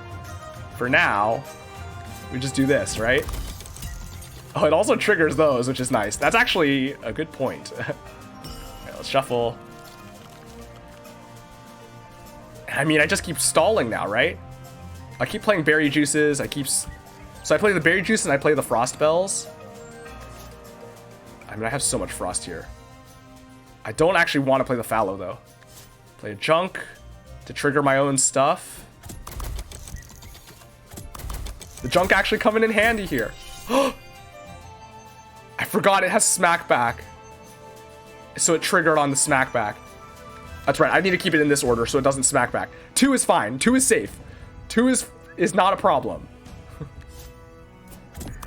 for now... we just do this, right? Oh, it also triggers those, which is nice. That's actually a good point. Okay, let's shuffle. I mean, I just keep stalling now, right? I keep playing berry juices. So I play the berry juice and I play the frost bells. I mean, I have so much frost here. I don't actually want to play the fallow, though. Play a junk to trigger my own stuff. The junk actually coming in handy here. I forgot it has smack back. So it triggered on the smack back. That's right. I need to keep it in this order so it doesn't smack back. 2 is fine. 2 is safe. 2 is not a problem.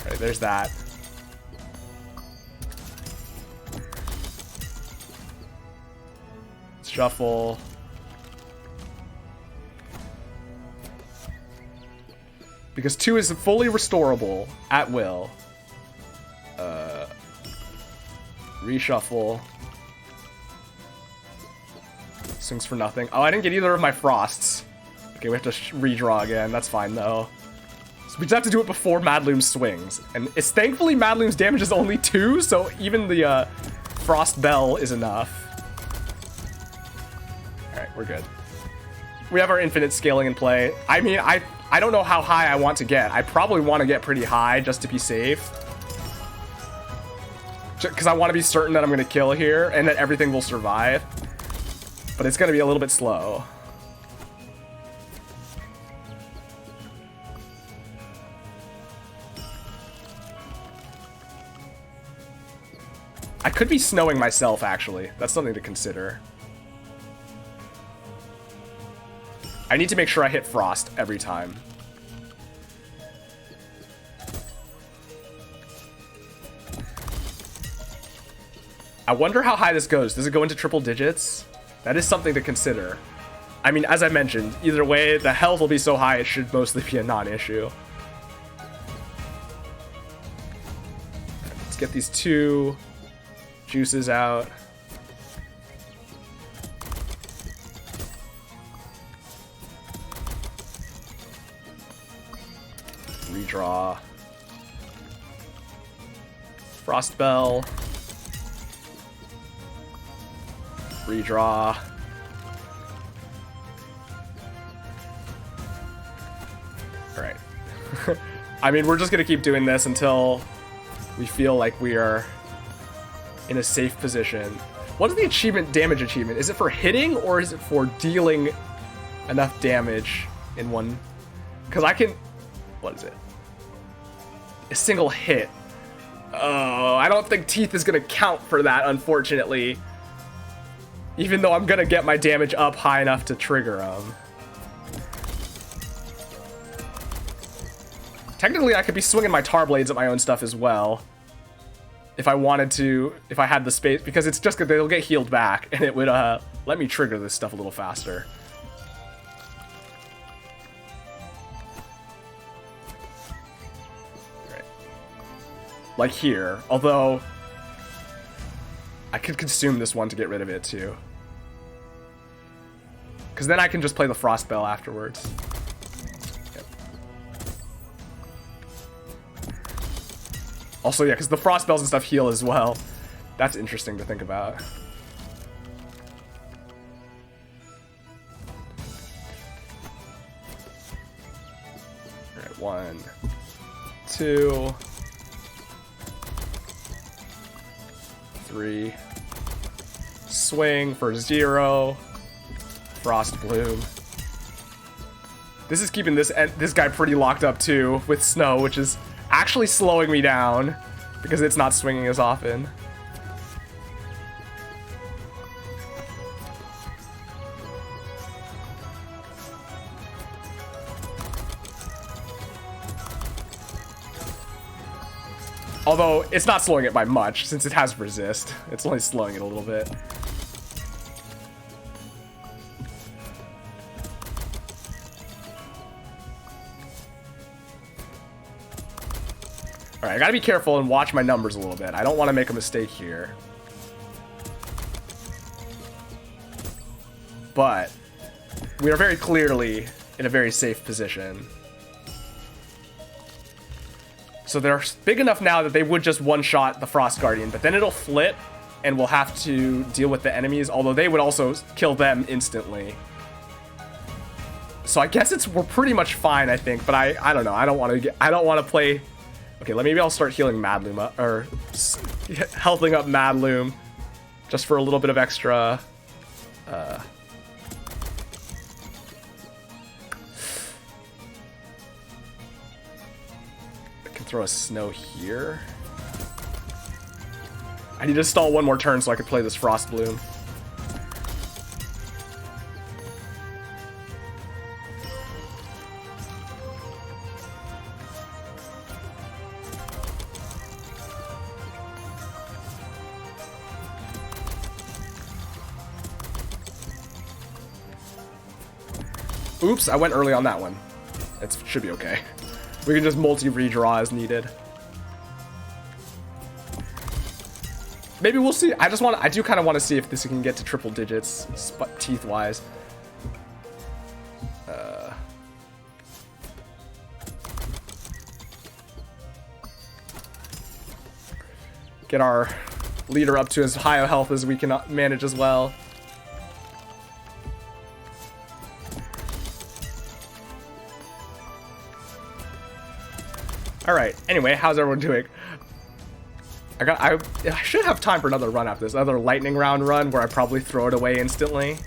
Alright, there's that. Shuffle. Because 2 is fully restorable at will. Reshuffle. Swings for nothing. Oh, I didn't get either of my frosts. Okay, we have to redraw again. That's fine, though. So we just have to do it before Madloom swings. And it's thankfully Madloom's damage is only 2, so even the Frost Bell is enough. Alright, we're good. We have our infinite scaling in play. I mean, I don't know how high I want to get. I probably want to get pretty high just to be safe. Because I want to be certain that I'm going to kill here and that everything will survive. But it's going to be a little bit slow. I could be snowing myself, actually. That's something to consider. I need to make sure I hit frost every time. I wonder how high this goes. Does it go into triple digits? That is something to consider. I mean, as I mentioned, either way, the health will be so high it should mostly be a non-issue. Let's get these 2 juices out. Redraw. Frostbell. Redraw. Alright. I mean, we're just gonna keep doing this until we feel like we are in a safe position. What is the achievement, damage achievement? Is it for hitting or is it for dealing enough damage in one? Because I can... what is it? A single hit. Oh, I don't think Teeth is gonna count for that, unfortunately. Even though I'm gonna get my damage up high enough to trigger them. Technically, I could be swinging my tar blades at my own stuff as well. If I wanted to, if I had the space, because it's just good, they'll get healed back, and it would let me trigger this stuff a little faster. Right. Like here, although I could consume this one to get rid of it too. Because then I can just play the Frost Bell afterwards. Yep. Also, yeah, because the Frost Bells and stuff heal as well. That's interesting to think about. Alright, 1, 2, 3. Swing for 0. Frost Bloom. This is keeping this guy pretty locked up too with snow, which is actually slowing me down because it's not swinging as often. Although it's not slowing it by much since it has resist. It's only slowing it a little bit. Alright, I gotta be careful and watch my numbers a little bit. I don't want to make a mistake here. But we are very clearly in a very safe position. So they're big enough now that they would just one-shot the Frost Guardian, but then it'll flip and we'll have to deal with the enemies, although they would also kill them instantly. So I guess we're pretty much fine, I think, but I don't know. I don't want to play. Okay, maybe I'll start healing Madloom up, or healthing up Madloom just for a little bit of extra. I can throw a snow here. I need to stall one more turn so I can play this Frost Bloom. Oops, I went early on that one. It should be okay. We can just multi-redraw as needed. Maybe we'll see. I do kind of want to see if this can get to triple digits, teeth-wise. Get our leader up to as high a health as we can manage as well. Alright, anyway, how's everyone doing? I should have time for another run after this, another lightning round run where I probably throw it away instantly.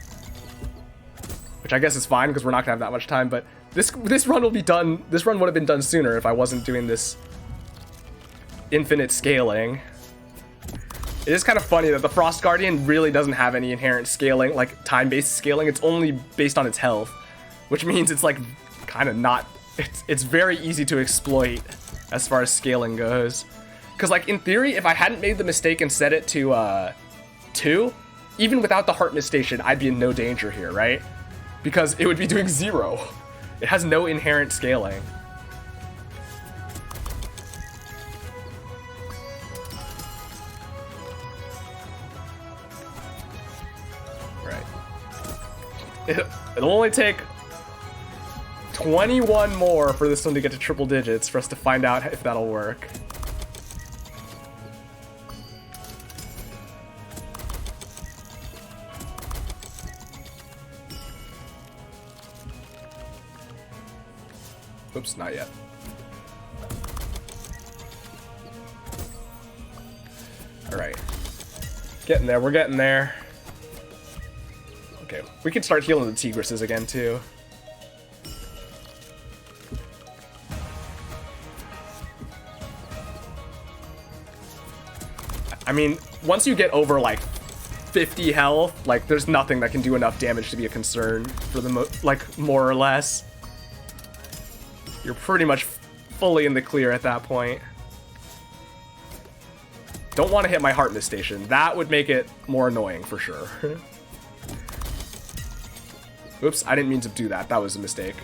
Which I guess is fine because we're not gonna have that much time, but this run will be done. This run would have been done sooner if I wasn't doing this infinite scaling. It is kind of funny that the Frost Guardian really doesn't have any inherent scaling, like time-based scaling. It's only based on its health, which means it's like kind of not. It's very easy to exploit as far as scaling goes. Because, like, in theory, if I hadn't made the mistake and set it to 2, even without the Heart Mist Station, I'd be in no danger here, right? Because it would be doing 0. It has no inherent scaling. Right. It'll only take 21 more for this one to get to triple digits for us to find out if that'll work. Oops, not yet. Alright. Getting there, we're getting there. Okay, we can start healing the Tigresses again, too. I mean, once you get over, like, 50 health, like, there's nothing that can do enough damage to be a concern for the like, more or less. You're pretty much fully in the clear at that point. Don't want to hit my Heart Mist Station. That would make it more annoying for sure. Oops, I didn't mean to do that. That was a mistake.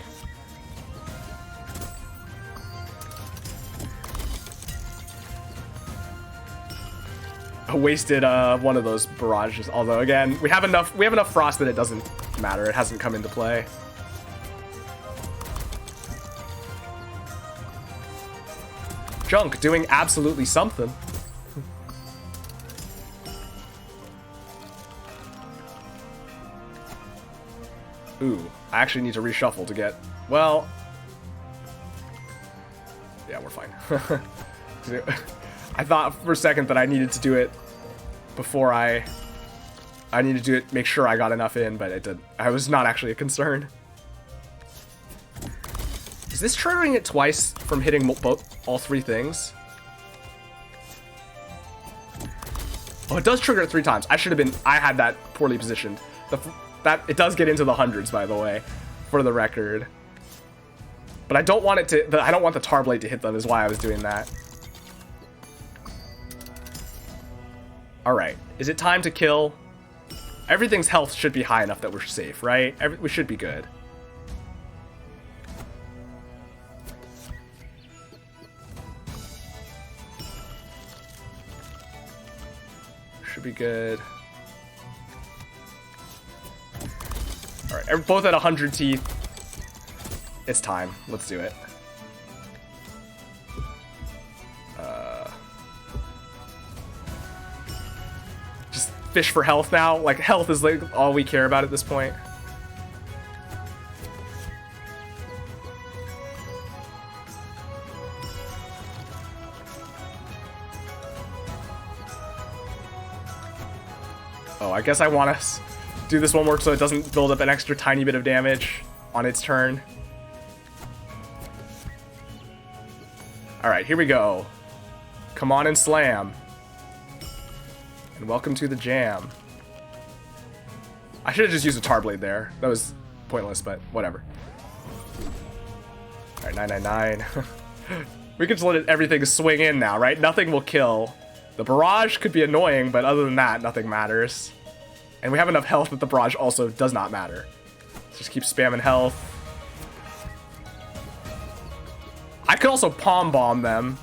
wasted one of those barrages. Although again, we have enough frost that it doesn't matter. It hasn't come into play. Junk doing absolutely something. Ooh, I actually need to reshuffle to get, well, yeah, we're fine. I thought for a second that I needed to do it before I needed to do it, make sure I got enough in, but it did. I was not actually a concern. Is this triggering it twice from hitting all three things? Oh, it does trigger it 3 times. I had that poorly positioned. It does get into the hundreds, by the way, for the record. But I don't want it to, I don't want the tar blade to hit them, is why I was doing that. Alright, is it time to kill? Everything's health should be high enough that we're safe, right? We should be good. Should be good. Alright, both at 100 teeth. It's time. Let's do it. Just fish for health now. Like, health is like all we care about at this point. Oh, I guess I want to do this one more so it doesn't build up an extra tiny bit of damage on its turn. Alright, here we go. Come on and slam. And welcome to the jam. I should have just used a tar blade there. That was pointless, but whatever. Alright, 999. We can just let everything swing in now, right? Nothing will kill. The barrage could be annoying, but other than that, nothing matters. And we have enough health that the barrage also does not matter. Let's just keep spamming health. I could also palm bomb them.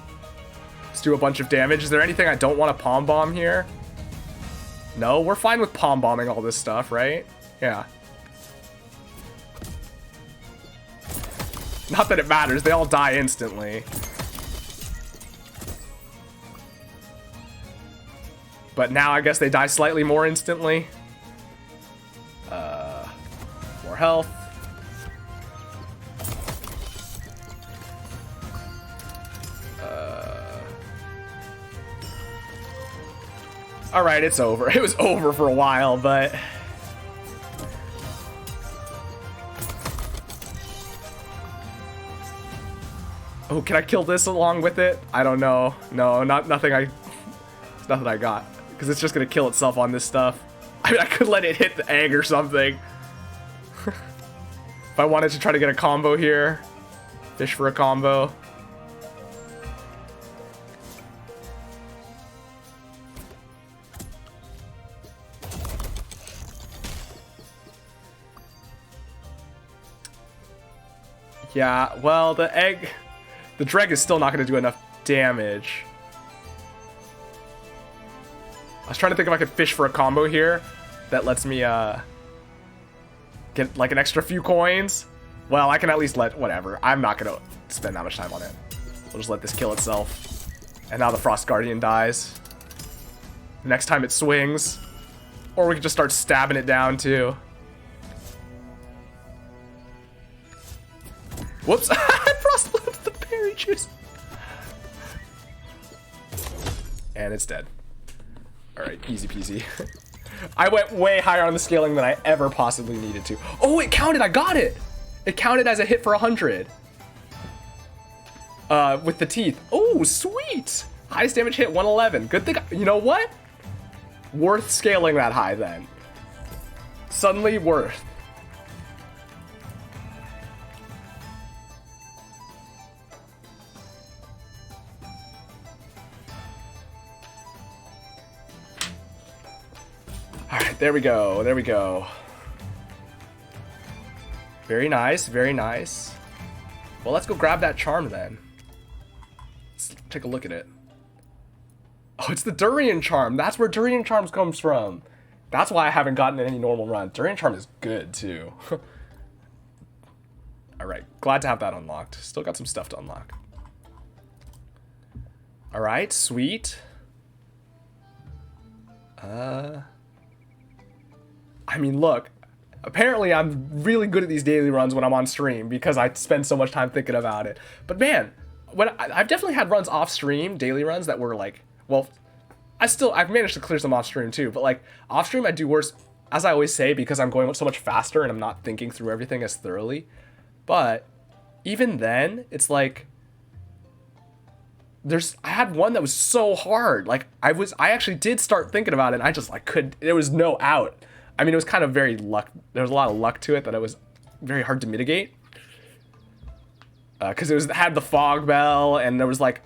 Let's do a bunch of damage. Is there anything I don't want to palm bomb here? No, we're fine with palm bombing all this stuff, right? Yeah. Not that it matters. They all die instantly. But now I guess they die slightly more instantly. More health. Alright, it's over. It was over for a while, but... Oh, can I kill this along with it? I don't know. No, nothing I got. Because it's just going to kill itself on this stuff. I mean, I could let it hit the egg or something. If I wanted to try to get a combo here. Fish for a combo. Yeah, well, the Dreg is still not going to do enough damage. I was trying to think if I could fish for a combo here that lets me get like an extra few coins. Well, I can at least whatever. I'm not going to spend that much time on it. We'll just let this kill itself. And now the Frost Guardian dies. Next time it swings. Or we can just start stabbing it down too. Whoops. Frost blew the berry juice. And it's dead. Alright, easy peasy. I went way higher on the scaling than I ever possibly needed to. Oh, it counted! I got it! It counted as a hit for 100. With the teeth. Oh, sweet! Highest damage hit, 111. Good thing, you know what? Worth scaling that high then. Suddenly worth. Alright, there we go, there we go. Very nice, very nice. Well, let's go grab that charm then. Let's take a look at it. Oh, it's the Durian Charm. That's where Durian Charms comes from. That's why I haven't gotten any normal run. Durian Charm is good, too. Alright, glad to have that unlocked. Still got some stuff to unlock. Alright, sweet. I mean, look. Apparently, I'm really good at these daily runs when I'm on stream because I spend so much time thinking about it. But man, I've definitely had runs off stream, daily runs that were like, well, I've managed to clear some off stream too. But like off stream, I do worse, as I always say, because I'm going so much faster and I'm not thinking through everything as thoroughly. But even then, it's like I had one that was so hard. Like I actually did start thinking about it. And I just like there was no out. I mean, it was kind of very luck. There was a lot of luck to it that it was very hard to mitigate. Because it had the fog bell, and there was like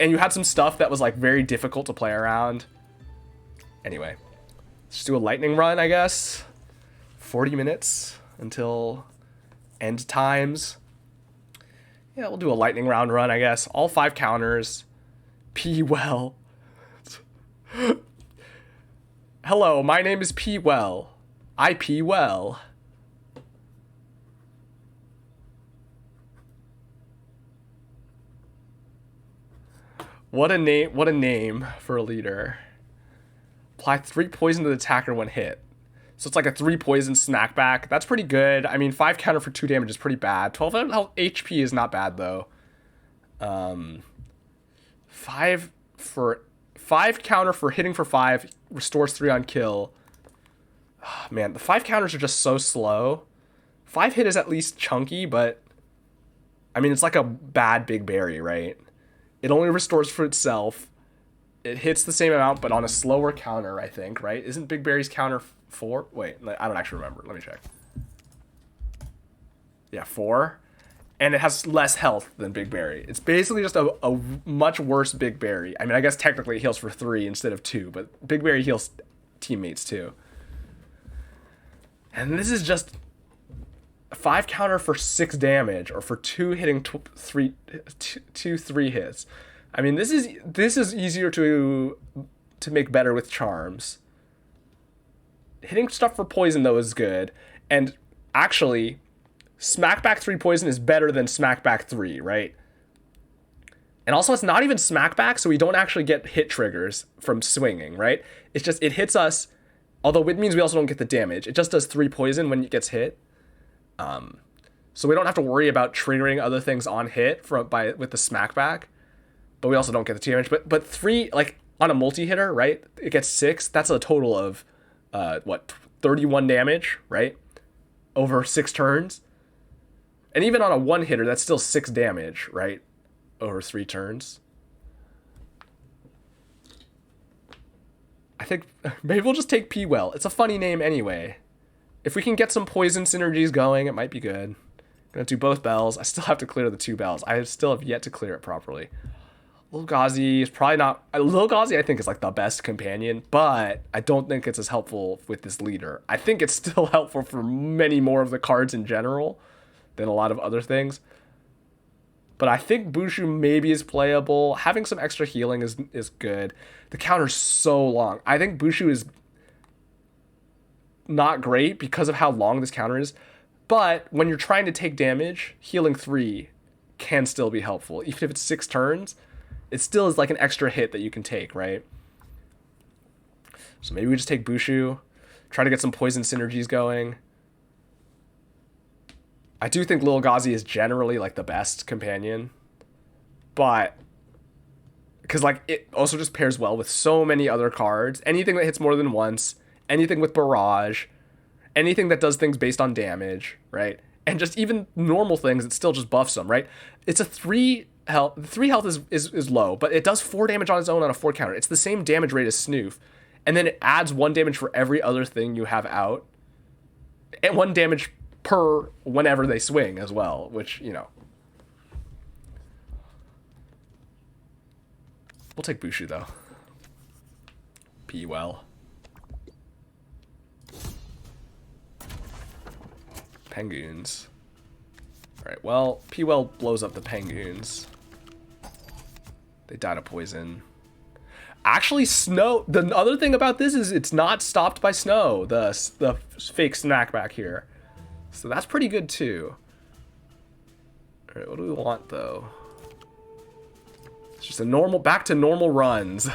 and you had some stuff that was like very difficult to play around. Anyway, let's just do a lightning run, I guess. 40 minutes until end times. Yeah, we'll do a lightning round run, I guess. All 5 counters. P well. Hello, my name is P well. I pee well. What a name for a leader. Apply 3 poison to the attacker when hit. So it's like a 3 poison smackback. That's pretty good. I mean, 5 counter for 2 damage is pretty bad. 12 HP is not bad though. 5 counter for hitting for 5 restores 3 on kill. Oh, man, the 5 counters are just so slow. 5 hit is at least chunky, but I mean, it's like a bad big berry, right? It only restores for itself. It hits the same amount, but on a slower counter, I think, right? Isn't Big Berry's counter 4? Wait, I don't actually remember. Let me check. Yeah, 4. And it has less health than Big Berry. It's basically just a much worse Big Berry. I mean, I guess technically it heals for 3 instead of 2, but Big Berry heals teammates too. And this is just a 5 counter for 6 damage, or for 2 hitting 3 hits. I mean, this is easier to make better with charms. Hitting stuff for poison though is good, and actually, smackback 3 poison is better than smackback 3, right? And also, it's not even smackback, so we don't actually get hit triggers from swinging, right? It's just it hits us, although it means we also don't get the damage. It just does 3 poison when it gets hit. So we don't have to worry about triggering other things on hit with the smackback, but we also don't get the damage. But 3, like on a multi-hitter, right? It gets 6. That's a total of 31 damage, right? Over 6 turns. And even on a 1-hitter, that's still 6 damage, right? Over 3 turns. I think maybe we'll just take P well. It's a funny name anyway. If we can get some poison synergies going, it might be good. Gonna do both bells. I still have to clear the 2 bells. I still have yet to clear it properly. Lil Ghazi is probably not... Lil Ghazi, I think, is like the best companion, but I don't think it's as helpful with this leader. I think it's still helpful for many more of the cards in general than a lot of other things. But I think Bushu maybe is playable. Having some extra healing is good. The counter's so long. I think Bushu is not great because of how long this counter is. But when you're trying to take damage, healing 3 can still be helpful. Even if it's 6 turns, it still is like an extra hit that you can take, right? So maybe we just take Bushu, try to get some poison synergies going. I do think Lil Ghazi is generally like the best companion, but because like it also just pairs well with so many other cards. Anything that hits more than once, anything with barrage, anything that does things based on damage, right? And just even normal things, it still just buffs them, right? It's a 3 health. 3 health is low, but it does 4 damage on its own on a 4 counter. It's the same damage rate as Snoof, and then it adds 1 damage for every other thing you have out, and 1 damage per whenever they swing as well, which, you know. We'll take Bushu, though. P well. Penguins. Alright, well, P well blows up the penguins. They died of poison. Actually, snow. The other thing about this is it's not stopped by snow. The fake snack back here. So that's pretty good too. All right, what do we want though? It's just a normal, back to normal runs.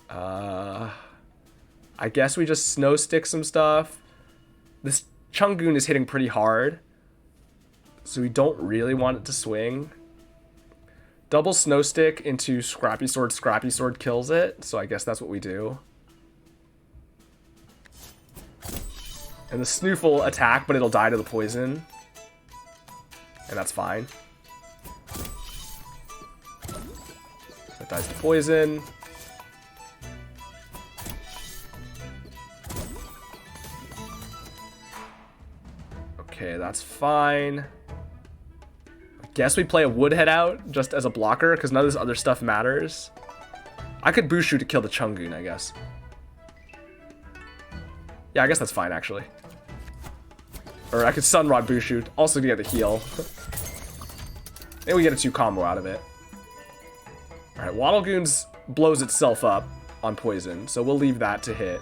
I guess we just snow stick some stuff. This Chungoon is hitting pretty hard, so we don't really want it to swing. Double snow stick into Scrappy Sword kills it, so I guess that's what we do. And the Snoof will attack, but it'll die to the poison. And that's fine. That dies to poison. Okay, that's fine. I guess we play a Woodhead out just as a blocker, because none of this other stuff matters. I could Bushu to kill the Chungoon, I guess. Yeah, I guess that's fine, actually. Or I could Sunrod Bushu, also to get the heal. Maybe we get a 2 combo out of it. Alright, Wattlegoons blows itself up on poison, so we'll leave that to hit.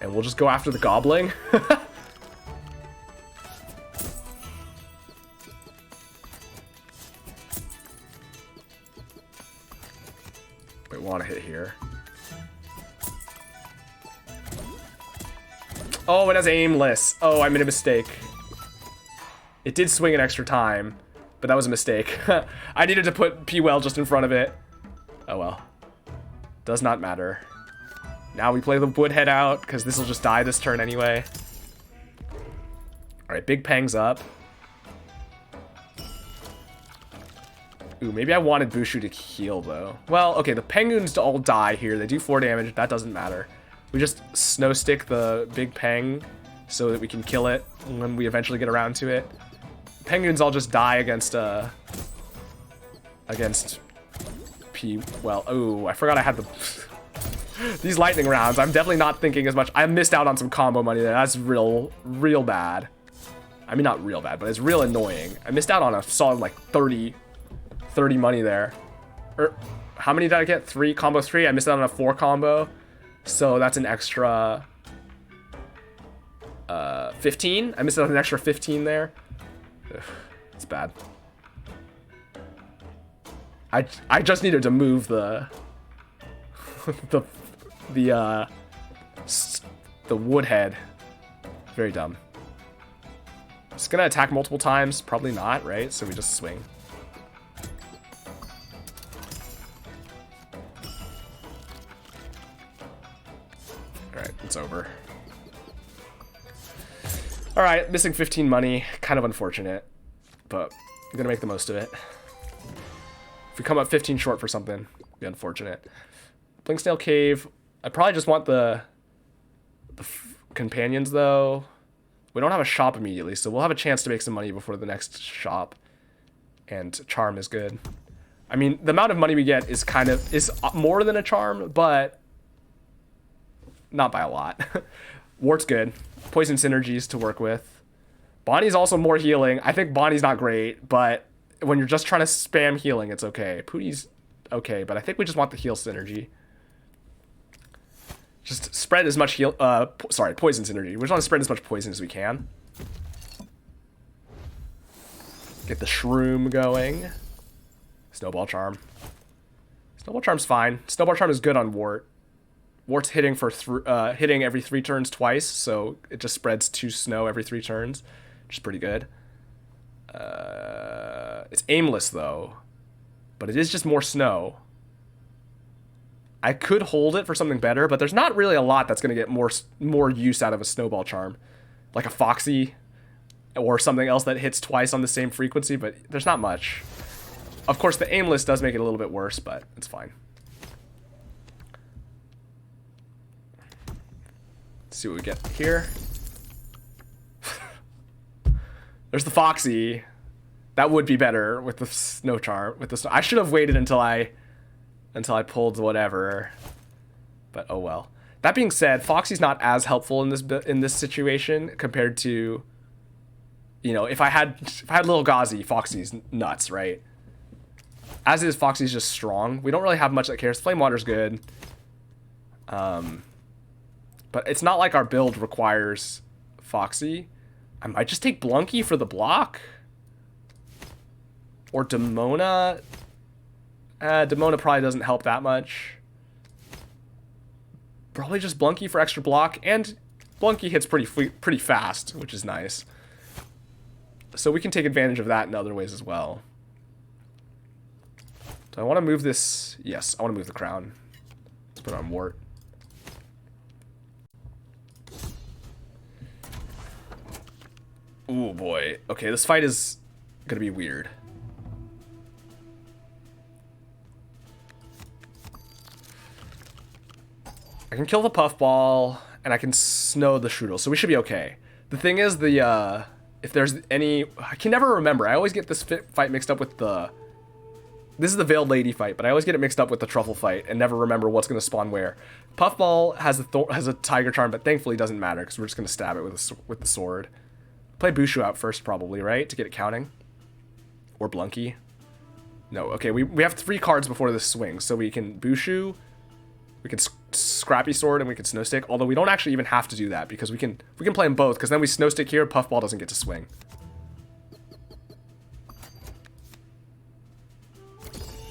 And we'll just go after the Gobbling. Wait, we want to hit here. Oh, it has aimless. Oh, I made a mistake. It did swing an extra time, but that was a mistake. I needed to put P-Well just in front of it. Oh well. Does not matter. Now we play the Woodhead out, because this will just die this turn anyway. Alright, Big Pang's up. Ooh, maybe I wanted Bushu to heal, though. Well, okay, the Penguins all die here. They do 4 damage. That doesn't matter. We just snow stick the Big Pang so that we can kill it when we eventually get around to it. Penguins all just die against P. Well, oh, I forgot I had the these lightning rounds. I'm definitely not thinking as much. I missed out on some combo money there. That's real bad. I mean, not real bad, but it's real annoying. I missed out on a solid like 30 money there. How many did I get? 3 combo 3. I missed out on a 4 combo. So that's an extra 15. I missed out on an extra 15 there. Ugh, it's bad. I just needed to move the the Woodhead. Very dumb. It's gonna attack multiple times. Probably not, right? So we just swing. Alright, it's over. Alright, missing 15 money. Kind of unfortunate. But I'm gonna make the most of it. If we come up 15 short for something, it'd be unfortunate. Blinksnail Cave. I probably just want the companions, though. We don't have a shop immediately, so we'll have a chance to make some money before the next shop. And charm is good. I mean, the amount of money we get is more than a charm, but not by a lot. Wart's good. Poison synergies to work with. Bonnie's also more healing. I think Bonnie's not great, but when you're just trying to spam healing, it's okay. Pootie's okay, but I think we just want the heal synergy. Just spread as much poison synergy. We just want to spread as much poison as we can. Get the shroom going. Snowball Charm. Snowball Charm's fine. Snowball Charm is good on Wart. Wart's hitting for hitting every 3 turns twice, so it just spreads 2 snow every 3 turns, which is pretty good. It's aimless though, but it is just more snow. I could hold it for something better, but there's not really a lot that's going to get more use out of a Snowball Charm, like a Foxy or something else that hits twice on the same frequency, but there's not much. Of course, the aimless does make it a little bit worse, but it's fine. Let's see what we get here. There's the Foxy. That would be better with the snow charm. I should have waited until I pulled whatever. But oh well. That being said, Foxy's not as helpful in this situation compared to, you know, if I had little Gauzy, Foxy's nuts, right? As is, Foxy's just strong. We don't really have much that cares. Flame Water's good. But it's not like our build requires Foxy. I might just take Blunky for the block. Or Demona. Demona probably doesn't help that much. Probably just Blunky for extra block. And Blunky hits pretty fast, which is nice. So we can take advantage of that in other ways as well. Do I want to move this? Yes, I want to move the crown. Let's put it on Wart. Ooh, boy. Okay, this fight is going to be weird. I can kill the puffball, and I can snow the strudel, so we should be okay. The thing is, if there's any... I can never remember. I always get this fight mixed up with the... This is the Veiled Lady fight, but I always get it mixed up with the Truffle fight and never remember what's going to spawn where. Puffball has a Tiger Charm, but thankfully it doesn't matter because we're just going to stab it with the sword. Play Bushu out first probably, right? To get it counting. Or Blunky. No, okay, we have 3 cards before this swing, so we can Bushu, we can Scrappy Sword, and we can Snow Stick, although we don't actually even have to do that because we can play them both because then we Snow Stick here, Puffball doesn't get to swing.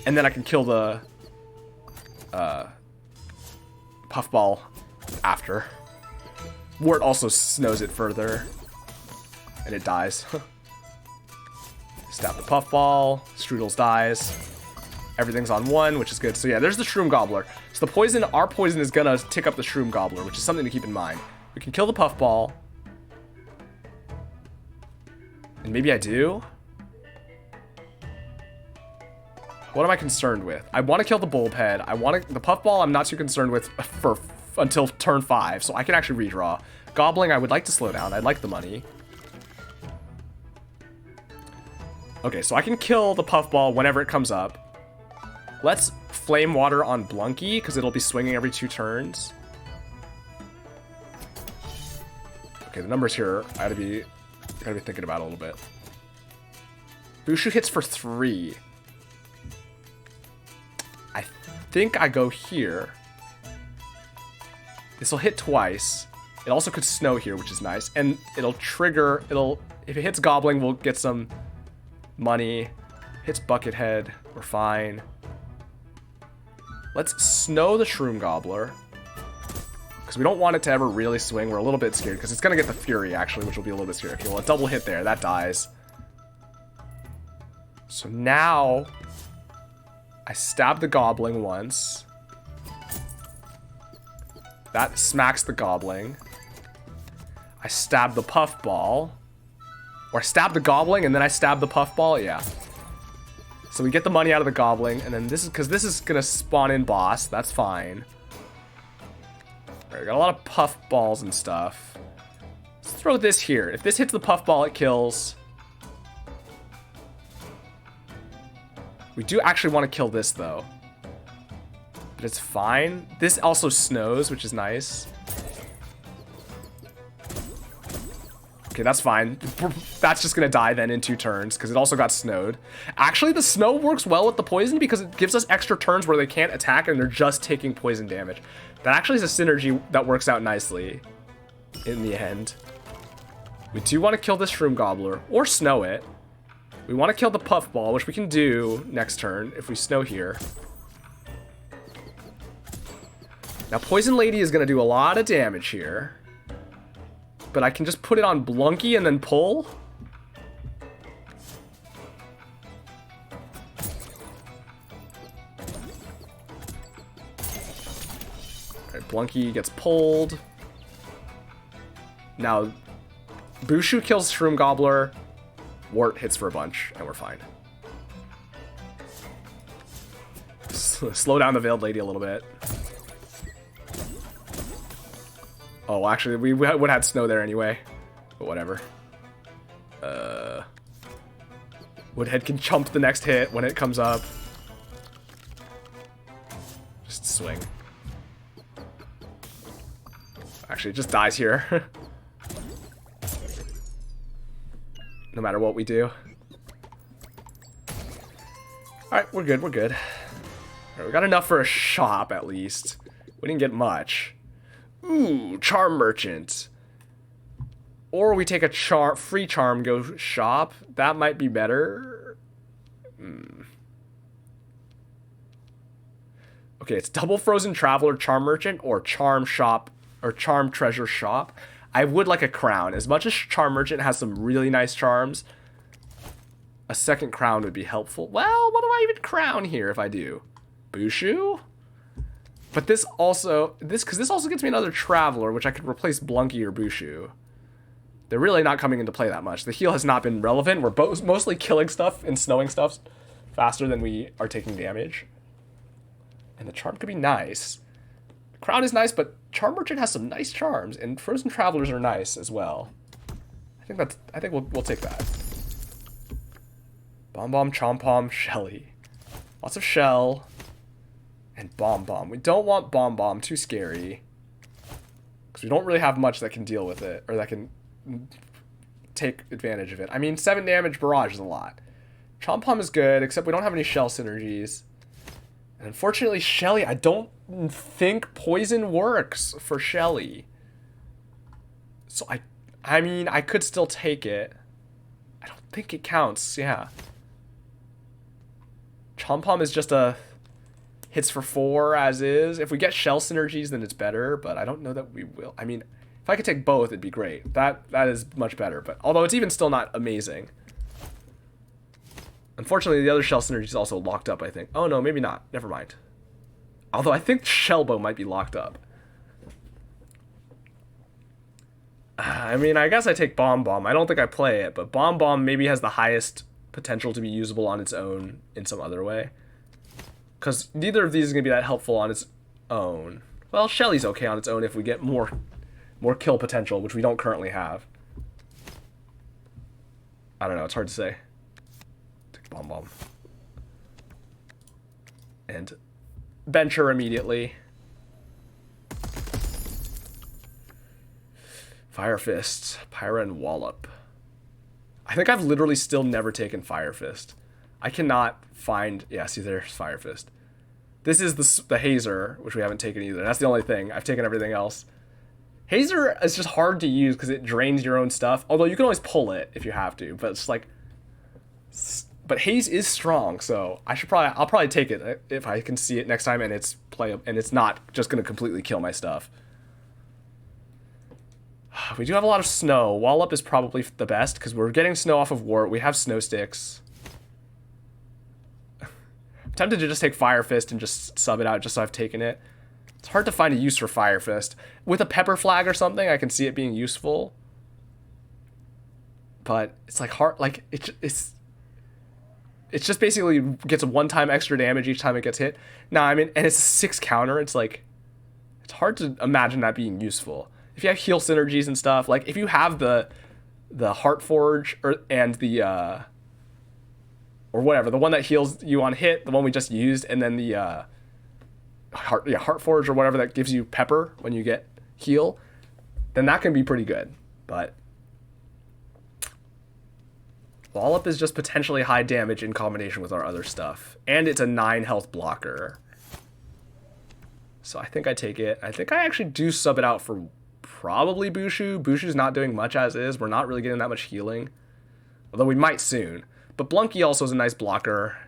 And then I can kill the Puffball after. Wart also snows it further. And it dies. Stab the Puffball. Strudels dies. Everything's on 1, which is good. So yeah, there's the Shroom Gobbler. So the poison, our poison is gonna tick up the Shroom Gobbler, which is something to keep in mind. We can kill the Puffball. And maybe I do? What am I concerned with? I want to kill the Bulbhead. The Puffball I'm not too concerned with until turn 5, so I can actually redraw. Gobbling I would like to slow down. I'd like the money. Okay, so I can kill the Puffball whenever it comes up. Let's Flame Water on Blunky, because it'll be swinging every 2 turns. Okay, the numbers here I gotta be thinking about a little bit. Bushu hits for 3. I think I go here. This will hit twice. It also could snow here, which is nice. And it'll trigger, if it hits Gobbling, we'll get some money. Hits Buckethead, we're fine. Let's snow the Shroom Gobbler. Because we don't want it to ever really swing. We're a little bit scared, because it's going to get the Fury, actually, which will be a little bit scary. Okay, well, a double hit there. That dies. So now... I stab the Gobbling once. That smacks the Gobbling. I stab the Puffball. Or I stab the Gobbling and then I stab the Puffball. Yeah. So we get the money out of the Gobbling. And then this is... Because this is going to spawn in boss. That's fine. Alright, we got a lot of Puffballs and stuff. Let's throw this here. If this hits the Puffball, it kills... We do actually want to kill this, though. But it's fine. This also snows, which is nice. Okay, that's fine. That's just going to die then in 2 turns, because it also got snowed. Actually, the snow works well with the poison, because it gives us extra turns where they can't attack, and they're just taking poison damage. That actually is a synergy that works out nicely in the end. We do want to kill this Shroom Gobbler, or snow it. We want to kill the Puffball, which we can do next turn if we snow here. Now, Poison Lady is going to do a lot of damage here. But I can just put it on Blunky and then pull. Alright, Blunky gets pulled. Now, Bushu kills Shroom Gobbler. Wart hits for a bunch, and we're fine. Slow down the Veiled Lady a little bit. Oh, actually, we would have had snow there anyway. But whatever. Woodhead can chump the next hit when it comes up. Just swing. Actually, it just dies here. No matter what we do. Alright, we're good, we're good. Alright, we got enough for a shop, at least. We didn't get much. Ooh, Charm Merchant. Or we take a free charm, go shop. That might be better. Okay, it's double Frozen Traveler, Charm Merchant, or Charm Shop, or Charm Treasure Shop. I would like a crown. As much as Charm Merchant has some really nice charms, a second crown would be helpful. Well, what do I even crown here if I do? Bushu? But this also gets me another Traveler, which I could replace Blunky or Bushu. They're really not coming into play that much. The heal has not been relevant. We're mostly killing stuff and snowing stuff faster than we are taking damage. And the charm could be nice. Crown is nice, but Charm Merchant has some nice charms, and Frozen Travelers are nice as well. I think we'll take that. Bomb Bomb, Chomp Bomb, Shelly. Lots of shell. And Bomb Bomb. We don't want Bomb Bomb, too scary. Because we don't really have much that can deal with it, or that can take advantage of it. I mean, 7 damage barrage is a lot. Chomp Bomb is good, except we don't have any shell synergies. And unfortunately, Shelly, I don't think poison works for Shelly. So I mean, I could still take it. I don't think it counts, yeah. Chomp Bomb is just a hits for 4 as is. If we get shell synergies, then it's better, but I don't know that we will. I mean, if I could take both, it'd be great. That is much better, but although it's even still not amazing. Unfortunately, the other shell synergy is also locked up, I think. Oh, no, maybe not. Never mind. Although I think Shellbow might be locked up. I mean, I guess I take Bomb Bomb. I don't think I play it, but Bomb Bomb maybe has the highest potential to be usable on its own in some other way. Because neither of these is going to be that helpful on its own. Well, Shelly's okay on its own if we get more kill potential, which we don't currently have. I don't know, it's hard to say. Take Bomb Bomb. And bench her immediately. Fire Fist, Pyra, and Wallop. I think I've literally still never taken Fire Fist. I cannot find... Yeah, see, there's Fire Fist. This is the Hazer, which we haven't taken either. That's the only thing. I've taken everything else. Hazer is just hard to use because it drains your own stuff. Although you can always pull it if you have to. But it's like... But Haze is strong, so I'll probably take it if I can see it next time and it's not just going to completely kill my stuff. We do have a lot of snow. Wallop is probably the best because we're getting snow off of Wart. We have snow sticks. I'm tempted to just take Fire Fist and just sub it out just so I've taken it. It's hard to find a use for Fire Fist. With a Pepper Flag or something, I can see it being useful. But it's like hard, like it's just basically gets a one-time extra damage each time it gets hit. Nah, I mean, and it's a 6 counter. It's like, it's hard to imagine that being useful. If you have heal synergies and stuff, like if you have the Heart Forge and the or whatever, the one that heals you on hit, the one we just used, and then the Heart Forge or whatever that gives you pepper when you get heal, then that can be pretty good. But Wallop is just potentially high damage in combination with our other stuff, and it's a 9 health blocker. So I think I take it. I think I actually do sub it out for probably Bushu. Bushu's not doing much as is. We're not really getting that much healing. Although we might soon. But Blunky also is a nice blocker.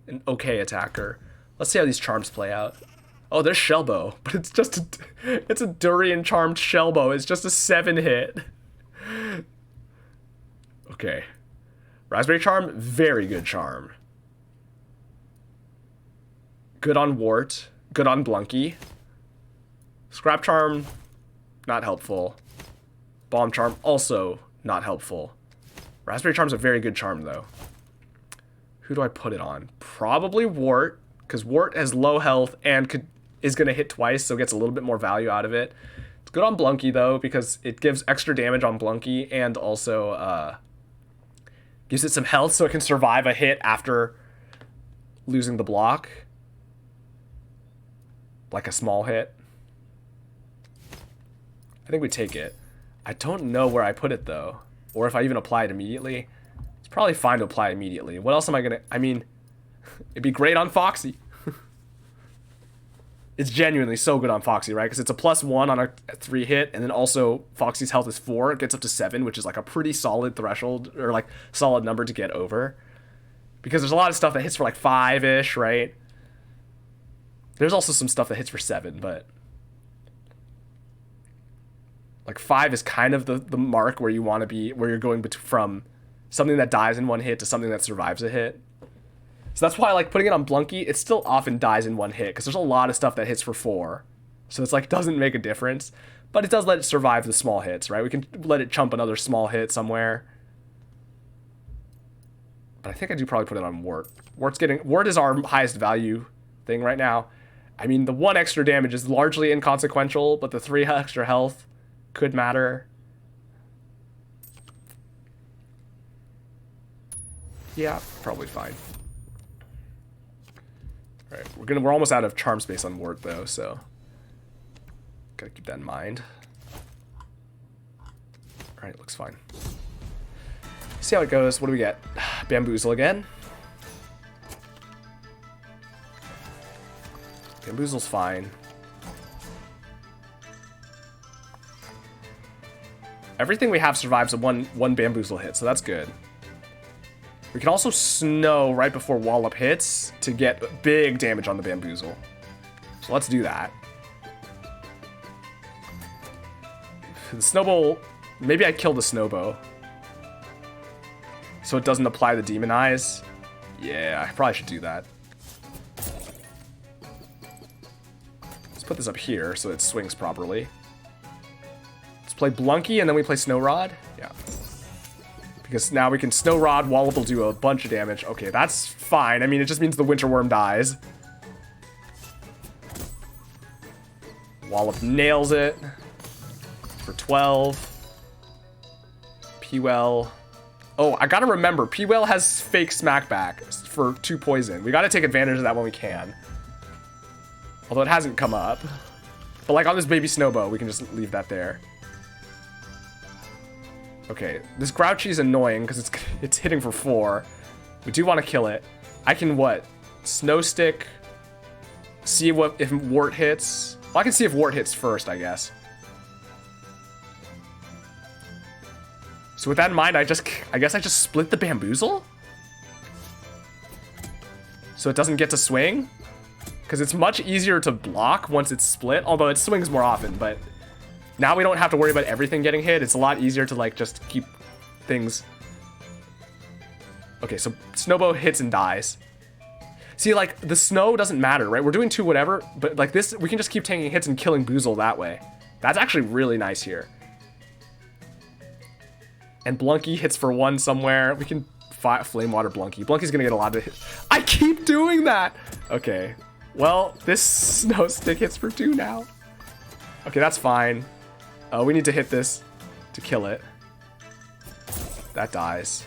An okay attacker. Let's see how these charms play out. Oh, there's Shellbow. But it's just it's a Durian charmed Shellbow. It's just a 7 hit. Okay. Raspberry Charm, very good charm. Good on Wart. Good on Blunky. Scrap Charm, not helpful. Bomb Charm, also not helpful. Raspberry Charm's a very good charm, though. Who do I put it on? Probably Wart, because Wart has low health and is going to hit twice, so gets a little bit more value out of it. It's good on Blunky, though, because it gives extra damage on Blunky and also gives it some health so it can survive a hit after losing the block. Like a small hit. I think we take it. I don't know where I put it, though. Or if I even apply it immediately. It's probably fine to apply immediately. What else am I going to... I mean, It'd be great on Foxy. It's genuinely so good on Foxy, right? Because it's a +1 on a 3 hit, and then also Foxy's health is 4. It gets up to 7, which is like a pretty solid threshold, or like solid number to get over. Because there's a lot of stuff that hits for like 5-ish, right? There's also some stuff that hits for 7, but like 5 is kind of the mark where you want to be, where you're going from something that dies in 1 hit to something that survives a hit. So that's why I like putting it on Blunky. It still often dies in 1 hit because there's a lot of stuff that hits for 4. So it's like doesn't make a difference, but it does let it survive the small hits, right? We can let it chump another small hit somewhere. But I think I do probably put it on Wart. Wart is our highest value thing right now. I mean, the 1 extra damage is largely inconsequential, but the 3 extra health could matter. Yeah, probably fine. All right, we're almost out of charm space on Wart though, so gotta keep that in mind. All right, looks fine. See how it goes. What do we get? Bamboozle again. Bamboozle's fine. Everything we have survives a one Bamboozle hit, so that's good. We can also Snow right before Wallop hits to get big damage on the Bamboozle. So let's do that. The Snowball... Maybe I kill the Snowbow. So it doesn't apply the Demon Eyes. Yeah, I probably should do that. Let's put this up here so it swings properly. Let's play Blunky and then we play Snow Rod. Yeah. Because now we can Snow Rod, Wallop will do a bunch of damage. Okay, that's fine. I mean, it just means the Winter Worm dies. Wallop nails it for 12. P-Well. Oh, I gotta remember, P-Well has fake smackback for 2 poison. We gotta take advantage of that when we can. Although it hasn't come up. But like on this baby Snowbow, we can just leave that there. Okay, this Grouchy is annoying because it's hitting for 4. We do want to kill it. I can what? Snow Stick. See if Wart hits. Well, I can see if Wart hits first, I guess. So with that in mind, I guess I just split the Bamboozle? So it doesn't get to swing? Because it's much easier to block once it's split, although it swings more often, but now we don't have to worry about everything getting hit. It's a lot easier to like just keep things. Okay, so Snowbow hits and dies. See, like the snow doesn't matter, right? We're doing 2 whatever, but like this, we can just keep taking hits and killing Boozle that way. That's actually really nice here. And Blunky hits for 1 somewhere. We can Flame Water Blunky. Blunky's gonna get a lot of hits. I keep doing that! Okay. Well, this Snow Stick hits for 2 now. Okay, that's fine. We need to hit this to kill it. That dies.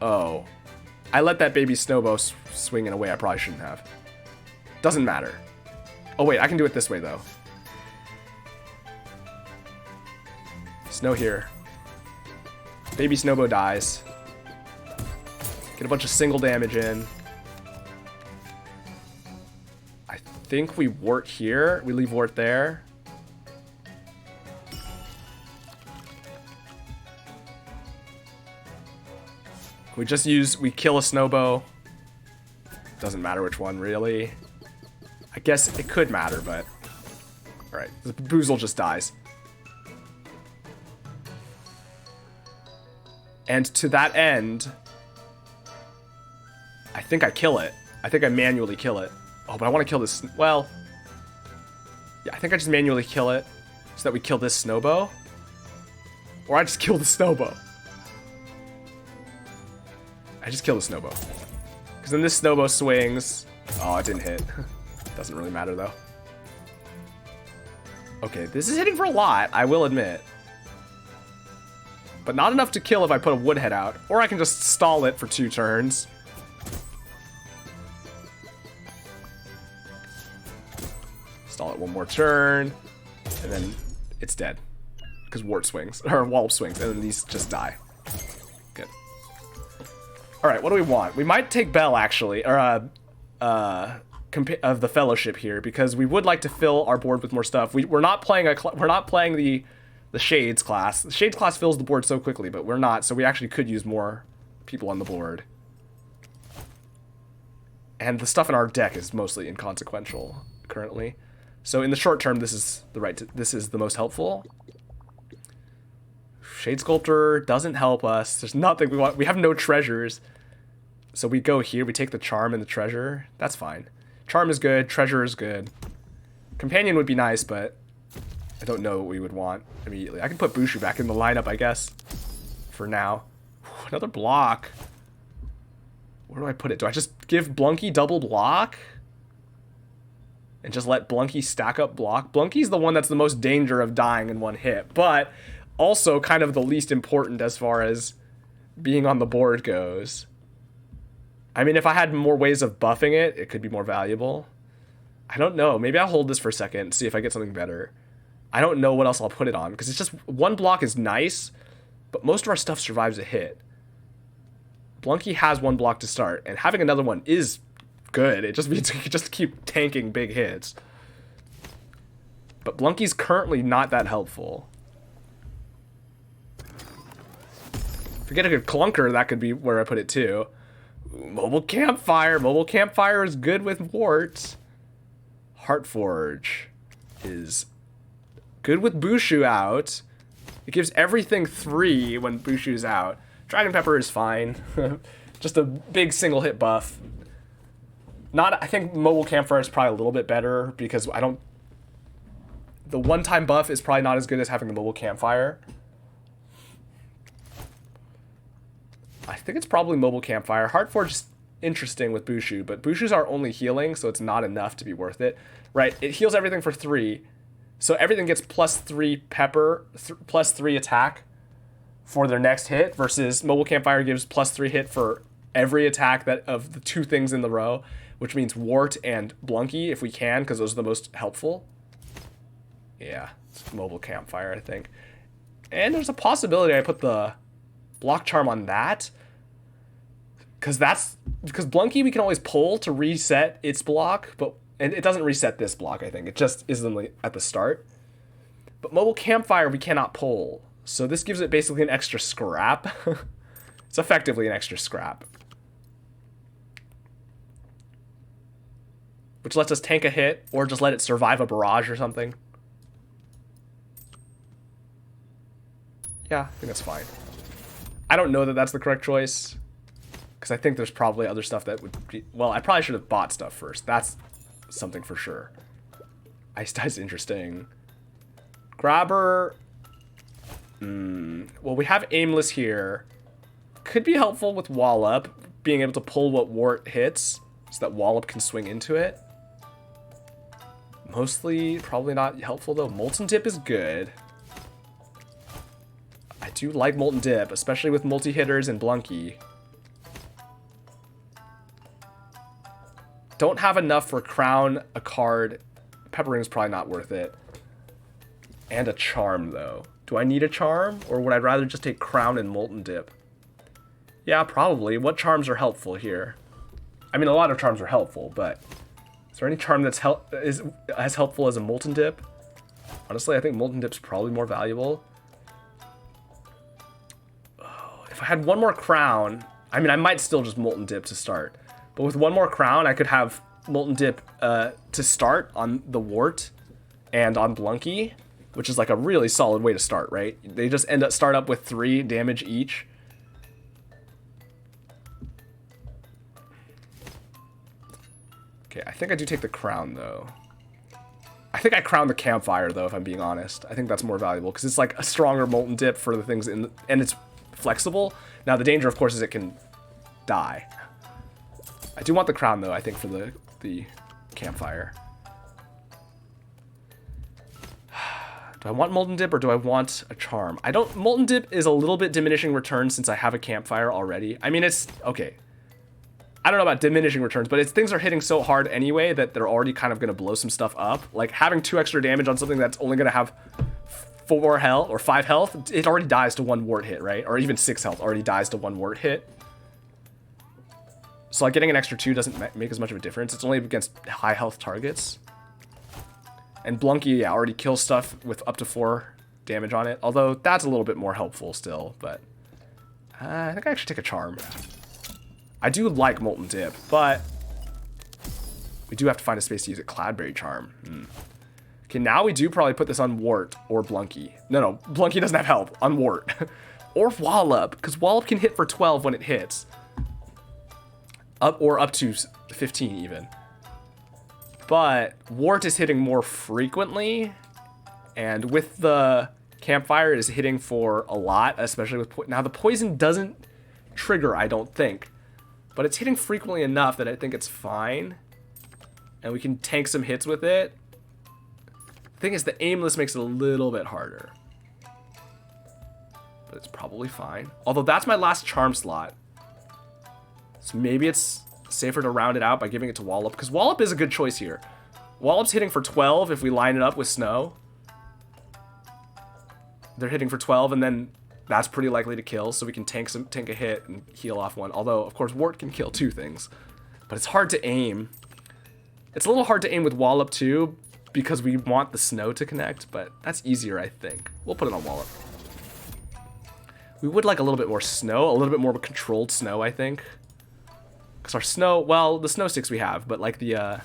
Oh. I let that baby Snowbow swing in a way I probably shouldn't have. Doesn't matter. Oh wait, I can do it this way though. Snow here. Baby Snowbow dies. Get a bunch of single damage in. I think we Wart here. We leave Wart there. We kill a Snowbow. Doesn't matter which one, really. I guess it could matter, but... Alright, the Boozle just dies. And to that end... I think I kill it. I think I manually kill it. Oh, but I want to kill this... Well... Yeah, I think I just manually kill it. So that we kill this Snowbow. Or I just kill the Snowbow. I just kill the Snowbow. Because then this Snowbow swings. Oh, it didn't hit. Doesn't really matter, though. Okay, this is hitting for a lot, I will admit. But not enough to kill if I put a Woodhead out. Or I can just stall it for 2 turns. Stall it 1 more turn. And then it's dead. Because Wart swings. Or Wallop swings. And then these just die. Good. All right, what do we want? We might take Bell actually, or of the Fellowship here, because we would like to fill our board with more stuff. We're not playing the Shades class. The Shades class fills the board so quickly, but we're not, so we actually could use more people on the board. And the stuff in our deck is mostly inconsequential currently. So in the short term, this is the most helpful. Shade Sculptor doesn't help us. There's nothing we want. We have no treasures. So we go here, we take the Charm and the Treasure. That's fine. Charm is good, Treasure is good. Companion would be nice, but I don't know what we would want immediately. I can put Bushu back in the lineup, I guess, for now. Whew, another block. Where do I put it? Do I just give Blunky double block? And just let Blunky stack up block? Blunky's the one that's the most danger of dying in one hit, but also kind of the least important as far as being on the board goes. I mean, if I had more ways of buffing it, it could be more valuable. I don't know. Maybe I'll hold this for a second and see if I get something better. I don't know what else I'll put it on, because it's just one block is nice, but most of our stuff survives a hit. Blunky has one block to start, and having another one is good. It just means we can just keep tanking big hits. But Blunky's currently not that helpful. If we get a good clunker, that could be where I put it too. Ooh, Mobile Campfire. Mobile Campfire is good with Warts. Heartforge is good with Bushu out. It gives everything 3 when Bushu's out. Dragon Pepper is fine. Just a big single hit buff. I think Mobile Campfire is probably a little bit better because the one-time buff is probably not as good as having the Mobile Campfire. I think it's probably Mobile Campfire. Heartforge is interesting with Bushu, but Bushu's our only healing, so it's not enough to be worth it. Right, it heals everything for 3. So everything gets +3 pepper, +3 attack for their next hit, versus Mobile Campfire gives +3 hit for every attack that of the 2 things in the row, which means Wart and Blunky if we can, because those are the most helpful. Yeah, it's Mobile Campfire, I think. And there's a possibility I put the Block Charm on that, because Blunky we can always pull to reset its block, and it doesn't reset this block, I think. It just is at the start. But Mobile Campfire we cannot pull, so this gives it basically an extra scrap. It's effectively an extra scrap, which lets us tank a hit or just let it survive a barrage or something. Yeah, I think that's fine. I don't know that that's the correct choice, because I think there's probably other stuff that would be... Well, I probably should have bought stuff first. That's something for sure. Ice Die's interesting. Grabber... Well, we have Aimless here. Could be helpful with Wallop, being able to pull what Wart hits, so that Wallop can swing into it. Mostly, probably not helpful, though. Molten Dip is good. I do like Molten Dip, especially with multi-hitters and Blunky. Don't have enough for Crown, a card. Pepper Ring's probably not worth it. And a Charm, though. Do I need a Charm? Or would I rather just take Crown and Molten Dip? Yeah, probably. What charms are helpful here? I mean, a lot of charms are helpful, but... Is there any charm that's as helpful as a Molten Dip? Honestly, I think Molten Dip's probably more valuable. Oh, if I had one more Crown... I mean, I might still just Molten Dip to start. But with one more Crown, I could have Molten Dip to start on the Wart and on Blunky, which is like a really solid way to start, right? They just start up with 3 damage each. Okay, I think I do take the Crown, though. I think I crown the Campfire, though, if I'm being honest. I think that's more valuable, because it's like a stronger Molten Dip for the things and it's flexible. Now, the danger, of course, is it can die. I do want the Crown, though, I think, for the Campfire. Do I want Molten Dip or do I want a Charm? Molten Dip is a little bit diminishing returns since I have a Campfire already. I mean, it's... Okay. I don't know about diminishing returns, but things are hitting so hard anyway that they're already kind of going to blow some stuff up. Like, having 2 extra damage on something that's only going to have 4 health or 5 health, it already dies to 1 wart hit, right? Or even 6 health already dies to 1 wart hit. So like getting an extra 2 doesn't make as much of a difference. It's only against high health targets. And Blunky, yeah, already kills stuff with up to 4 damage on it. Although that's a little bit more helpful still, but I think I actually take a charm. I do like Molten Dip, but we do have to find a space to use a Cloudberry Charm. Okay, now we do probably put this on Wart or Blunky. No, Blunky doesn't have help. On Wart. Or Wallop, because Wallop can hit for 12 when it hits. Up to 15 even. But Wart is hitting more frequently, and with the Campfire it is hitting for a lot, especially with now the poison doesn't trigger, I don't think, but it's hitting frequently enough that I think it's fine, and we can tank some hits with it. The thing is, the aimless makes it a little bit harder, but it's probably fine. Although that's my last charm slot, so maybe it's safer to round it out by giving it to Wallop, because Wallop is a good choice here. Wallop's hitting for 12 if we line it up with Snow. They're hitting for 12, and then that's pretty likely to kill, so we can tank a hit and heal off one. Although, of course, Wart can kill 2 things. But it's hard to aim. It's a little hard to aim with Wallop, too, because we want the Snow to connect, but that's easier, I think. We'll put it on Wallop. We would like a little bit more Snow, a little bit more of a controlled Snow, I think. Because our Snow, well, the Snow sticks we have, but like the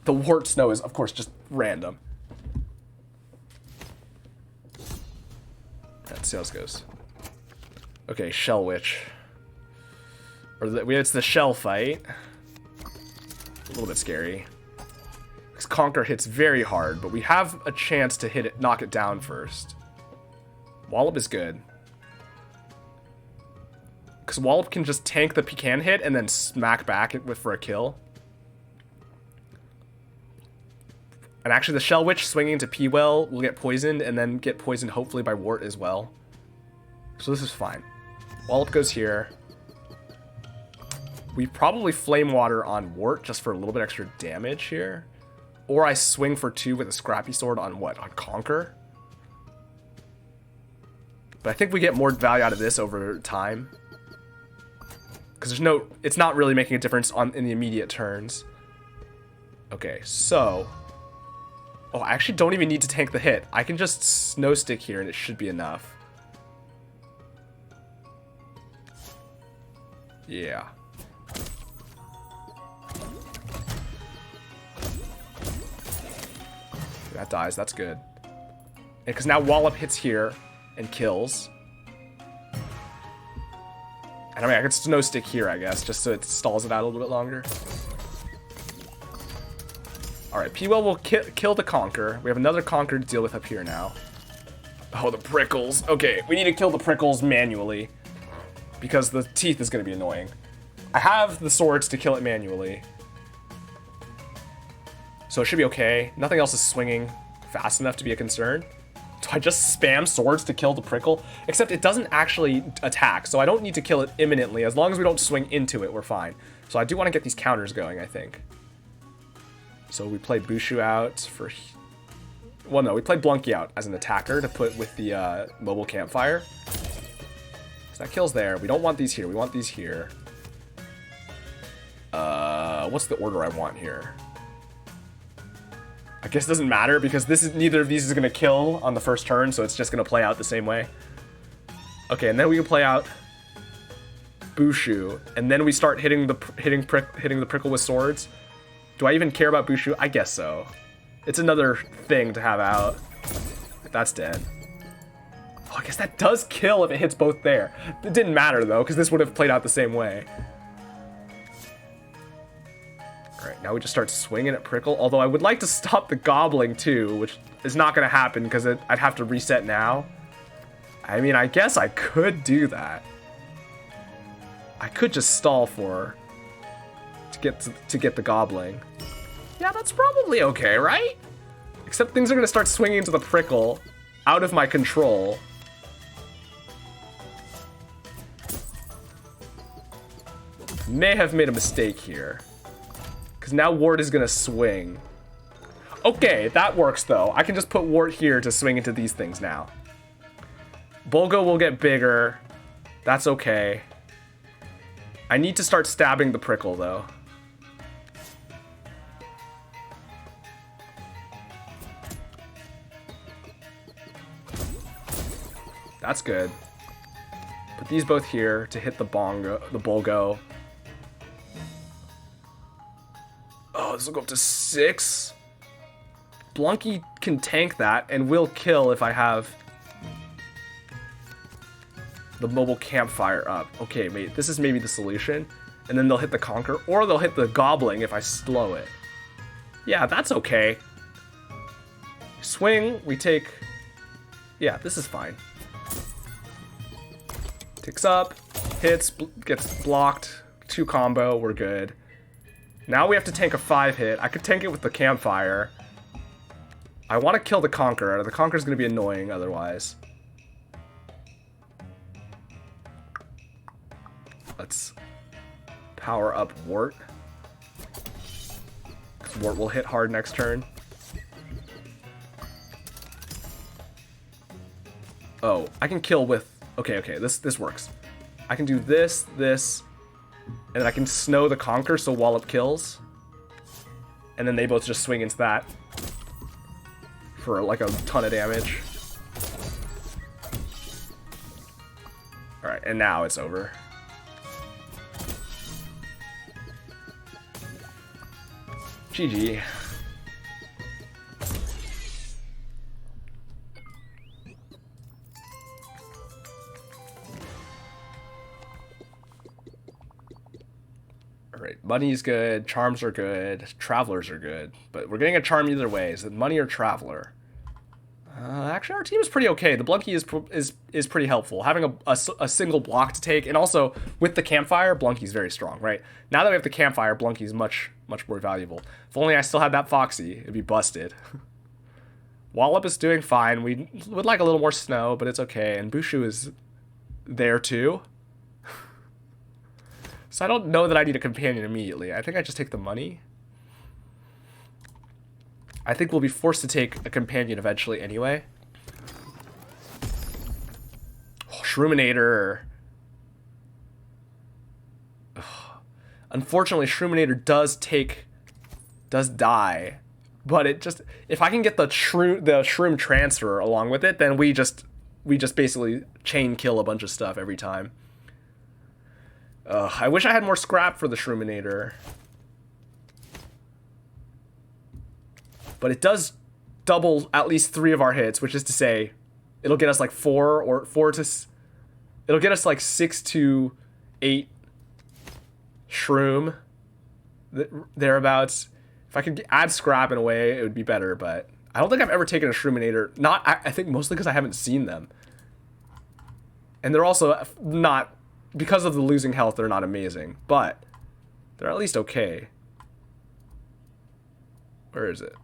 Wart Snow is, of course, just random. Let's see how this goes. Okay, Shell Witch. It's the Shell fight. A little bit scary. Because Conquer hits very hard, but we have a chance to hit it, knock it down first. Wallop is good. Because Wallop can just tank the Pecan hit and then smack back for a kill. And actually the Shell Witch swinging into P-Well will get poisoned and then get poisoned hopefully by Wart as well. So this is fine. Wallop goes here. We probably Flame Water on Wart just for a little bit extra damage here. Or I swing for 2 with a Scrappy Sword on what? On Conquer? But I think we get more value out of this over time. Because it's not really making a difference in the immediate turns. Okay, so... Oh, I actually don't even need to tank the hit. I can just Snow Stick here and it should be enough. Yeah. That dies, that's good. And because now Wallop hits here and kills. And I mean, I can Snow Stick here, I guess, just so it stalls it out a little bit longer. Alright, P-Well will kill the Conquer. We have another Conquer to deal with up here now. Oh, the prickles. Okay, we need to kill the prickles manually. Because the teeth is going to be annoying. I have the swords to kill it manually. So it should be okay. Nothing else is swinging fast enough to be a concern. Do I just spam swords to kill the prickle? Except it doesn't actually attack, so I don't need to kill it imminently. As long as we don't swing into it, we're fine. So I do want to get these counters going, I think. So we play Bushu out for... Well, no, we played Blunky out as an attacker to put with the mobile campfire. So that kills there. We don't want these here. We want these here. What's the order I want here? I guess it doesn't matter because neither of these is going to kill on the first turn, so it's just going to play out the same way. Okay, and then we can play out Bushu, and then we start hitting the prickle with swords. Do I even care about Bushu? I guess so. It's another thing to have out. That's dead. Oh, I guess that does kill if it hits both there. It didn't matter, though, because this would have played out the same way. Alright, now we just start swinging at Prickle. Although I would like to stop the gobbling, too, which is not going to happen because I'd have to reset now. I mean, I guess I could do that. I could just stall to get the gobbling. Yeah, that's probably okay, right? Except things are going to start swinging into the Prickle out of my control. May have made a mistake here. Because now Wart is going to swing. Okay, that works though. I can just put Wart here to swing into these things now. Bulgo will get bigger. That's okay. I need to start stabbing the prickle, though. That's good. Put these both here to hit the Bolgo. Oh, this will go up to 6. Blunky can tank that and will kill if I have the mobile campfire up. Okay, mate, this is maybe the solution. And then they'll hit the Conquer, or they'll hit the Gobbling if I slow it. Yeah, that's okay. Swing, we take... Yeah, this is fine. Ticks up, hits, gets blocked, 2 combo, we're good. Now we have to tank a 5-hit. I could tank it with the campfire. I want to kill the Conqueror. The Conqueror's going to be annoying otherwise. Let's power up Wart. Because Wart will hit hard next turn. Oh, I can kill with... Okay, this works. I can do this, and then I can snow the Conquer so Wallop kills. And then they both just swing into that for like a ton of damage. Alright, and now it's over. GG. Alright, money's good, charms are good, travelers are good, but we're getting a charm either way. Is it money or traveler? Actually, our team is pretty okay. The Blunky is pretty helpful. Having a single block to take, and also with the campfire, Blunky's very strong, right? Now that we have the campfire, Blunky's much more valuable. If only I still had that Foxy, it'd be busted. Wallop is doing fine. We would like a little more snow, but it's okay. And Bushu is there too. So I don't know that I need a companion immediately. I think I just take the money. I think we'll be forced to take a companion eventually anyway. Oh, Shroominator. Ugh. Unfortunately, Shroominator does die. But it just, if I can get the shroom transfer along with it, then we just basically chain kill a bunch of stuff every time. I wish I had more scrap for the Shroominator. But it does double at least 3 of our hits, which is to say, it'll get us like it'll get us like 6 to 8 shroom, thereabouts. If I could add scrap in a way, it would be better, but I don't think I've ever taken a Shroominator. I think mostly because I haven't seen them. And they're also not, because of the losing health, they're not amazing, but they're at least okay. Where is it?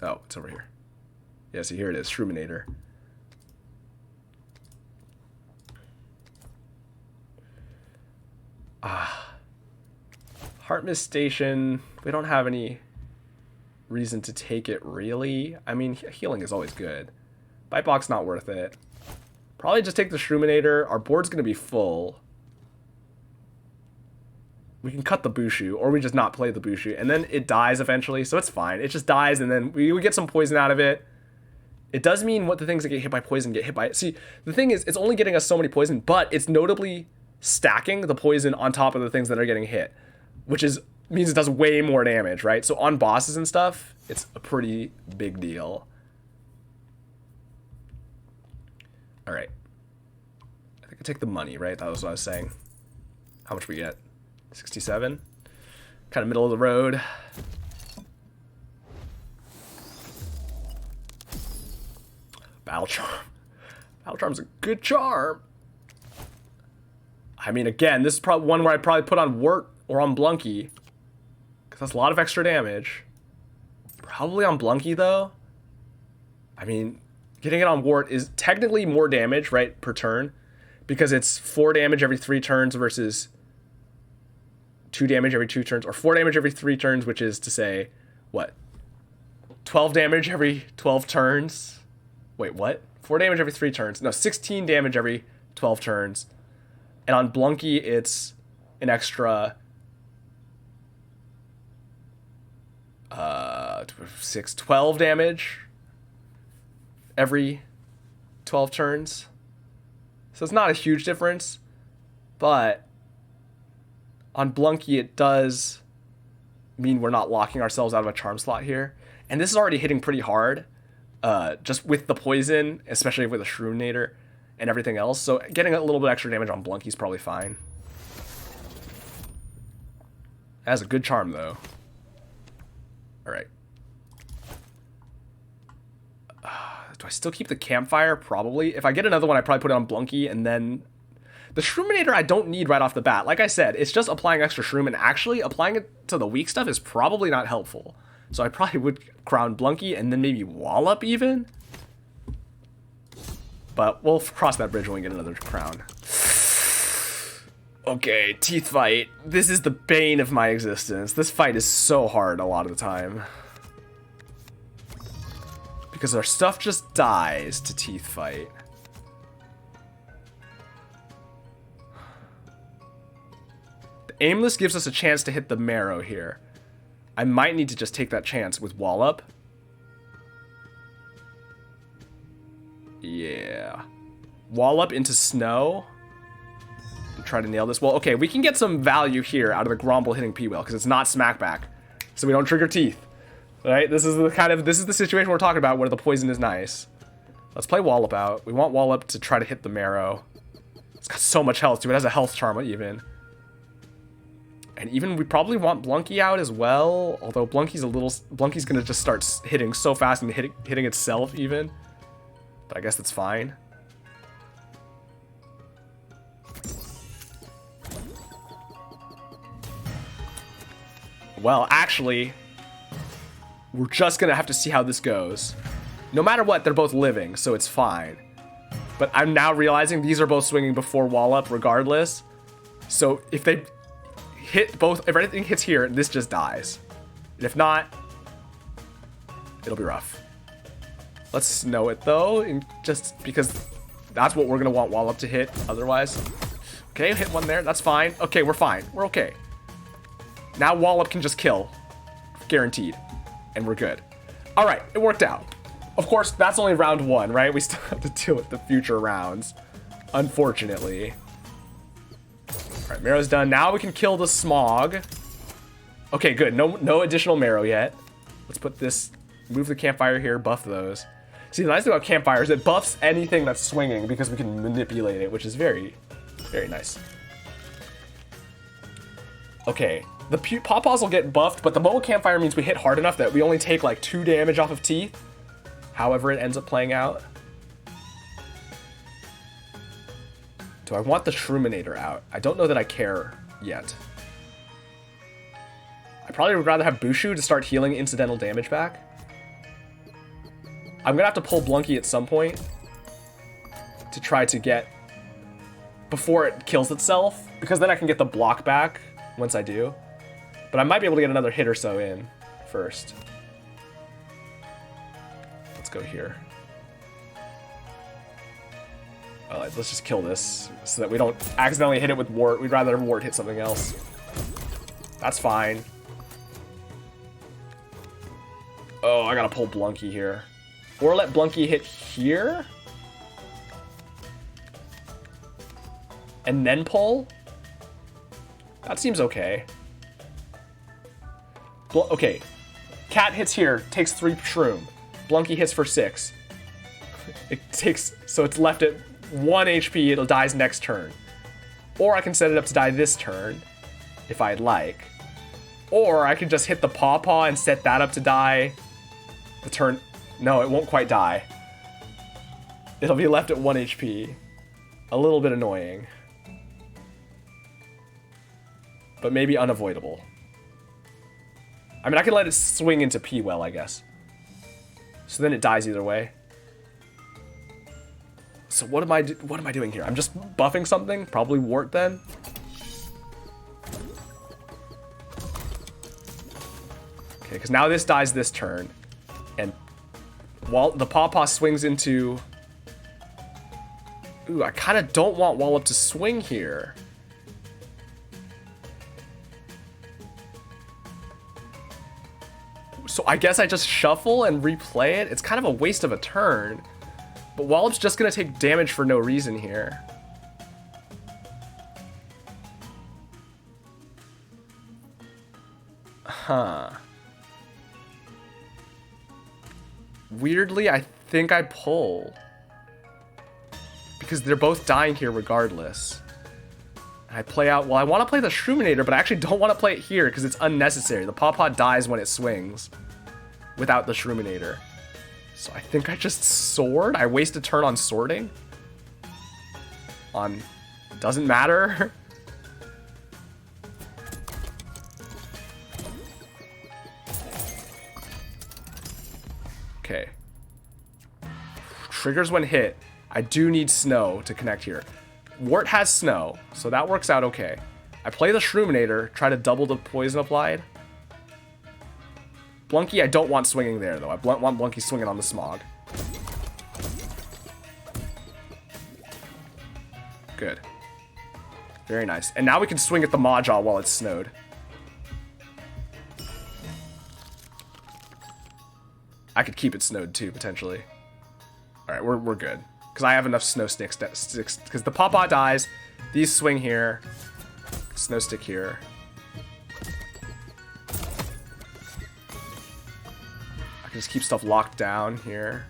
Oh, it's over here. Yeah, see, here it is, Shroominator. Heart Mist Station, we don't have any reason to take it, really. I mean, healing is always good. Bite Box, not worth it. Probably just take the Shroominator. Our board's going to be full. We can cut the Bushu, or we just not play the Bushu, and then it dies eventually, so it's fine. It just dies, and then we get some poison out of it. It does mean what the things that get hit by poison get hit by it. See, the thing is, it's only getting us so many poison, but it's notably stacking the poison on top of the things that are getting hit, which means it does way more damage, right? So on bosses and stuff, it's a pretty big deal. All right. I think I take the money, right? That was what I was saying. How much we get? 67. Kind of middle of the road. Battle Charm. Battle Charm's a good charm. I mean, again, this is probably one where I'd probably put on Wart or on Blunky, because that's a lot of extra damage. Probably on Blunky, though. I mean, getting it on Wart is technically more damage, right, per turn, because it's 4 damage every 3 turns versus 2 damage every 2 turns, or 4 damage every 3 turns, which is to say, what? 12 damage every 12 turns? Wait, what? 4 damage every 3 turns. No, 16 damage every 12 turns. And on Blunky, it's an extra 12 damage every 12 turns. So it's not a huge difference, but on Blunky it does mean we're not locking ourselves out of a charm slot here. And this is already hitting pretty hard, just with the poison, especially with a Shroominator and everything else. So getting a little bit extra damage on Blunky is probably fine. That has a good charm, though. Alright. Do I still keep the campfire? Probably. If I get another one, I probably put it on Blunky, and then... The Shroominator I don't need right off the bat. Like I said, it's just applying extra Shroom, and actually applying it to the weak stuff is probably not helpful. So I probably would crown Blunky, and then maybe Wallop even? But we'll cross that bridge when we get another crown. Okay, teeth fight. This is the bane of my existence. This fight is so hard a lot of the time. Because our stuff just dies to teeth fight. The aimless gives us a chance to hit the marrow here. I might need to just take that chance with Wallop. Yeah. Wallop into snow. Try to nail this. Well, okay, we can get some value here out of the Gromble hitting P-Well because it's not smackback, so we don't trigger teeth. All right, this is the situation we're talking about where the poison is nice. Let's play Wallop out. We want Wallop to try to hit the marrow. It's got so much health too. It has a health charm even. And even we probably want Blunky out as well. Although Blunky's gonna just start hitting so fast and hitting itself even. But I guess that's fine. Well, actually, we're just gonna have to see how this goes. No matter what, they're both living, so it's fine. But I'm now realizing these are both swinging before Wallop regardless. So if they hit both, if anything hits here, this just dies. And if not, it'll be rough. Let's snow it though, and just because that's what we're gonna want Wallop to hit otherwise. Okay, hit one there, that's fine. Okay, we're fine, we're okay. Now Wallop can just kill. Guaranteed. And we're good. Alright, it worked out. Of course, that's only round one, right? We still have to deal with the future rounds. Unfortunately. Alright, Marrow's done. Now we can kill the Smog. Okay, good. No additional Marrow yet. Let's put this... Move the campfire here, buff those. See, the nice thing about campfire is it buffs anything that's swinging because we can manipulate it, which is very, very nice. Okay. The Pawpaws will get buffed, but the Mobile Campfire means we hit hard enough that we only take like 2 damage off of teeth. However it ends up playing out. Do I want the Shroominator out? I don't know that I care yet. I probably would rather have Bushu to start healing incidental damage back. I'm gonna have to pull Blunky at some point to try to get before it kills itself, because then I can get the block back once I do. But I might be able to get another hit or so in first. Let's go here. Let's just kill this so that we don't accidentally hit it with Wart. We'd rather Wart hit something else. That's fine. Oh, I gotta pull Blunky here. Or let Blunky hit here. And then pull? That seems okay. Okay. Cat hits here, takes 3 Shroom. Blunky hits for 6. It takes, so it's left at 1 HP, it'll dies next turn. Or I can set it up to die this turn, if I'd like. Or I could just hit the Pawpaw and set that up to die the turn. No, it won't quite die. It'll be left at 1 HP. A little bit annoying. But maybe unavoidable. I mean, I can let it swing into P-Well, I guess. So then it dies either way. So what am I doing here? I'm just buffing something? Probably Wart then? Okay, because now this dies this turn. And while the Pawpaw swings into... Ooh, I kind of don't want Wallop to swing here. So I guess I just shuffle and replay it. It's kind of a waste of a turn. But Wallop's just going to take damage for no reason here. Huh. Weirdly, I think I pull. Because they're both dying here regardless. I play out, well, I want to play the Shroominator, but I actually don't want to play it here because it's unnecessary. The Pawpaw dies when it swings without the Shroominator. So I think I just sword. I waste a turn on sorting. Doesn't matter. Okay. Triggers when hit. I do need snow to connect here. Wart has snow, so that works out okay. I play the Shroominator, try to double the poison applied. Blunky, I don't want swinging there, though. I want Blunky swinging on the Smog. Good. Very nice. And now we can swing at the Maw while it's snowed. I could keep it snowed, too, potentially. Alright, we're good. Because I have enough snow sticks, because the Pawpaw dies, these swing here, snow stick here. I can just keep stuff locked down here.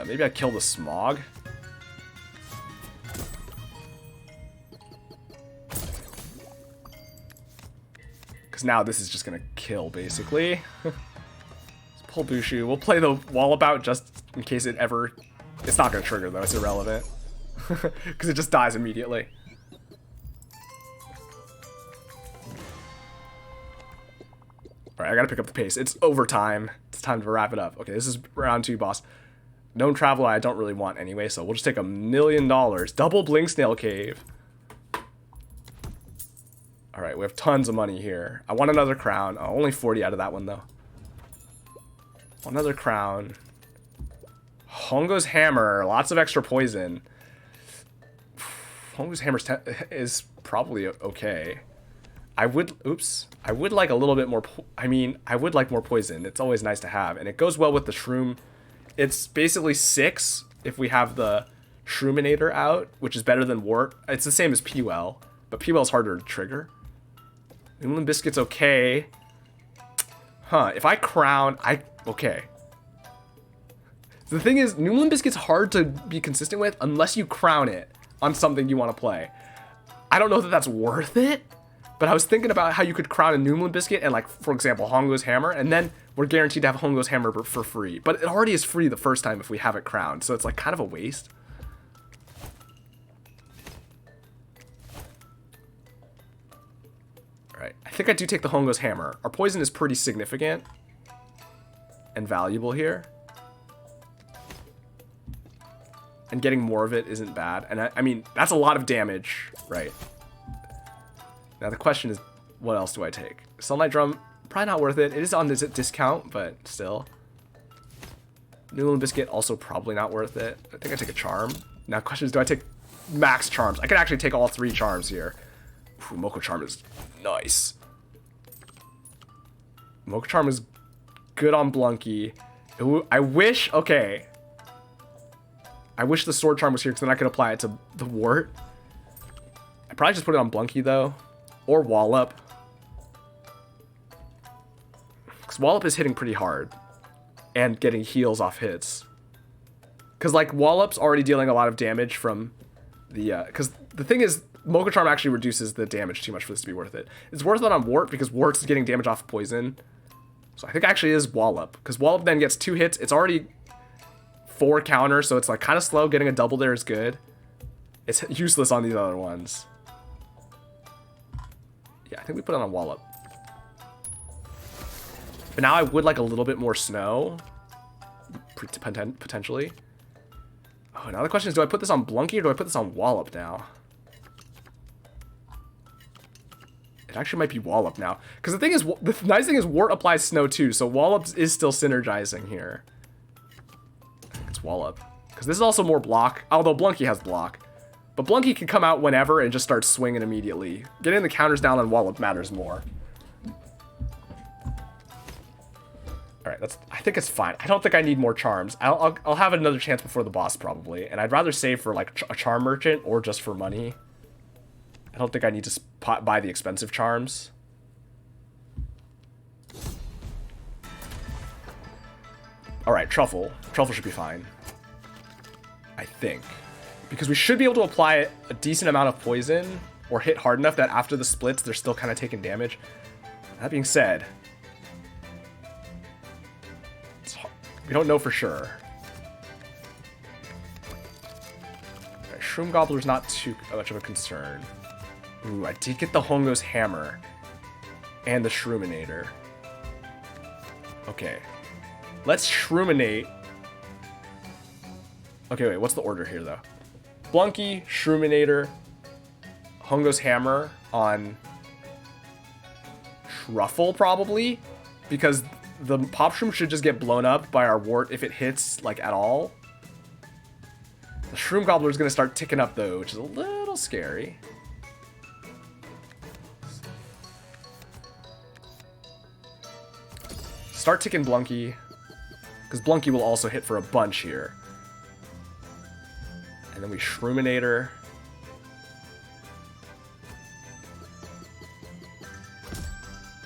Maybe I kill the Smog. Because now this is just going to kill, basically. Pull Bushu. We'll play the Wallop out just in case it ever... It's not going to trigger, though. It's irrelevant. Because it just dies immediately. Alright, I gotta pick up the pace. It's overtime. It's time to wrap it up. Okay, this is round 2, boss. Known Traveler I don't really want anyway, so we'll just take $1 million. Double Blink Snail Cave. Alright, we have tons of money here. I want another crown. Oh, only 40 out of that one, though. Another crown. Hongo's Hammer. Lots of extra poison. Hongo's Hammer is probably okay. I would like a little bit more, I would like more poison. It's always nice to have. And it goes well with the Shroom. It's basically 6 if we have the Shroominator out, which is better than Wart. It's the same as P-Well, but P-Well's harder to trigger. New Limb Biscuit's okay. Huh, if I crown, okay. The thing is, New Limb Biscuit's hard to be consistent with unless you crown it on something you want to play. I don't know that that's worth it, but I was thinking about how you could crown a New Limb Biscuit and, like, for example, Hongo's Hammer, and then we're guaranteed to have Hongo's Hammer for free. But it already is free the first time if we have it crowned, so it's, like, kind of a waste. Alright, I think I do take the Hongo's Hammer. Our poison is pretty significant and valuable here. And getting more of it isn't bad. And I mean, that's a lot of damage, right? Now the question is, what else do I take? Sunlight Drum, probably not worth it. It is on this discount, but still. New Limb Biscuit, also probably not worth it. I think I take a Charm. Now the question is, do I take max Charms? I could actually take all 3 Charms here. Ooh, Moko Charm is nice. Moko Charm is good on Blunky. I wish, okay. I wish the Sword Charm was here because then I could apply it to the Wart. I'd probably just put it on Blunky though. Or Wallop. Because Wallop is hitting pretty hard. And getting heals off hits. Because like Wallop's already dealing a lot of damage from the... Because the thing is, Moko Charm actually reduces the damage too much for this to be worth it. It's worth it on Wart because Wart's getting damage off poison. So I think it actually is Wallop. Because Wallop then gets 2 hits. It's already 4 counters, so it's like kind of slow. Getting a double there is good. It's useless on these other ones. Yeah, I think we put it on Wallop. But now I would like a little bit more snow. Potentially. Oh, now the question is, do I put this on Blunky or do I put this on Wallop now? It actually might be Wallop now. Because the thing is, the nice thing is Wart applies snow too, so Wallop is still synergizing here. I think it's Wallop. Because this is also more block, although Blunky has block. But Blunky can come out whenever and just start swinging immediately. Getting the counters down on Wallop matters more. Alright, I think it's fine. I don't think I need more charms. I'll have another chance before the boss, probably. And I'd rather save for, like, a charm merchant or just for money. I don't think I need to buy the expensive charms. Alright, Truffle. Truffle should be fine. I think. Because we should be able to apply a decent amount of poison or hit hard enough that after the splits, they're still kind of taking damage. That being said, we don't know for sure. Right, Shroom Gobbler's not too much of a concern. Ooh, I did get the Hongo's Hammer and the Shroominator. Okay. Let's Shroominate. Okay, wait, what's the order here, though? Blunky, Shroominator, Hongo's Hammer on Truffle, probably? Because the Pop Shroom should just get blown up by our wart if it hits, like, at all. The Shroom Gobbler is going to start ticking up, though, which is a little scary. Start ticking Blunky, because Blunky will also hit for a bunch here. And then we Shroominator.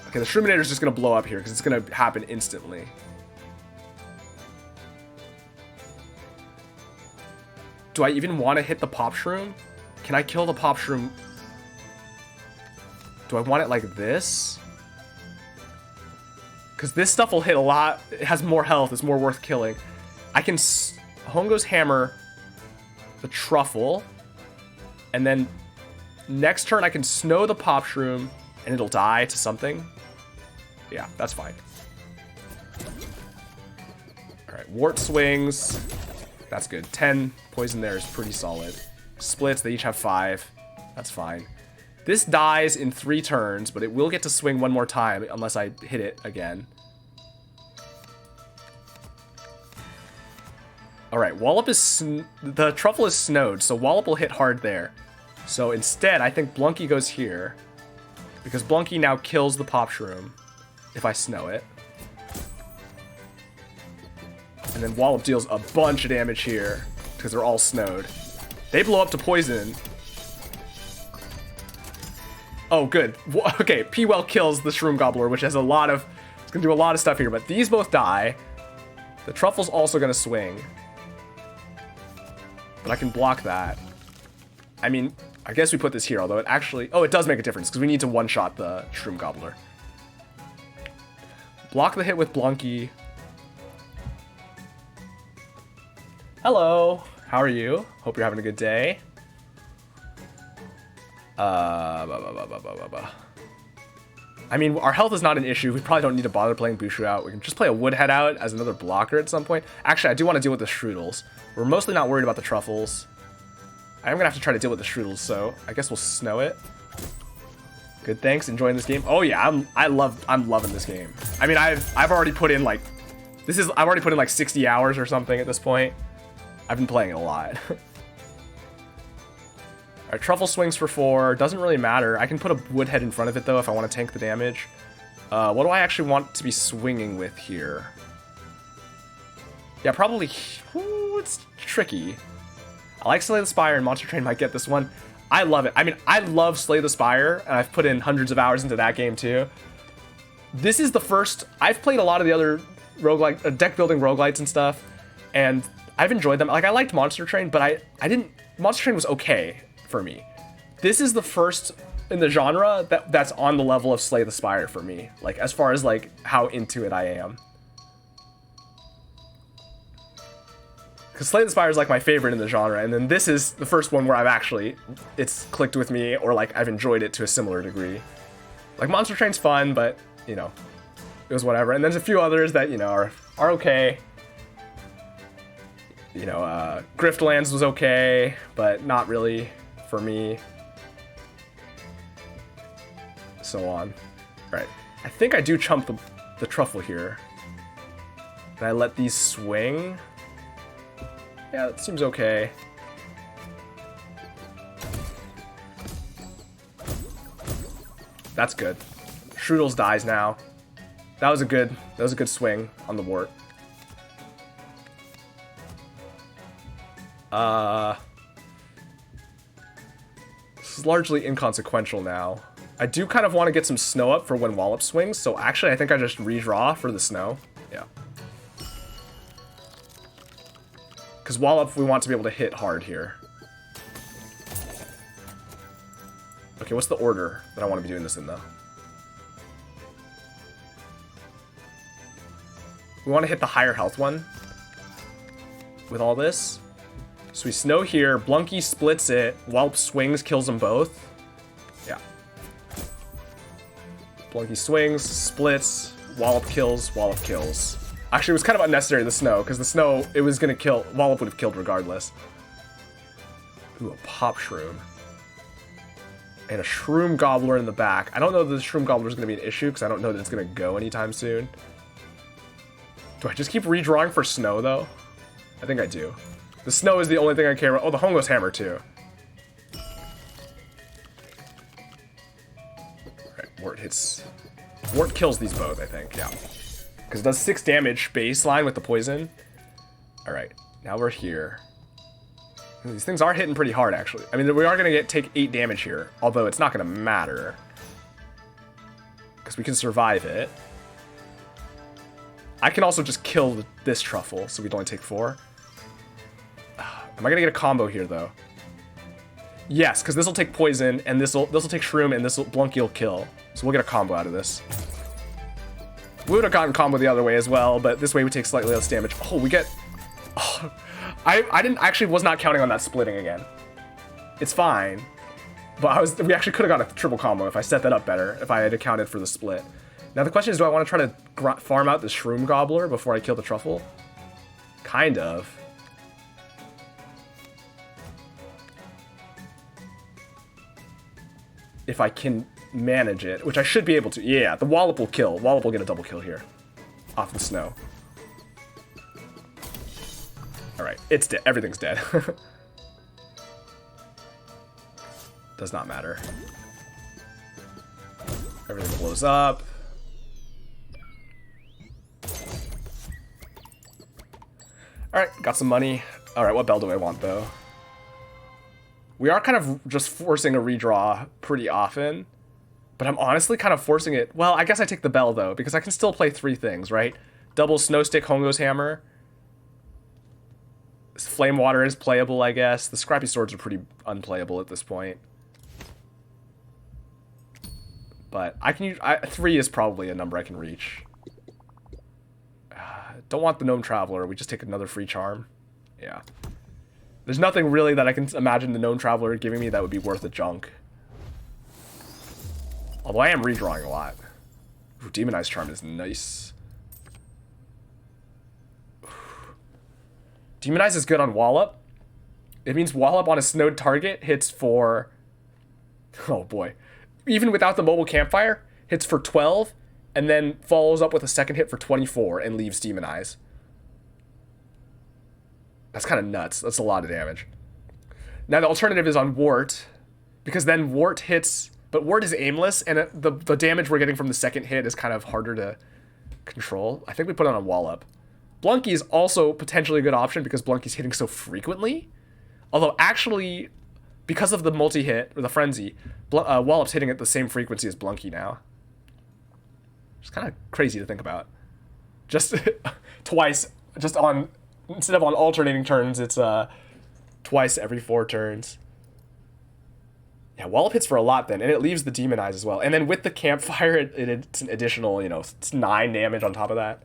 Okay, the Shroominator is just going to blow up here because it's going to happen instantly. Do I even want to hit the Pop Shroom? Can I kill the Pop Shroom? Do I want it like this? Because this stuff will hit a lot. It has more health. It's more worth killing. I can Hongo's Hammer the Truffle. And then next turn I can snow the Pop Shroom and it'll die to something. Yeah, that's fine. Alright, Wart swings. That's good. 10 poison there is pretty solid. Splits, they each have 5. That's fine. This dies in 3 turns, but it will get to swing one more time unless I hit it again. Alright, Wallop is... the Truffle is snowed, so Wallop will hit hard there. So instead, I think Blunky goes here. Because Blunky now kills the Pop Shroom if I snow it. And then Wallop deals a bunch of damage here because they're all snowed. They blow up to poison. Oh, good. Okay, P-Well kills the Shroom Gobbler, which has a lot of... it's going to do a lot of stuff here, but these both die. The Truffle's also going to swing. But I can block that. I mean, I guess we put this here, although it actually... oh, it does make a difference, because we need to one-shot the Shroom Gobbler. Block the hit with Blunky. Hello. How are you? Hope you're having a good day. I mean, our health is not an issue. We probably don't need to bother playing Bushu out. We can just play a Woodhead out as another blocker at some point. Actually, I do want to deal with the Shroodles. We're mostly not worried about the Truffles. I am going to have to try to deal with the Shroodles, so I guess we'll snow it. Good, thanks. Enjoying this game? Oh yeah, I'm loving this game. I mean, I've already put in like... I've already put in like 60 hours or something at this point. I've been playing it a lot. Alright, Truffle swings for 4. Doesn't really matter. I can put a Woodhead in front of it, though, if I want to tank the damage. What do I actually want to be swinging with here? Yeah, probably... ooh, it's tricky. I like Slay the Spire, and Monster Train might get this one. I love it. I mean, I love Slay the Spire, and I've put in hundreds of hours into that game, too. This is the first... I've played a lot of the other roguelike, deck-building roguelites and stuff, and I've enjoyed them. Like, I liked Monster Train, but I didn't... Monster Train was okay for me. This is the first in the genre that's on the level of Slay the Spire for me. Like, as far as, like, how into it I am. Because Slay the Spire is, like, my favorite in the genre, and then this is the first one where I've actually... it's clicked with me, or, like, I've enjoyed it to a similar degree. Like, Monster Train's fun, but, you know, it was whatever. And there's a few others that, you know, are okay. You know, Griftlands was okay, but not really for me. So on. Alright. I think I do chump the Truffle here. And I let these swing. Yeah, that seems okay. That's good. Shroodles dies now. That was a good swing on the wart. This is largely inconsequential now. I do kind of want to get some snow up for when Wallop swings, so actually I think I just redraw for the snow. Yeah. Because Wallop, we want to be able to hit hard here. Okay, what's the order that I want to be doing this in, though? We want to hit the higher health one with all this. So we snow here, Blunky splits it, Wallop swings, kills them both. Yeah. Blunky swings, splits, Wallop kills, Wallop kills. Actually, it was kind of unnecessary, the snow, because the snow, it was going to kill, Wallop would have killed regardless. Ooh, a pop shroom. And a shroom gobbler in the back. I don't know that the shroom gobbler is going to be an issue, because I don't know that it's going to go anytime soon. Do I just keep redrawing for snow, though? I think I do. The snow is the only thing I care about. Oh, the Hongo's hammer, too. Alright, Wart hits... Wart kills these both, I think, yeah. Because it does 6 damage baseline with the poison. Alright, now we're here. These things are hitting pretty hard, actually. I mean, we are going to take 8 damage here, although it's not going to matter. Because we can survive it. I can also just kill this truffle, so we'd only take 4. Am I going to get a combo here, though? Yes, because this will take poison, and this will take shroom, and this will Blunky will kill. So we'll get a combo out of this. We would have gotten combo the other way as well, but this way we take slightly less damage. Oh, we get... Oh, I was not counting on that splitting again. It's fine. But we actually could have got a triple combo if I set that up better, if I had accounted for the split. Now the question is, do I want to try to farm out the shroom gobbler before I kill the truffle? Kind of. If I can manage it, which I should be able to. Yeah, the Wallop will kill. Wallop will get a double kill here. Off the snow. Alright, it's dead. Everything's dead. Does not matter. Everything blows up. Alright, got some money. Alright, what bell do I want, though? We are kind of just forcing a redraw pretty often. But I'm honestly kind of forcing it. Well, I guess I take the bell, though, because I can still play 3 things, right? Double Snow Stick, Hongo's Hammer. Flame Water is playable, I guess. The Scrappy Swords are pretty unplayable at this point. But I can use... 3 is probably a number I can reach. Don't want the Gnome Traveler. We just take another free charm. Yeah. There's nothing really that I can imagine the Gnome Traveler giving me that would be worth a junk. Although I am redrawing a lot. Ooh, Demonized Charm is nice. Demonize is good on Wallop. It means Wallop on a snowed target hits for... Oh boy. Even without the mobile campfire, hits for 12, and then follows up with a second hit for 24 and leaves Demonize. That's kind of nuts. That's a lot of damage. Now the alternative is on Wart, because then Wart hits... But Wart is aimless, and the damage we're getting from the second hit is kind of harder to control. I think we put it on Wallop. Blunky is also potentially a good option because Blunky's hitting so frequently. Although actually, because of the multi-hit, or the frenzy, Wallop's hitting at the same frequency as Blunky now. It's kind of crazy to think about. Just twice, just on, instead of on alternating turns, it's twice every 4 turns. Yeah, Wallop hits for a lot then, and it leaves the Demonize as well. And then with the Campfire, it's an additional, it's 9 damage on top of that.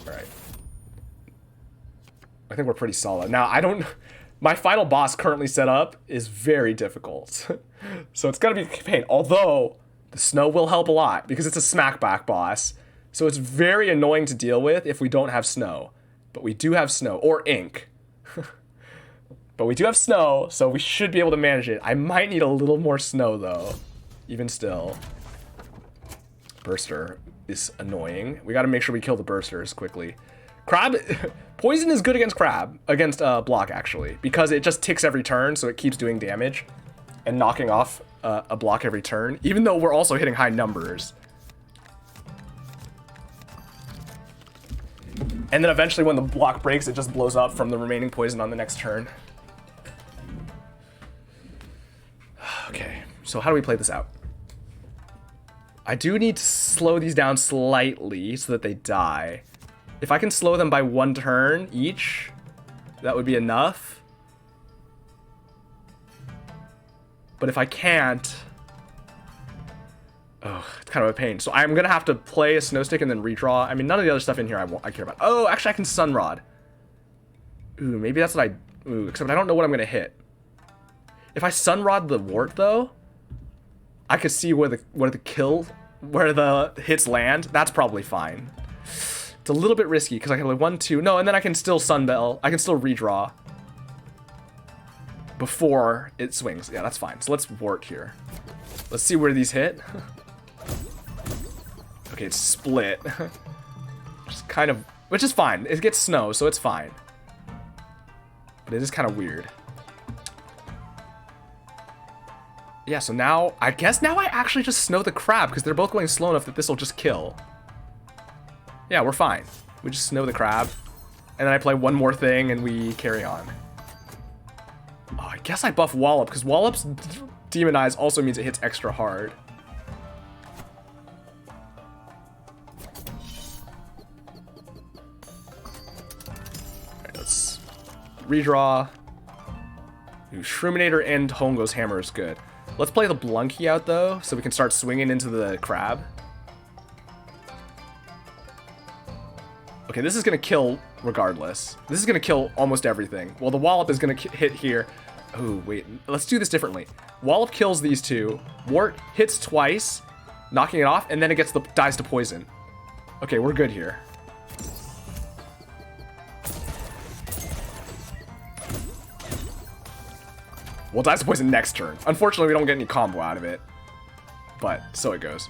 Alright. I think we're pretty solid. Now, my final boss currently set up is very difficult. So it's gonna be a pain. Although, the snow will help a lot, because it's a smackback boss. So it's very annoying to deal with if we don't have snow. But we do have snow, or ink. But we do have snow, so we should be able to manage it. I might need a little more snow, though. Even still. Burster is annoying. We gotta make sure we kill the Bursters quickly. Crab... Poison is good against Crab. Against Block, actually. Because it just ticks every turn, so it keeps doing damage. And knocking off a block every turn, even though we're also hitting high numbers. And then eventually when the block breaks, it just blows up from the remaining poison on the next turn. Okay, so how do we play this out? I do need to slow these down slightly so that they die. If I can slow them by 1 turn each, that would be enough. But if I can't... Oh, it's kind of a pain. So I'm going to have to play a Snow Stick and then redraw. I mean, none of the other stuff in here I care about. Oh, actually, I can Sunrod. Ooh, maybe that's what I... Ooh, except I don't know what I'm going to hit. If I Sunrod the Wart, though, I could see where the hits land. That's probably fine. It's a little bit risky because I can play 1, 2. No, and then I can still Sunbell. I can still redraw before it swings. Yeah, that's fine. So let's Wart here. Let's see where these hit. Okay, it's split. Just kind of, which is fine. It gets snow, so it's fine. But it is kind of weird. Yeah, so now, I guess now I actually just snow the crab because they're both going slow enough that this will just kill. Yeah, we're fine. We just snow the crab. And then I play one more thing and we carry on. Oh, I guess I buff Wallop because Wallop's Demonize also means it hits extra hard. Alright, let's redraw. Ooh, Shroominator and Hongo's Hammer is good. Let's play the Blunky out, though, so we can start swinging into the crab. Okay, this is going to kill regardless. This is going to kill almost everything. Well, the Wallop is going to hit here. Oh, wait. Let's do this differently. Wallop kills these two. Wart hits twice, knocking it off, and then it gets dies to poison. Okay, we're good here. We'll dies to poison next turn. Unfortunately, we don't get any combo out of it. But, so it goes.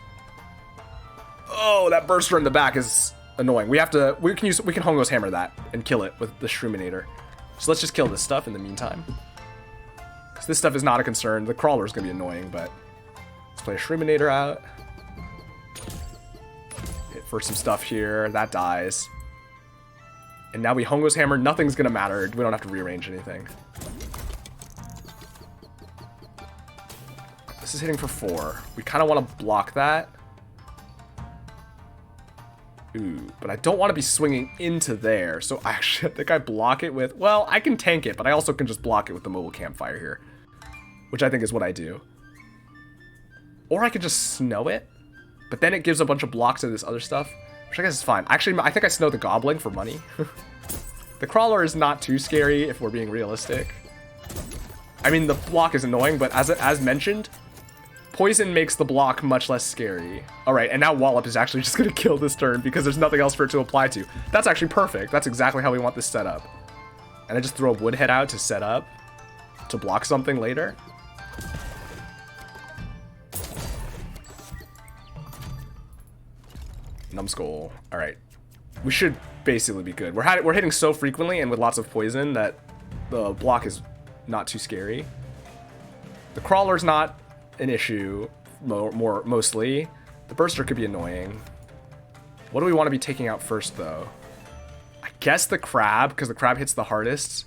Oh, that burster in the back is annoying. We can Hongo's Hammer that and kill it with the Shroominator. So let's just kill this stuff in the meantime. Because this stuff is not a concern. The Crawler is going to be annoying, but let's play a Shroominator out. Hit for some stuff here. That dies. And now we Hongo's Hammer. Nothing's going to matter. We don't have to rearrange anything. This is hitting for 4. We kind of want to block that. Ooh, but I don't want to be swinging into there. So actually, I think I block it with... Well, I can tank it, but I also can just block it with the mobile campfire here. Which I think is what I do. Or I could just snow it. But then it gives a bunch of blocks of this other stuff. Which I guess is fine. Actually, I think I snow the Goblin for money. The Crawler is not too scary if we're being realistic. I mean, the block is annoying, but as mentioned... Poison makes the block much less scary. Alright, and now Wallop is actually just going to kill this turn because there's nothing else for it to apply to. That's actually perfect. That's exactly how we want this set up. And I just throw a Woodhead out to set up to block something later. Numbskull. Alright. We should basically be good. We're hitting so frequently and with lots of poison that the block is not too scary. The Crawler's not an issue mostly. The Burster could be annoying. What do we want to be taking out first, though? I guess the Crab, because the Crab hits the hardest.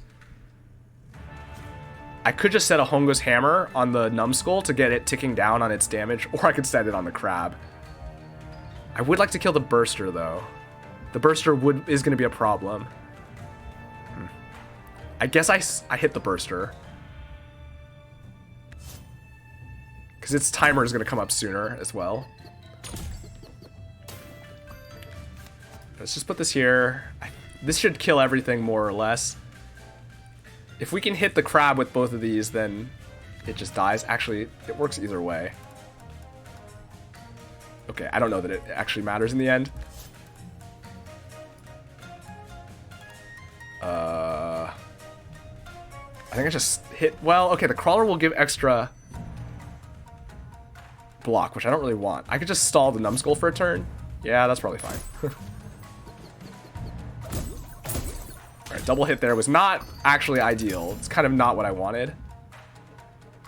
I could just set a Hongo's Hammer on the Numbskull to get it ticking down on its damage, or I could set it on the Crab. I would like to kill the Burster, though. The Burster is going to be a problem. I guess I hit the Burster. Because its timer is going to come up sooner as well. Let's just put this here. This should kill everything more or less. If we can hit the Crab with both of these, then it just dies. Actually, it works either way. Okay, I don't know that it actually matters in the end. I think I just hit... Well, okay, the Crawler will give extra... block, which I don't really want. I could just stall the Numbskull for a turn. Yeah, that's probably fine. Alright, double hit there was not actually ideal. It's kind of not what I wanted.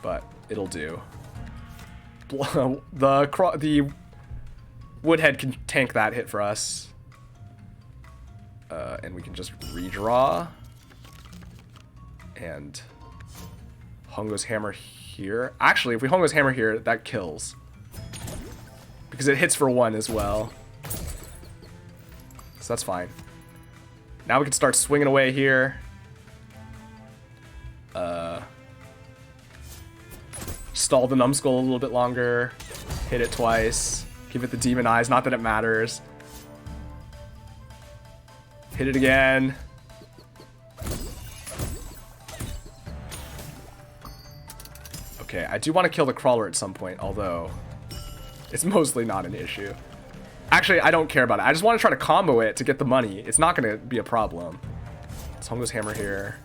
But it'll do. The Woodhead can tank that hit for us. And we can just redraw. And Hongo's Hammer here. Actually, if we Hongo's Hammer here, that kills. Because it hits for 1 as well. So that's fine. Now we can start swinging away here. Stall the numbskull a little bit longer. Hit it twice. Give it the demon eyes. Not that it matters. Hit it again. Okay, I do want to kill the crawler at some point, although it's mostly not an issue. Actually, I don't care about it. I just want to try to combo it to get the money. It's not going to be a problem. Let's Hongo's Hammer here.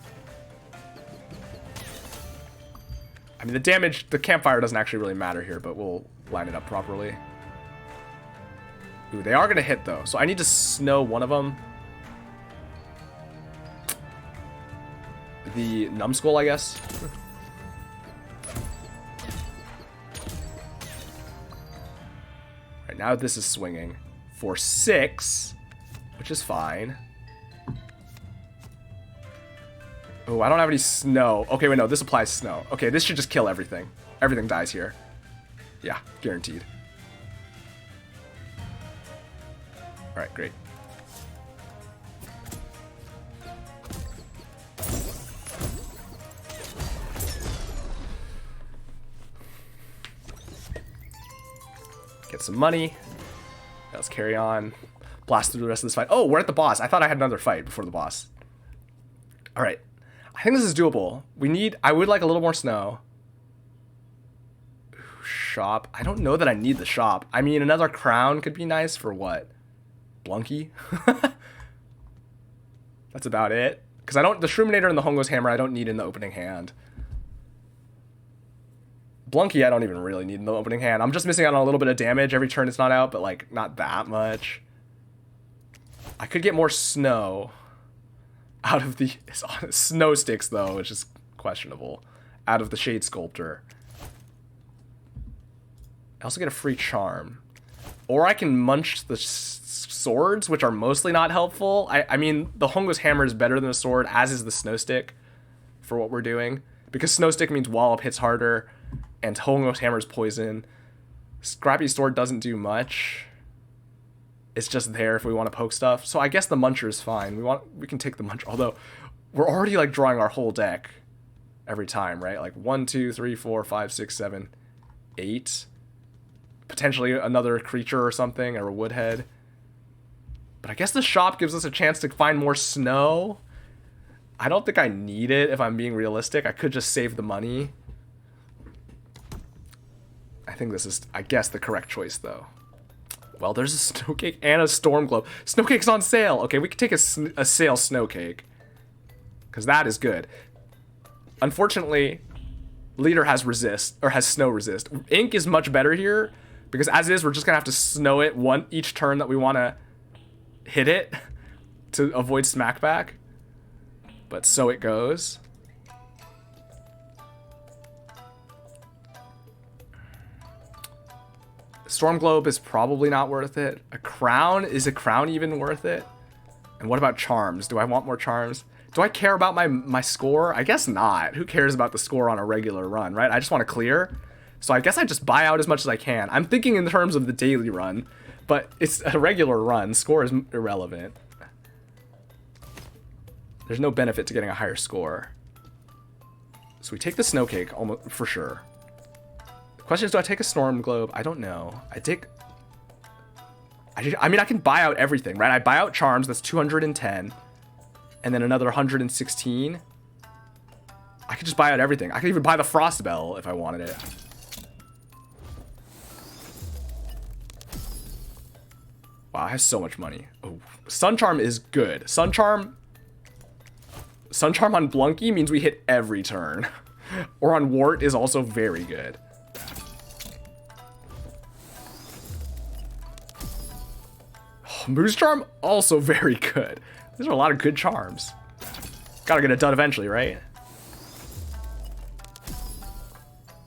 I mean, the damage, the campfire doesn't actually really matter here, but we'll line it up properly. Ooh, they are going to hit, though. So I need to snow one of them. The numbskull, I guess. Right, now this is swinging for 6, which is fine. Oh, I don't have any snow. Okay, wait, no, this applies snow. Okay, this should just kill everything. Everything dies here. Yeah, guaranteed. All right, great. Get some money. Let's carry on. Blast through the rest of this fight. Oh, we're at the boss. I thought I had another fight before the boss. All right. I think this is doable. I would like a little more snow. Ooh, shop. I don't know that I need the shop. I mean, another crown could be nice for what? Blunky? That's about it. Because the Shroominator and the Hongo's Hammer I don't need in the opening hand. Blunky I don't even really need in the opening hand. I'm just missing out on a little bit of damage every turn it's not out, but like not that much. I could get more snow out of the snow sticks though, which is questionable. Out of the Shade Sculptor. I also get a free charm. Or I can munch the swords, which are mostly not helpful. I mean, the Hongo's Hammer is better than the sword, as is the Snow Stick for what we're doing. Because Snow Stick means Wallop hits harder, and Hongo's Hammer is poison. Scrappy Sword doesn't do much. It's just there if we want to poke stuff. So I guess the Muncher is fine. We can take the Muncher. Although, we're already like drawing our whole deck every time, right? Like 1, 2, 3, 4, 5, 6, 7, 8. Potentially another creature or something, or a Woodhead. But I guess the shop gives us a chance to find more snow. I don't think I need it if I'm being realistic. I could just save the money. I think this is, I guess, the correct choice, though. Well, there's a Snowcake and a Storm Globe. Snowcake's on sale. Okay, we could take a sale Snowcake. Because that is good. Unfortunately, Leader has resist, or has snow resist. Ink is much better here. Because as is, we're just going to have to snow it each turn that we want to hit it. To avoid smackback. But so it goes. Storm Globe is probably not worth it. A crown? Is a crown even worth it? And what about charms? Do I want more charms? Do I care about my score? I guess not. Who cares about the score on a regular run, right? I just want to clear. So I guess I just buy out as much as I can. I'm thinking in terms of the daily run, but it's a regular run. Score is irrelevant. There's no benefit to getting a higher score. So we take the Snowcake almost for sure. The question is, do I take a Storm Globe? I don't know. I mean, I can buy out everything, right? I buy out Charms, that's 210. And then another 116. I could just buy out everything. I could even buy the Frost Bell if I wanted it. Wow, I have so much money. Oh, Sun Charm is good. Sun Charm on Blunky means we hit every turn. Or on Wart is also very good. Oh, Moose Charm, also very good. These are a lot of good charms. Gotta get it done eventually, right?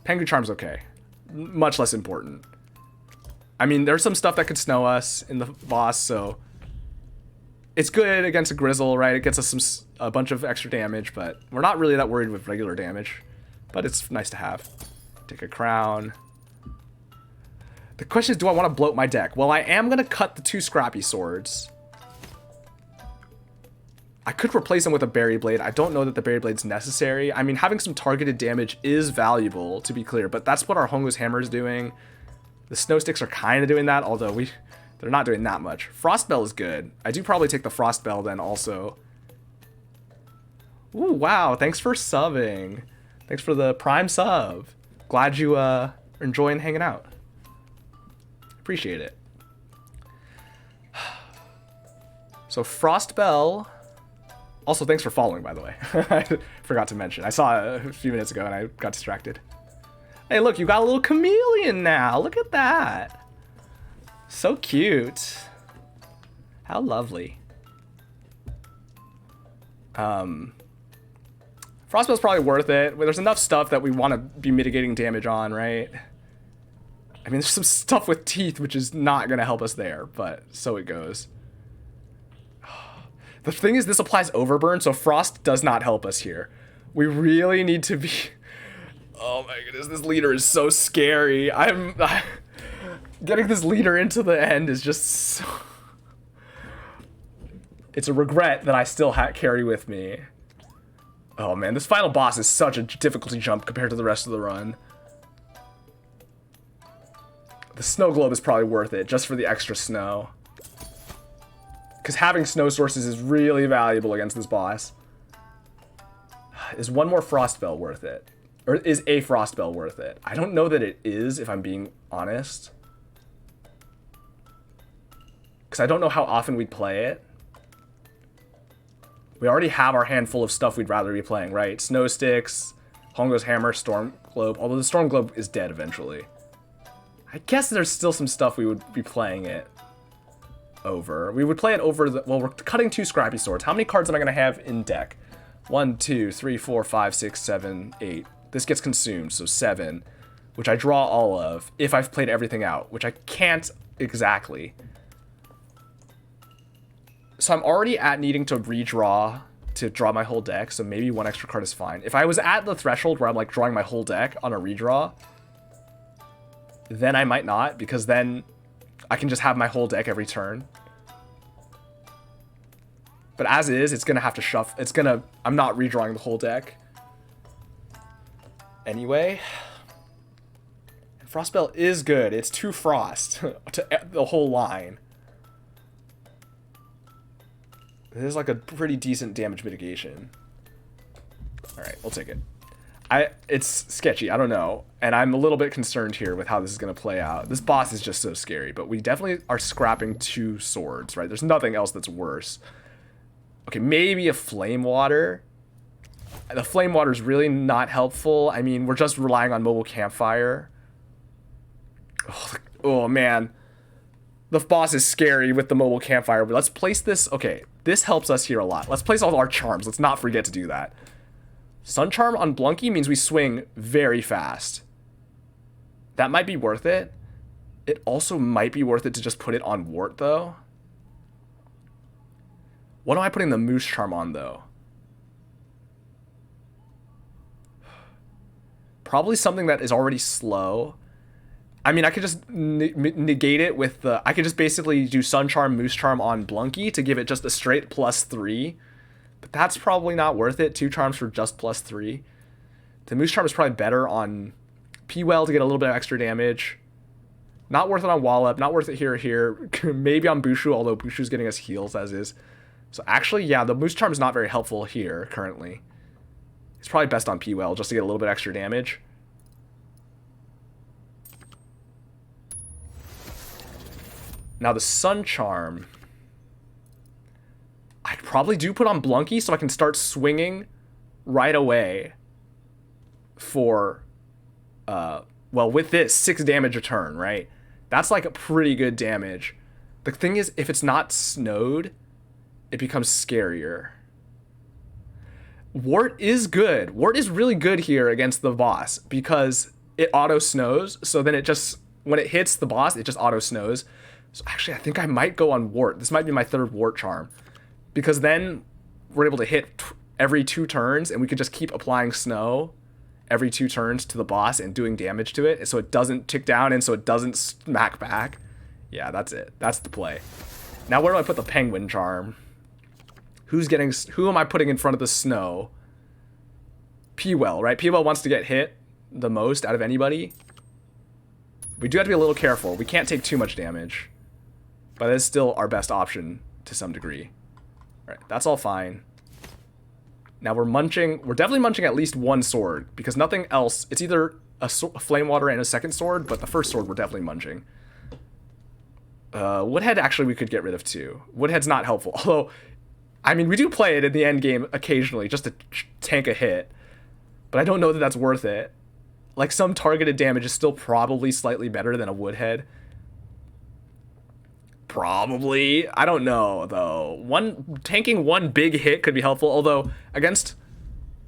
Pengu Charm's okay. much less important. I mean, there's some stuff that could snow us in the boss, so it's good against a Grizzle, right? It gets us a bunch of extra damage, but we're not really that worried with regular damage. But it's nice to have. Take a crown. The question is, do I want to bloat my deck? Well, I am going to cut the 2 scrappy swords. I could replace them with a berry blade. I don't know that the berry blade's necessary. I mean, having some targeted damage is valuable, to be clear, but that's what our Hongo's hammer is doing. The snow sticks are kind of doing that, although they're not doing that much. Frostbell is good. I do probably take the Frostbell then also. Ooh, wow. Thanks for subbing. Thanks for the Prime sub. Glad you are enjoying hanging out. Appreciate it. So Frostbell. Also, thanks for following, by the way. I forgot to mention. I saw it a few minutes ago and I got distracted. Hey, look, you got a little chameleon now. Look at that. So cute. How lovely. Frostbell's probably worth it. There's enough stuff that we want to be mitigating damage on, right? I mean, there's some stuff with teeth, which is not going to help us there, but so it goes. The thing is, this applies overburn, so frost does not help us here. We really need to be... Oh my goodness, this leader is so scary. Getting this leader into the end is just so... It's a regret that I still carry with me. Oh man, this final boss is such a difficulty jump compared to the rest of the run. The snow globe is probably worth it, just for the extra snow. Because having snow sources is really valuable against this boss. Is one more Frostbell worth it? Or is a Frostbell worth it? I don't know that it is, if I'm being honest. Because I don't know how often we'd play it. We already have our handful of stuff we'd rather be playing, right? Snow sticks, Hongo's hammer, storm globe. Although the storm globe is dead eventually. I guess there's still some stuff we would be playing it over. We would play it over the... Well, we're cutting 2 scrappy swords. How many cards am I going to have in deck? 1, 2, 3, 4, 5, 6, 7, 8. This gets consumed, so 7. Which I draw all of, if I've played everything out. Which I can't exactly. So I'm already at needing to redraw to draw my whole deck, so maybe 1 extra card is fine. If I was at the threshold where I'm like drawing my whole deck on a redraw, then I might not, because then I can just have my whole deck every turn. But as is, it's gonna have to shuffle. I'm not redrawing the whole deck. Anyway. Frostbell is good. It's 2 frost to the whole line. It is like a pretty decent damage mitigation. Alright, we'll take it. It's sketchy, I don't know. And I'm a little bit concerned here with how this is going to play out. This boss is just so scary, but we definitely are scrapping 2 swords, right? There's nothing else that's worse. Okay, maybe a flame water. The flame water is really not helpful. I mean, we're just relying on mobile campfire. Oh man. The boss is scary with the mobile campfire, but let's place this. Okay, this helps us here a lot. Let's place all our charms. Let's not forget to do that. Sun Charm on Blunky means we swing very fast. That might be worth it. It also might be worth it to just put it on Wart, though. What am I putting the Moose Charm on, though? Probably something that is already slow. I mean, I could just negate it with the... I could just basically do Sun Charm, Moose Charm on Blunky to give it just a straight +3. But that's probably not worth it. 2 charms for just +3. The Moose Charm is probably better on P-Well to get a little bit of extra damage. Not worth it on Wallop. Not worth it here or here. Maybe on Bushu, although Bushu's getting us heals as is. So actually, yeah, the Moose Charm is not very helpful here currently. It's probably best on P-Well just to get a little bit extra damage. Now the Sun Charm, I'd probably do put on Blunky so I can start swinging right away for, well, with this, 6 damage a turn, right? That's like a pretty good damage. The thing is, if it's not snowed, it becomes scarier. Wart is good. Wart is really good here against the boss because it auto snows. So then it just, when it hits the boss, it just auto snows. So actually, I think I might go on wart. This might be my third wart charm, because then we're able to hit every 2 turns, and we could just keep applying snow every 2 turns to the boss and doing damage to it, so it doesn't tick down and so it doesn't smack back. Yeah, that's it. That's the play. Now where do I put the penguin charm? Who am I putting in front of the snow? P-Well, right? P-Well wants to get hit the most out of anybody. We do have to be a little careful. We can't take too much damage, but it's still our best option to some degree. All right, that's all fine. Now we're definitely munching at least 1 sword, because nothing else, it's either a flame water and a second sword, but the first sword we're definitely munching. Woodhead, actually, we could get rid of too. Woodhead's not helpful, although, I mean, we do play it in the end game occasionally just to tank a hit, but I don't know that that's worth it. Like, some targeted damage is still probably slightly better than a Woodhead. Probably. I don't know, though. Tanking 1 big hit could be helpful, although against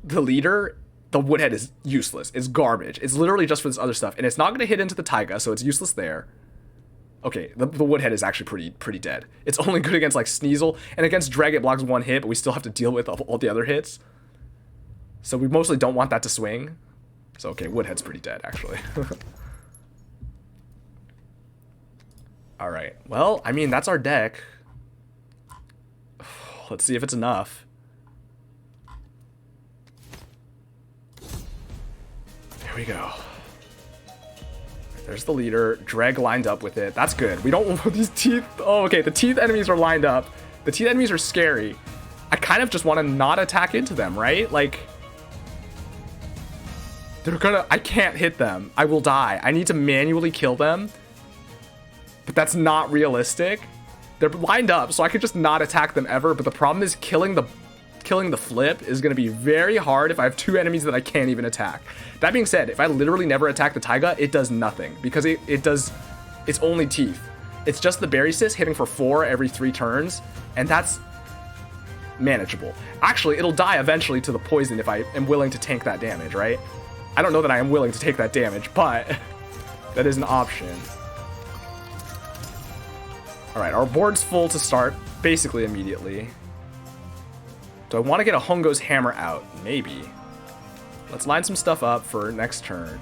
the leader, the Woodhead is useless. It's garbage. It's literally just for this other stuff, and it's not going to hit into the taiga, so it's useless there. Okay, the Woodhead is actually pretty dead. It's only good against, like, Sneasel, and against Dreg it blocks 1 hit, but we still have to deal with all the other hits. So we mostly don't want that to swing. So, okay, Woodhead's pretty dead, actually. Alright, well, I mean, that's our deck. Let's see if it's enough. Here we go. There's the leader. Dreg lined up with it. That's good. We don't want these teeth. Oh, okay, the teeth enemies are lined up. The teeth enemies are scary. I kind of just want to not attack into them, right? Like, I can't hit them. I will die. I need to manually kill them. But that's not realistic. They're lined up, so I could just not attack them ever. But the problem is killing the flip is going to be very hard if I have 2 enemies that I can't even attack. That being said, if I literally never attack the taiga, it does nothing, because it's only teeth. It's just the berry cyst hitting for 4 every 3 turns, and that's manageable. Actually, it'll die eventually to the poison if I am willing to tank that damage, right? I don't know that I am willing to take that damage, but that is an option. Alright, our board's full to start, basically immediately. Do I want to get a Hongo's Hammer out? Maybe. Let's line some stuff up for next turn.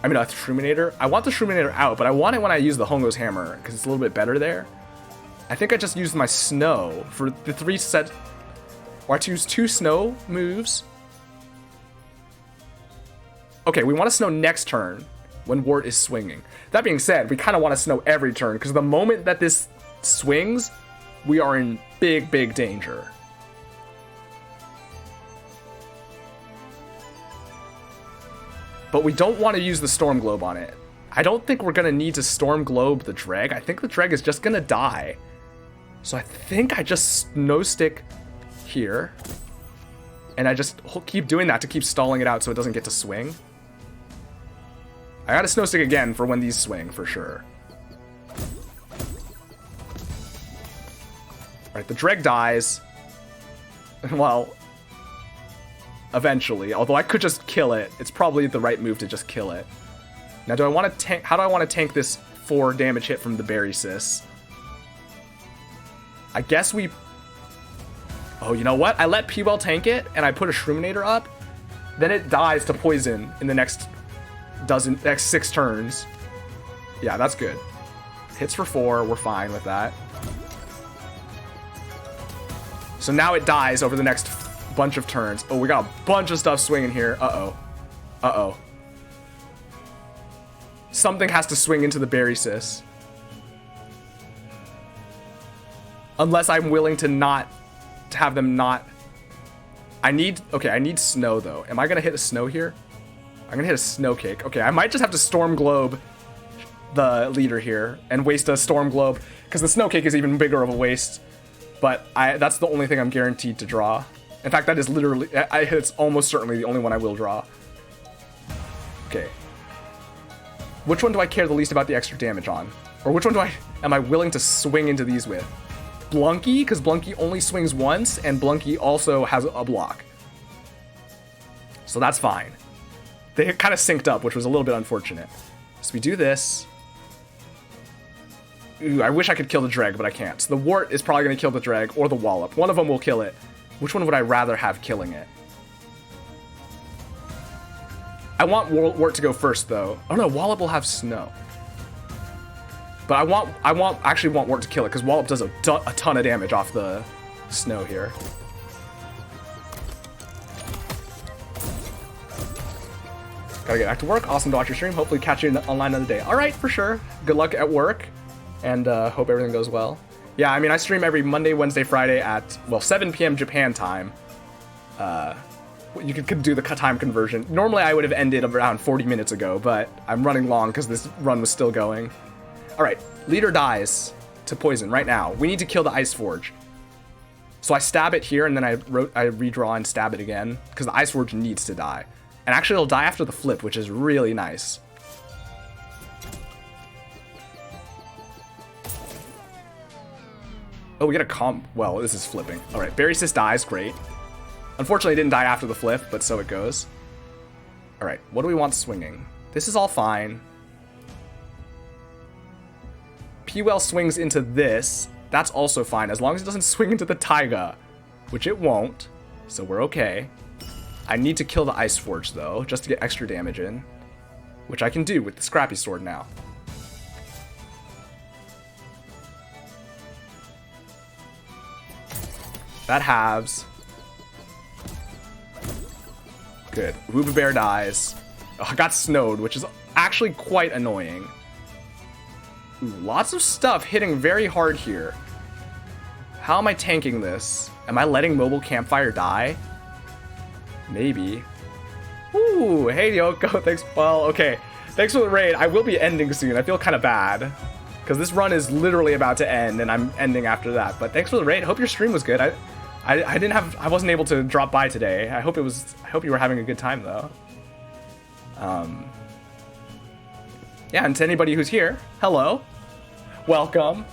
I mean, a Shroominator. I want the Shroominator out, but I want it when I use the Hongo's Hammer, because it's a little bit better there. I think I just used my Snow for the 3 set... Or I choose 2 Snow moves. Okay, we want to Snow next turn, when Wart is swinging. That being said, we kind of want to Snow every turn, because the moment that this swings, we are in big, big danger. But we don't want to use the Storm Globe on it. I don't think we're going to need to Storm Globe the Dreg. I think the Dreg is just going to die. So I think I just Snow Stick here. And I just keep doing that to keep stalling it out so it doesn't get to swing. I got a Snow Stick again for when these swing, for sure. Alright, the Dreg dies. Well, eventually. Although I could just kill it. It's probably the right move to just kill it. Now, do I want to tank... How do I want to tank this 4 damage hit from the Berry Sis? I guess we... Oh, you know what? I let P-Well tank it, and I put a Shroominator up. Then it dies to poison in the next 6 turns. Yeah, that's good. Hits for 4. We're fine with that. So now it dies over the next bunch of turns. Oh, we got a bunch of stuff swinging here. Uh-oh. Uh-oh. Something has to swing into the Berry Sis. Unless I'm willing to not... to have them not... I need Snow, though. Am I going to hit a Snow here? I'm going to hit a Snow Kick. Okay, I might just have to Storm Globe the leader here and waste a Storm Globe, because the Snow Kick is even bigger of a waste. But that's the only thing I'm guaranteed to draw. In fact, that is literally... it's almost certainly the only one I will draw. Okay. Which one do I care the least about the extra damage on? Or which one am I willing to swing into these with? Blunky, because Blunky only swings once, and Blunky also has a block. So that's fine. They kind of synced up, which was a little bit unfortunate. So we do this. Ooh, I wish I could kill the Dreg, but I can't. So the Wart is probably going to kill the Dreg or the Wallop. One of them will kill it. Which one would I rather have killing it? I want Wart to go first, though. Oh no, Wallop will have snow. But I actually want Wart to kill it, because Wallop does a ton of damage off the snow here. Gotta get back to work. Awesome to watch your stream. Hopefully catch you online another day. Alright, for sure. Good luck at work. And hope everything goes well. Yeah, I mean, I stream every Monday, Wednesday, Friday at, well, 7 p.m. Japan time. You could do the time conversion. Normally, I would have ended around 40 minutes ago, but I'm running long because this run was still going. All right, leader dies to poison right now. We need to kill the Ice Forge. So I stab it here, and then I redraw and stab it again, because the Ice Forge needs to die. And actually, it'll die after the flip, which is really nice. Oh, we get a comp. Well, this is flipping. All right, Berry Sis dies. Great. Unfortunately, it didn't die after the flip, but so it goes. All right, what do we want swinging? This is all fine. P-Well swings into this. That's also fine, as long as it doesn't swing into the Taiga, which it won't, so we're okay. I need to kill the Ice Forge, though, just to get extra damage in, which I can do with the Scrappy Sword now. That halves. Good. Wooba Bear dies. Oh, I got snowed, which is actually quite annoying. Ooh, lots of stuff hitting very hard here. How am I tanking this? Am I letting Mobile Campfire die? Maybe. Ooh, hey Yoko, thanks. Well, okay. Thanks for the raid. I will be ending soon. I feel kind of bad, because this run is literally about to end, and I'm ending after that. But thanks for the raid. Hope your stream was good. I wasn't able to drop by today. I hope you were having a good time though. Yeah, and to anybody who's here, hello, welcome.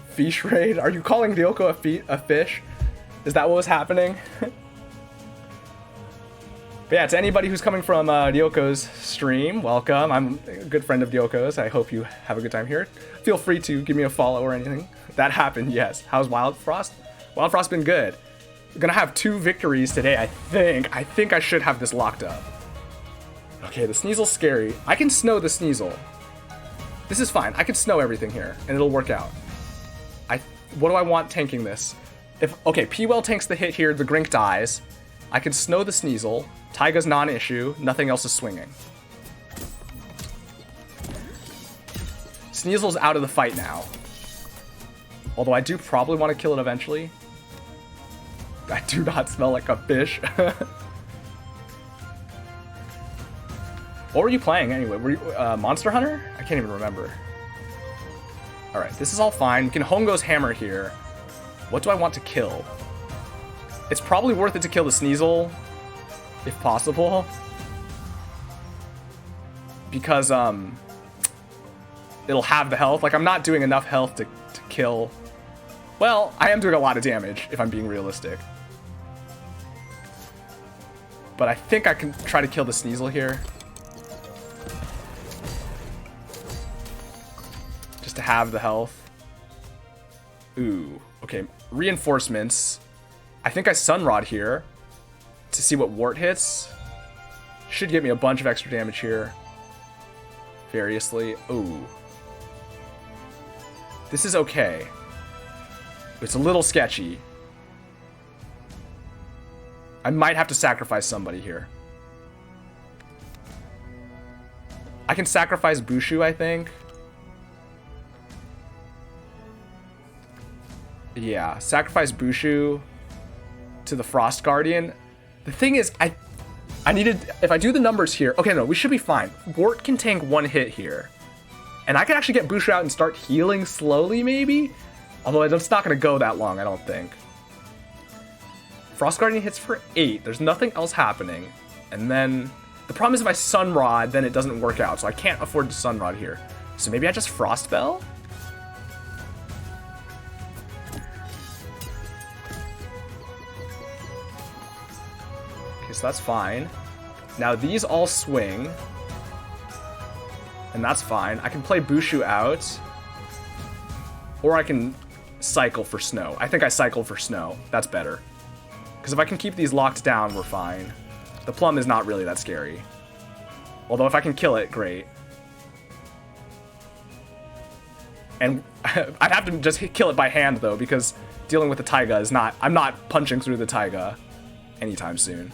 Fish raid. Are you calling Ryoko a fish? Is that what was happening? But yeah, to anybody who's coming from Ryoko's stream, welcome. I'm a good friend of Ryoko's. I hope you have a good time here. Feel free to give me a follow or anything. That happened, yes. How's Wildfrost? Wildfrost's been good. We're gonna have 2 victories today, I think. I think I should have this locked up. Okay, the Sneasel's scary. I can snow the Sneasel. This is fine. I can snow everything here, and it'll work out. What do I want tanking this? Okay, P-Well tanks the hit here, the Grink dies. I can snow the Sneasel. Taiga's non-issue. Nothing else is swinging. Sneasel's out of the fight now. Although I do probably want to kill it eventually. I do not smell like a fish. What were you playing anyway? Were you Monster Hunter? I can't even remember. Alright, this is all fine. We can Hongo's Hammer here. What do I want to kill? It's probably worth it to kill the Sneasel, if possible. Because, it'll have the health. Like, I'm not doing enough health to kill. Well, I am doing a lot of damage, if I'm being realistic. But I think I can try to kill the Sneasel here. Just to have the health. Ooh, okay. Reinforcements. I think I Sunrod here to see what Wart hits. Should get me a bunch of extra damage here. Variously. Ooh. This is okay. It's a little sketchy. I might have to sacrifice somebody here. I can sacrifice Bushu, I think. Yeah, sacrifice Bushu to the Frost Guardian. The thing is, I needed, if I do the numbers here, okay, no, we should be fine. Wart can tank 1 hit here. And I can actually get Bushu out and start healing slowly, maybe? Although it's not going to go that long, I don't think. Frost Guardian hits for 8. There's nothing else happening. And then, the problem is if I Sunrod, then it doesn't work out. So I can't afford to Sunrod here. So maybe I just Frostbell? Okay, so that's fine. Now these all swing. And that's fine. I can play Bushu out. Or I can cycle for snow. I think I cycle for snow. That's better. Because if I can keep these locked down, we're fine. The plum is not really that scary. Although if I can kill it, great. And I'd have to just kill it by hand, though, because dealing with the taiga is not... I'm not punching through the taiga anytime soon.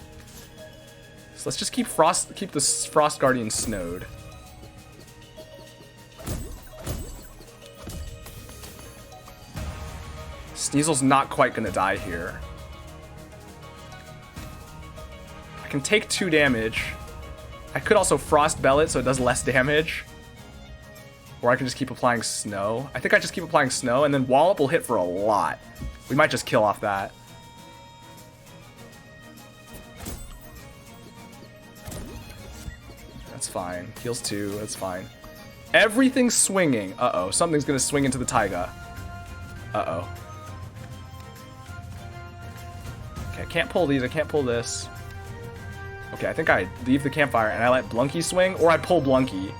So let's just keep the Frost Guardian snowed. Sneasel's not quite going to die here. I can take 2 damage. I could also Frost Bell it so it does less damage. Or I can just keep applying snow. I think I just keep applying snow, and then Wallop will hit for a lot. We might just kill off that. That's fine. Heals 2, that's fine. Everything's swinging. Uh-oh, something's gonna swing into the taiga. Uh-oh. Okay, I can't pull these, I can't pull this. Okay, I think I leave the campfire and I let Blunky swing, or I pull Blunky,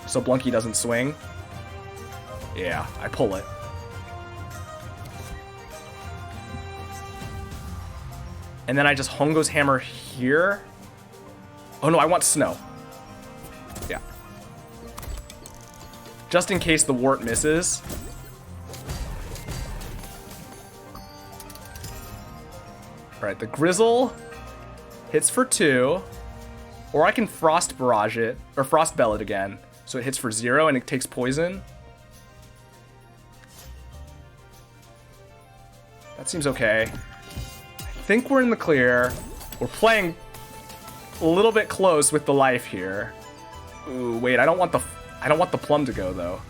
so Blunky doesn't swing. Yeah, I pull it. And then I just Hongo's Hammer here. Oh no, I want snow. Yeah. Just in case the wart misses. Alright, the Grizzle hits for 2. Or I can Frost Barrage it, or Frost Bell it again. So it hits for 0 and it takes poison. That seems okay. I think we're in the clear. We're playing a little bit close with the life here. Ooh, wait, I don't want the plum to go though.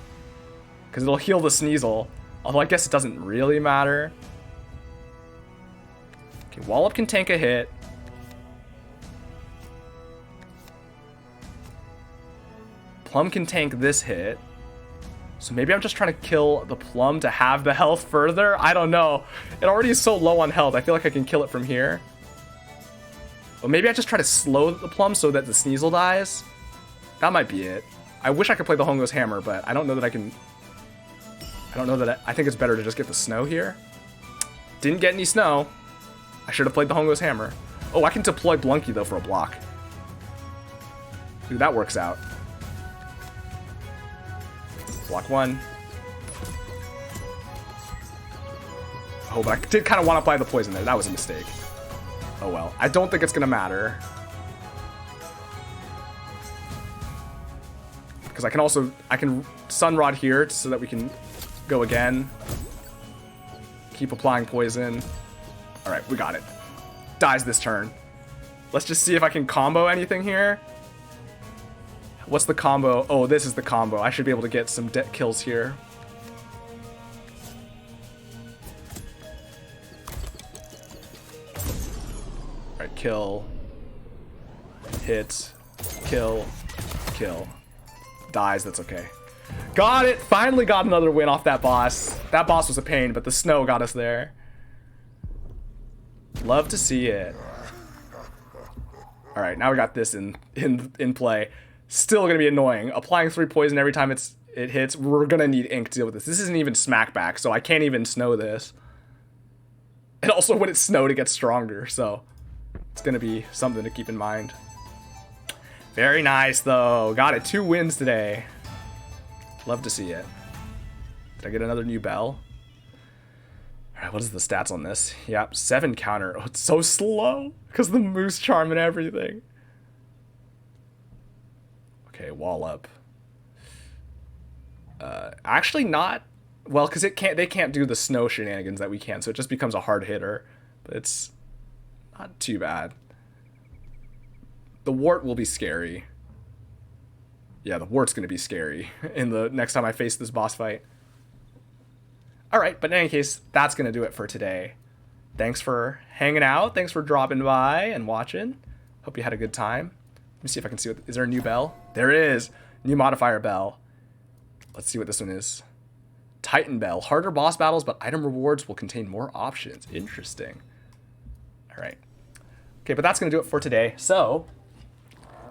Because it'll heal the Sneasel. Although I guess it doesn't really matter. Okay, Wallop can tank a hit. Plum can tank this hit. So maybe I'm just trying to kill the plum to have the health further? I don't know. It already is so low on health. I feel like I can kill it from here. Or maybe I just try to slow the plum so that the Sneasel dies? That might be it. I wish I could play the Hongo's Hammer, but I don't know that I can... I don't know that I think it's better to just get the snow here. Didn't get any snow. I should have played the Hongo's Hammer. Oh, I can deploy Blunky, though, for a block. Dude, that works out. Block 1. Oh, but I did kind of want to apply the poison there. That was a mistake. Oh well. I don't think it's going to matter. Because I can Sunrod here so that we can go again. Keep applying poison. Alright, we got it. Dies this turn. Let's just see if I can combo anything here. What's the combo? Oh, this is the combo. I should be able to get some kills here. Alright, kill. Hit. Kill. Kill. Dies, that's okay. Got it! Finally got another win off that boss. That boss was a pain, but the snow got us there. Love to see it. Alright, now we got this in play. Still gonna be annoying. Applying 3 poison every time it hits. We're gonna need ink to deal with this. This isn't even smackback, so I can't even snow this. And also when it's snowed, it gets stronger, so it's gonna be something to keep in mind. Very nice, though. Got it. 2 wins today. Love to see it. Did I get another new bell? Alright, what is the stats on this? Yep, 7 counter. Oh, it's so slow because of the Moose Charm and everything. Okay, Wallop. Actually not... Well, because they can't do the snow shenanigans that we can, so it just becomes a hard hitter. But it's not too bad. The wart will be scary. Yeah, the wart's going to be scary in the next time I face this boss fight. Alright, but in any case, that's going to do it for today. Thanks for hanging out. Thanks for dropping by and watching. Hope you had a good time. Let me see if I can see what... Is there a new bell? There is! New modifier bell. Let's see what this one is. Titan Bell. Harder boss battles, but item rewards will contain more options. Interesting. Alright. Okay, but that's going to do it for today. So,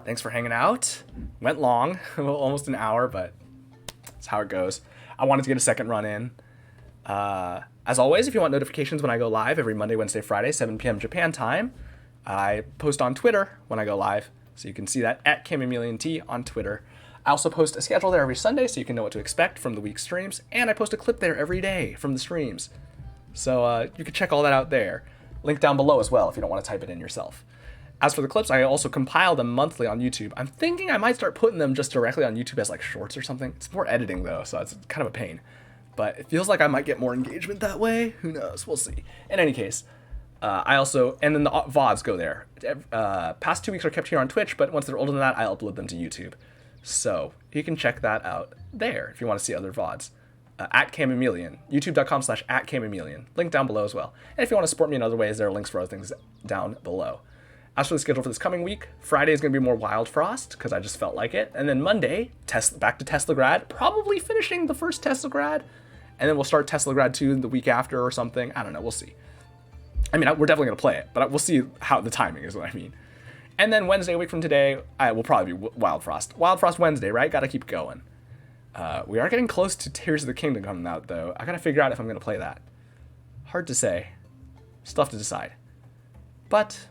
Thanks for hanging out. Went long, almost an hour, but that's how it goes. I wanted to get a second run in. As always, if you want notifications when I go live every Monday, Wednesday, Friday, 7 p.m. Japan time, I post on Twitter when I go live, so you can see that at CamAmelianT on Twitter. I also post a schedule there every Sunday, so you can know what to expect from the week's streams, and I post a clip there every day from the streams. So you can check all that out there. Link down below as well if you don't want to type it in yourself. As for the clips, I also compile them monthly on YouTube. I'm thinking I might start putting them just directly on YouTube as like shorts or something. It's more editing though, so it's kind of a pain. But it feels like I might get more engagement that way. Who knows? We'll see. In any case, I also, and then the VODs go there. Past 2 weeks are kept here on Twitch, but once they're older than that, I upload them to YouTube. So you can check that out there if you want to see other VODs. At CamAmelian, youtube.com/@CamAmelian. Link down below as well. And if you want to support me in other ways, there are links for other things down below. As for the schedule for this coming week, Friday is going to be more Wildfrost, because I just felt like it. And then Monday, back to Teslagrad, probably finishing the first Teslagrad. And then we'll start Teslagrad 2 the week after or something. I don't know, we'll see. I mean, we're definitely going to play it, but we'll see how the timing is what I mean. And then Wednesday, a week from today, will probably be Wildfrost. Wildfrost Wednesday, right? Got to keep going. We are getting close to Tears of the Kingdom coming out, though. I got to figure out if I'm going to play that. Hard to say. Still have to decide. But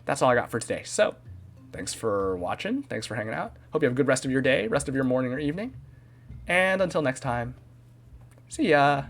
that's all I got for today. So, thanks for watching. Thanks for hanging out. Hope you have a good rest of your day, rest of your morning or evening. And until next time, see ya.